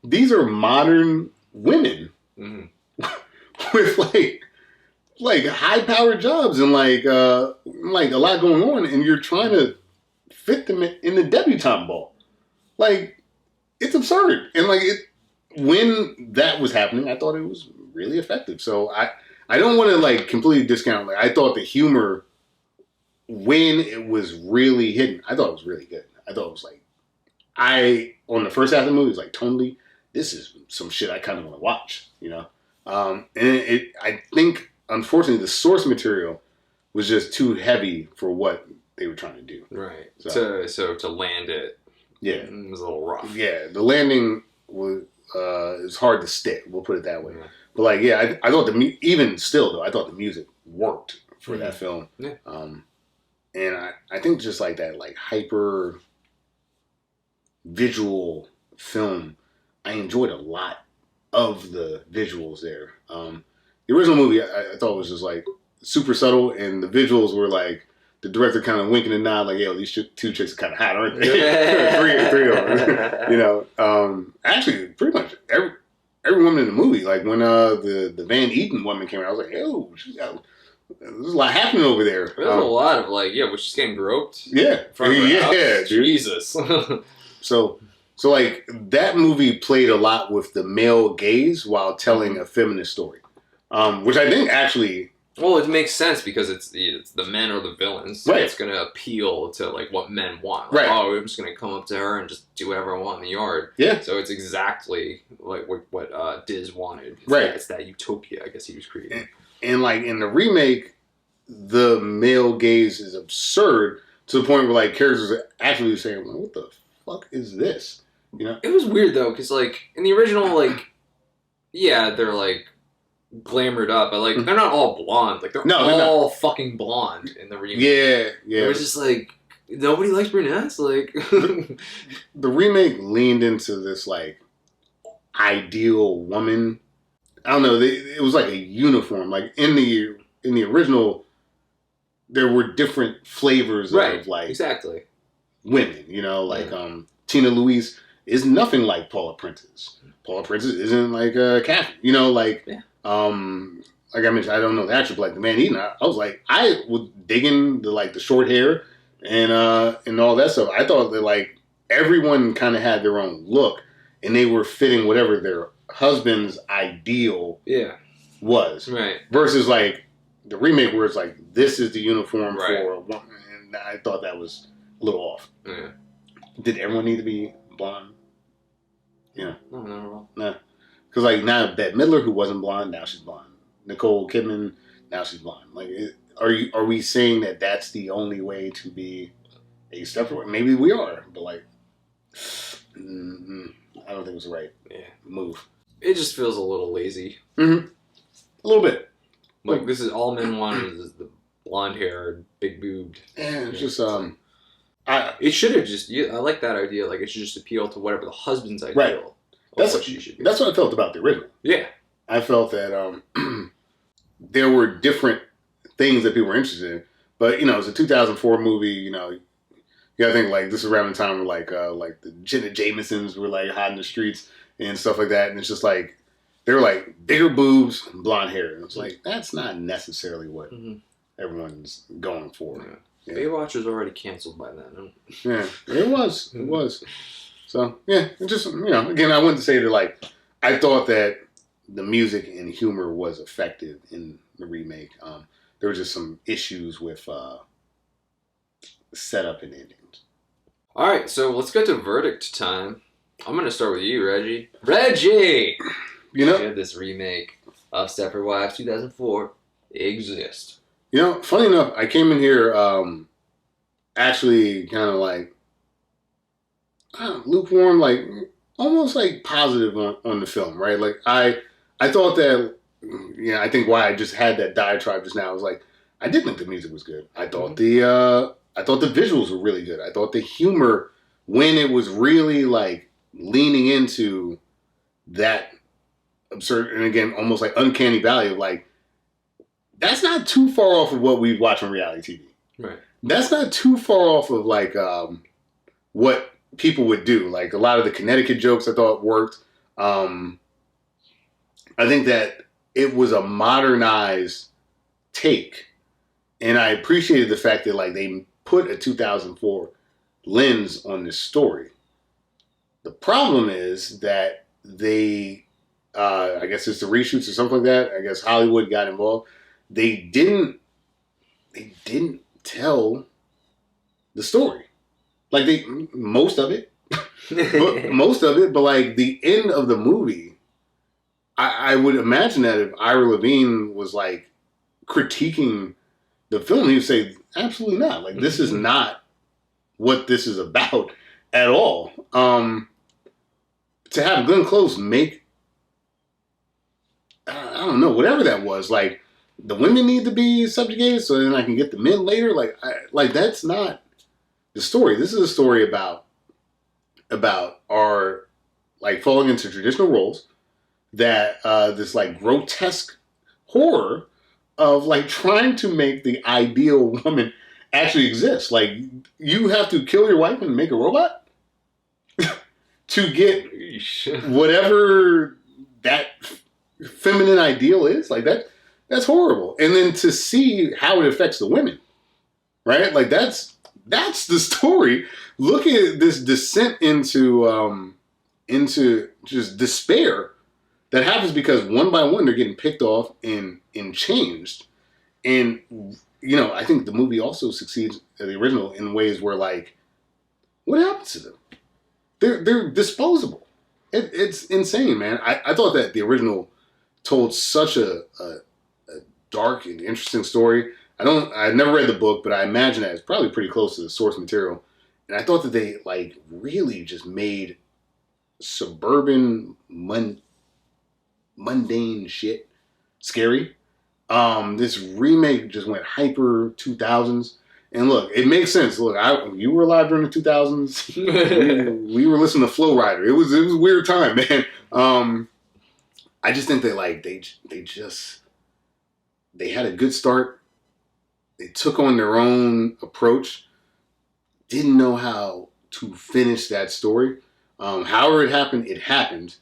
these are modern women with like high-powered jobs and like a lot going on, and you're trying to fit them in the debutante ball. Like, it's absurd. And like when that was happening, I thought it was really effective. So I don't want to like completely discount. Like I thought the humor when it was really hidden, I thought it was really good. I thought it was like on the first half of the movie, it was like tonally, this is some shit I kind of want to watch, you know. And I think unfortunately the source material was just too heavy for what they were trying to do. Right. So to land it. Yeah. It was a little rough. Yeah, the landing was is hard to stick. We'll put it that way. Yeah. But like, yeah, I thought even still though, I thought the music worked for that film. Yeah. And I think just like that, like hyper visual film, I enjoyed a lot of the visuals there. The original movie I thought was just like super subtle, and the visuals were like the director kind of winking and nod, like, "Yo, these two chicks are kind of hot, aren't they?" three of them, you know. Actually, pretty much every woman in the movie, like when the Van Eaton woman came out, I was like, "Yo, there's a lot happening over there." There's a lot of like, yeah, was she getting groped? Yeah, dude. Jesus. So like that movie played a lot with the male gaze while telling a feminist story, which I think actually. Well, it makes sense because it's the men or the villains. So right. It's going to appeal to like what men want. Like, right. Oh, I'm just going to come up to her and just do whatever I want in the yard. Yeah. So it's exactly like what Diz wanted. It's that utopia, I guess he was creating. And like in the remake, the male gaze is absurd to the point where like characters are actually saying, "What the fuck is this?" You know. It was weird though, because like in the original, like, yeah, they're like glamored up, but like they're not all blonde. Like they're all fucking blonde in the remake. Yeah. It was just like nobody likes brunettes. Like the remake leaned into this like ideal woman. I don't know. It was like a uniform. Like in the original, there were different flavors of like exactly women. You know, like Tina Louise is nothing like Paula Prentice. Paula Prentice isn't like Catherine. You know, like. Like I mentioned, I don't know the actor, but like the Van Eaton, I was like, I was digging the short hair and all that stuff. I thought that like everyone kind of had their own look, and they were fitting whatever their husband's ideal was. Right. Versus like the remake where it's like this is the uniform for a woman, and I thought that was a little off. Yeah. Did everyone need to be blonde? Yeah. No, not at all. No. Because like now Bette Midler, who wasn't blonde, now she's blonde. Nicole Kidman, now she's blonde. Like, are we saying that that's the only way to be a Stepford? Maybe we are, but like, I don't think it was the right move. It just feels a little lazy. Mm-hmm. A little bit. Like this is all men wanted is the blonde hair, big boobed. Yeah, it's just it should have just. I like that idea. Like it should just appeal to whatever the husband's ideal. Right. That's what I felt about the original. Yeah. I felt that there were different things that people were interested in. But, you know, it's a 2004 movie, you know, you gotta think like this is around the time where like the Jenna Jamesons were like hot in the streets and stuff like that. And it's just like, they were like bigger boobs and blonde hair. And it's like, that's not necessarily what everyone's going for. Yeah. Baywatch was already canceled by then. Yeah, it was. It was. So, yeah, it just, you know, again, I wanted to say that, like, I thought that the music and humor was effective in the remake. There were just some issues with setup and endings. All right, so let's go to verdict time. I'm going to start with you, Reggie. Reggie! You know? Did this remake of Stepford Wives 2004 exist? You know, funny enough, I came in here actually kind of like lukewarm, like almost like positive on the film, right? Like I thought that, you know, I think why I just had that diatribe just now was like, I did think the music was good. I thought the visuals were really good. I thought the humor, when it was really like leaning into that absurd, and again, almost like uncanny valley of like, that's not too far off of what we watch on reality TV. Right. That's not too far off of like what people would do. Like a lot of the Connecticut jokes I thought worked. I think that it was a modernized take. And I appreciated the fact that like they put a 2004 lens on this story. The problem is that they I guess it's the reshoots or something like that. I guess Hollywood got involved. They didn't tell the story. Like most of it, but like the end of the movie, I would imagine that if Ira Levine was like critiquing the film, he would say, absolutely not. Like, this is not what this is about at all. To have Glenn Close make, I don't know, whatever that was, like, the women need to be subjugated so then I can get the men later. Like that's not the story. This is a story about our, like, falling into traditional roles, that this, like, grotesque horror of, like, trying to make the ideal woman actually exist. Like, you have to kill your wife and make a robot to get whatever that feminine ideal is. Like, that's horrible. And then to see how it affects the women, right? Like, that's the story. Look at this descent into just despair that happens because one by one they're getting picked off and changed. And, you know, I think the movie also succeeds, the original, in ways where, like, what happens to them? They're disposable. It's insane, man. I thought that the original told such a dark and interesting story. I've never read the book, but I imagine that it's probably pretty close to the source material. And I thought that they, like, really just made suburban mundane shit scary. This remake just went hyper 2000s. And look, it makes sense. Look, you were alive during the 2000s. we were listening to Flow Rider. It was a weird time, man. I just think that, like, they had a good start. They took on their own approach. Didn't know how to finish that story. However it happened.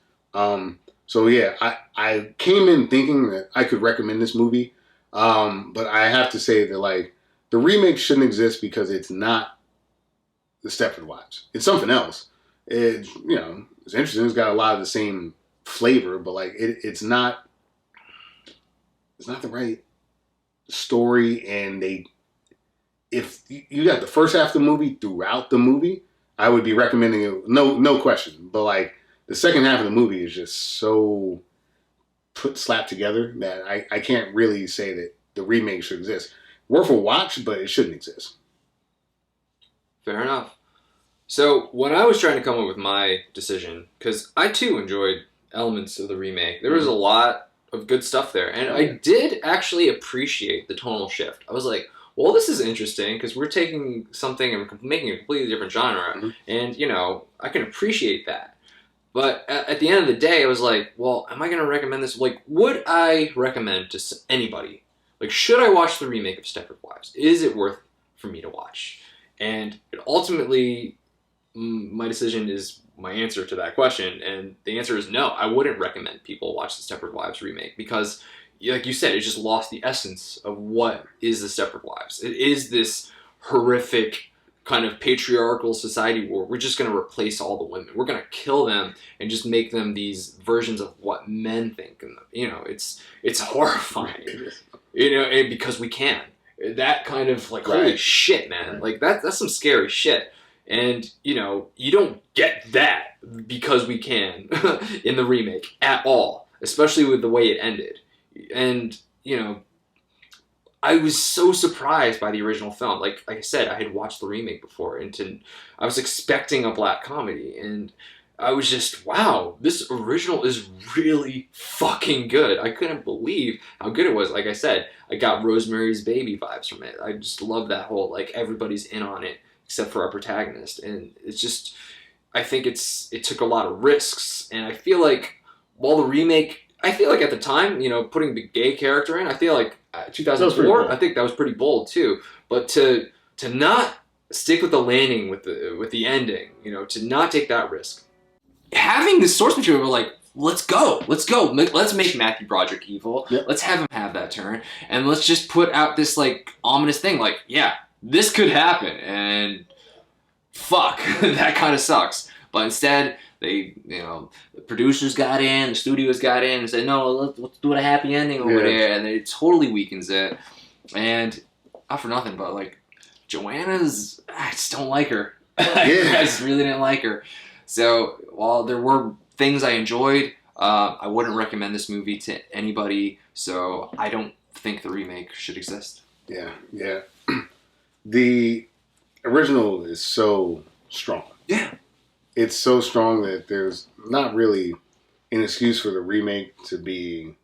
So yeah, I came in thinking that I could recommend this movie. But I have to say that, like, the remake shouldn't exist because it's not the Stepford Wives. It's something else. It's interesting. It's got a lot of the same flavor, but, like, it's not the right story. And if you got the first half of the movie throughout the movie, I would be recommending it. No question. But, like, the second half of the movie is just so slapped together that I can't really say that the remake should exist. Worth a watch, but it shouldn't exist. Fair enough. So when I was trying to come up with my decision, because I too enjoyed elements of the remake, there was a lot of good stuff there, and I did actually appreciate the tonal shift. I was like, well, this is interesting because we're taking something and making a completely different genre, and, you know, I can appreciate that. But at the end of the day, I was like, well, am I going to recommend this? Like, would I recommend to anybody? Like, should I watch the remake of Stepford Wives? Is it worth for me to watch? And ultimately, my decision is my answer to that question. And the answer is no. I wouldn't recommend people watch the Stepford Wives remake because, like you said, it just lost the essence of what is the Stepford Wives. It is this horrific kind of patriarchal society where we're just going to replace all the women. We're going to kill them and just make them these versions of what men think. And, you know, it's horrifying. You know, and because we can. That kind of, like, holy shit, man. Like, that's some scary shit. And, you know, you don't get that because we can in the remake at all. Especially with the way it ended. And, you know, I was so surprised by the original film. Like I said, I had watched the remake before. And I was expecting a black comedy. And I was just, wow, this original is really fucking good. I couldn't believe how good it was. Like I said, I got Rosemary's Baby vibes from it. I just love that whole, like, everybody's in on it except for our protagonist. And it's just, I think it took a lot of risks. And I feel like while the remake, I feel like at the time, you know, putting the gay character in, I feel like 2004, I think that was pretty bold too. But to not stick with the landing with the ending, you know, to not take that risk. Having the source material, we're like, let's go. Let's make Matthew Broderick evil. Yep. Let's have him have that turn. And let's just put out this, like, ominous thing. Like, yeah, this could happen. And fuck, that kind of sucks. But instead, They, the producers got in, the studios got in and said, no, let's do a happy ending over there. And it totally weakens it. And not for nothing, but like Joanna's, I just don't like her. I just really didn't like her. So while there were things I enjoyed, I wouldn't recommend this movie to anybody. So I don't think the remake should exist. Yeah. The original is so strong. Yeah. It's so strong that there's not really an excuse for the remake to be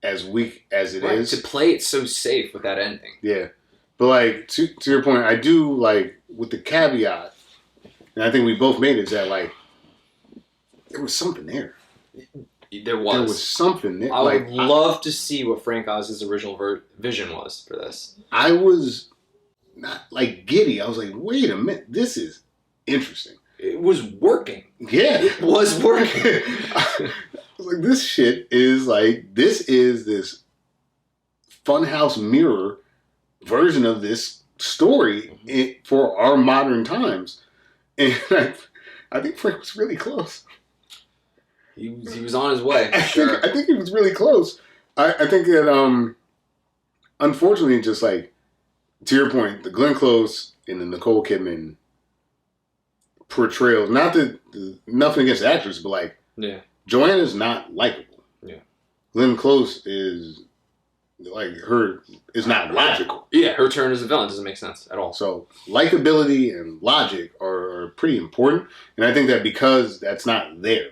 as weak as it is. To play it so safe with that ending. Yeah. But like to your point, I do like with the caveat, and I think we both made it, is that like there was something there. There was something there. I would love to see what Frank Oz's original vision was for this. I was not like giddy. I was like, wait a minute, this is interesting. It was working. Yeah. It was working. I was like, this shit is like, this is this funhouse mirror version of this story for our modern times. And I think Frank was really close. He was on his way, for sure. I think he was really close. I think that, unfortunately, just like, to your point, the Glenn Close and the Nicole Kidman portrayals, nothing against the actress, but like, Joanna's not likable. Yeah. Glenn Close is like is not logical. Yeah, her turn as a villain doesn't make sense at all. So likability and logic are pretty important, and I think that because that's not there,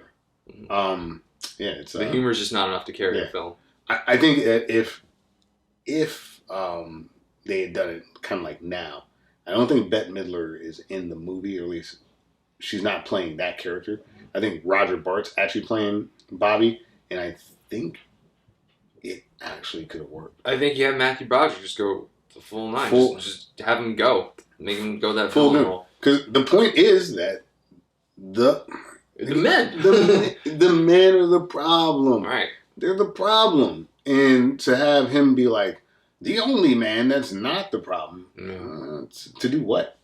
it's the humor is just not enough to carry the film. I think that if they had done it kind of like now, I don't think Bette Midler is in the movie, or at least she's not playing that character. I think Roger Bart's actually playing Bobby, and I think it actually could have worked. I think you have Matthew Broderick just go the full nine. Just have him go. Make him go that full villain role. Because the point is that the men are the problem. Right. They're the problem. And to have him be like, the only man that's not the problem, to do what?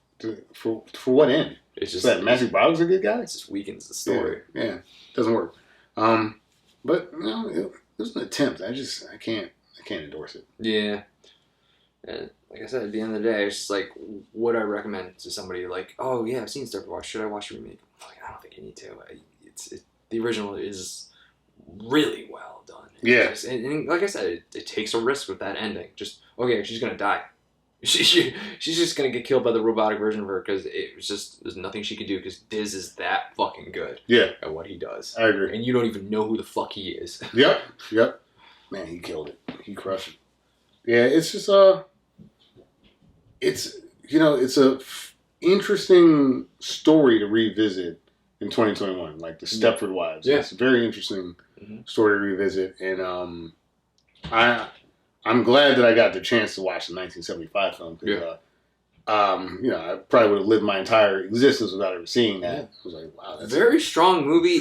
For what end? It's just that Matthew Broderick's a good guy? It just weakens the story. Yeah. Doesn't work. But it was an attempt. I can't endorse it. Yeah. And like I said, at the end of the day, it's just like, would I recommend to somebody like, oh yeah, I've seen Stepford Wives, should I watch the remake? Like, I don't think you need to. The original is really well done. Yeah. And like I said, it takes a risk with that ending. Just, okay, she's gonna die. She's just gonna get killed by the robotic version of her because it was just, there's nothing she could do because Diz is that fucking good at what he does. I agree. And you don't even know who the fuck he is. Yep. Man, he killed it. He crushed it. Yeah, it's just it's a interesting story to revisit in 2021, like the Stepford Wives. Yeah. It's a very interesting story to revisit, and I'm glad that I got the chance to watch the 1975 film. Because, I probably would have lived my entire existence without ever seeing that. I was like, wow, that's very strong movie.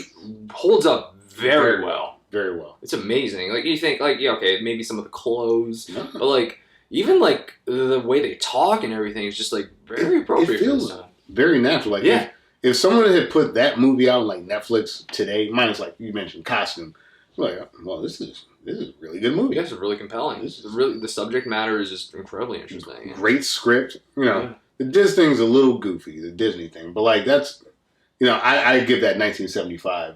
Holds up very well. Very well. It's amazing. Like, you think, like, yeah, okay, maybe some of the clothes, but like, even like the way they talk and everything is just like very appropriate. It feels very natural. Like, if someone had put that movie out on like Netflix today, minus like you mentioned costume, like, well, this is a really good movie. Yeah, it's really compelling. The subject matter is just incredibly interesting. Great script. The Disney thing's a little goofy, the Disney thing, but like that's, I give that 1975.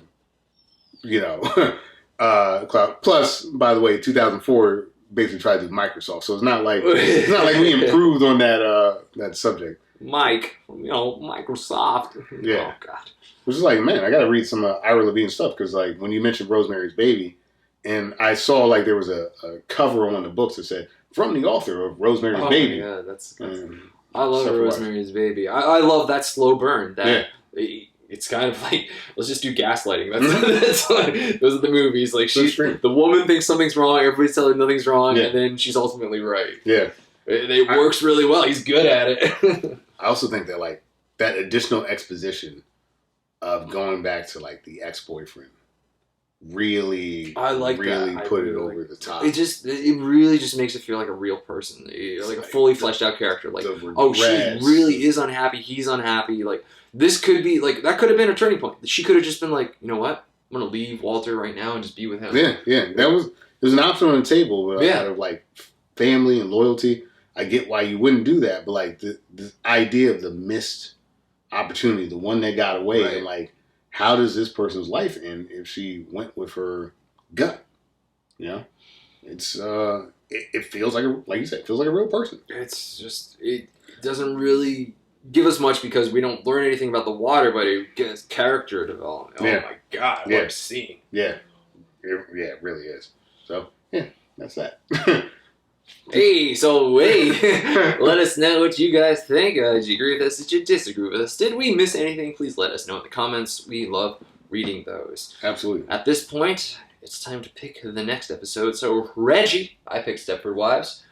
Plus, by the way, 2004 basically tried to do Microsoft, so it's not like we improved on that subject. Microsoft. Yeah. Oh God. Which is like, man, I got to read some Ira Levine stuff because like when you mentioned Rosemary's Baby, and I saw like there was a cover on one of the books that said from the author of Rosemary's Baby. Yeah, that's I love Rosemary's Baby. I love that slow burn. It's kind of like, let's just do gaslighting. That's like, those are the movies. Like the woman thinks something's wrong, everybody's telling her nothing's wrong, and then she's ultimately right. Yeah. It works really well. He's good at it. I also think that like that additional exposition of going back to like the ex-boyfriend really, I like really that. put it over the top. It really just makes it feel like a real person, like a fully fleshed out character. Like, oh, she regrets. really is unhappy. He's unhappy. Like, this could be like that could have been a turning point. She could have just been like, you know what, I'm gonna leave Walter right now and just be with him. Yeah. There's an option on the table, but out of like family and loyalty, I get why you wouldn't do that. But like the idea of the missed opportunity, the one that got away, and like, how does this person's life end if she went with her gut? You know, it's it feels like you said, it feels like a real person. It's just it doesn't really give us much because we don't learn anything about the water, but it gets character development. Oh my god, what a scene! Yeah, it really is. So yeah, that's that. Hey, let us know what you guys think. Did you agree with us? Did you disagree with us? Did we miss anything? Please let us know in the comments. We love reading those. Absolutely. At this point, it's time to pick the next episode. So, Reggie, I picked Stepford Wives.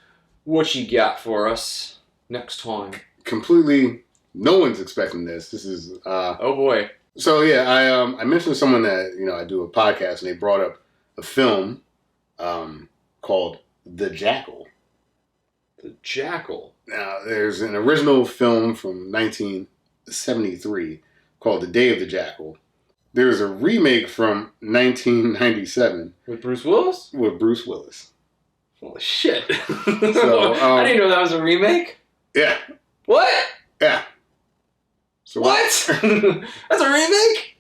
What you got for us next time? Completely, no one's expecting this. This is oh boy. So yeah, I mentioned to someone that I do a podcast, and they brought up a film called The Jackal. The Jackal. Now, there's an original film from 1973 called The Day of the Jackal. There's a remake from 1997 with Bruce Willis. Holy shit! So I didn't know that was a remake. Yeah. What? Yeah. So what? That's a remake?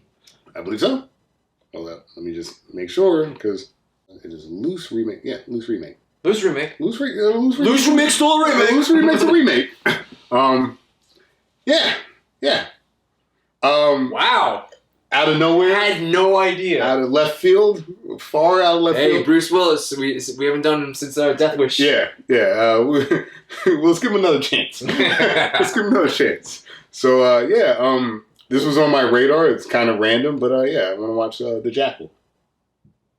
I believe so. Hold up. Let me just make sure, because it is a loose remake. Yeah, loose remake. Loose remake. Loose remake. Loose remake still a remake. Loose remake's a remake. Yeah. Wow. Out of nowhere. I had no idea. Out of left field. Far out of left field. Hey, Bruce Willis. We haven't done him since Death Wish. Yeah. Let's give him another chance. So, this was on my radar. It's kind of random, but I want to watch The Jackal.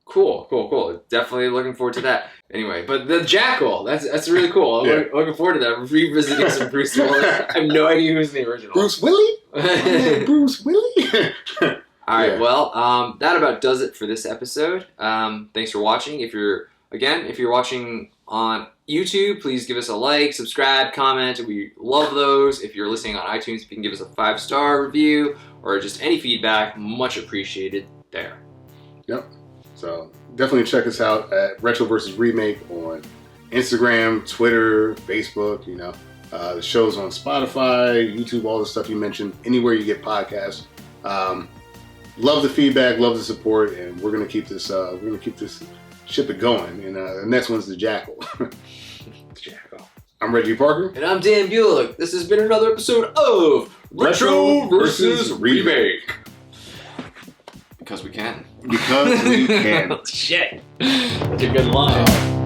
Cool. Definitely looking forward to that. Anyway, but The Jackal, that's really cool. I'm looking forward to that. Revisiting some Bruce Willis. I have no idea who's in the original. Bruce Willie? Bruce Willie? All right, well, that about does it for this episode. Thanks for watching. If you're watching on YouTube, please give us a like, subscribe, comment. We love those. If you're listening on iTunes, if you can give us a 5-star review or just any feedback, much appreciated there. Yep. So definitely check us out at Retro vs. Remake on Instagram, Twitter, Facebook, the show's on Spotify, YouTube, all the stuff you mentioned, anywhere you get podcasts. Love the feedback, love the support, and we're gonna keep this ship it going. And the next one's The Jackal. The Jackal. I'm Reggie Parker. And I'm Dan Bulick. This has been another episode of Retro vs. Remake. Because we can. Because we can. Shit. That's a good line.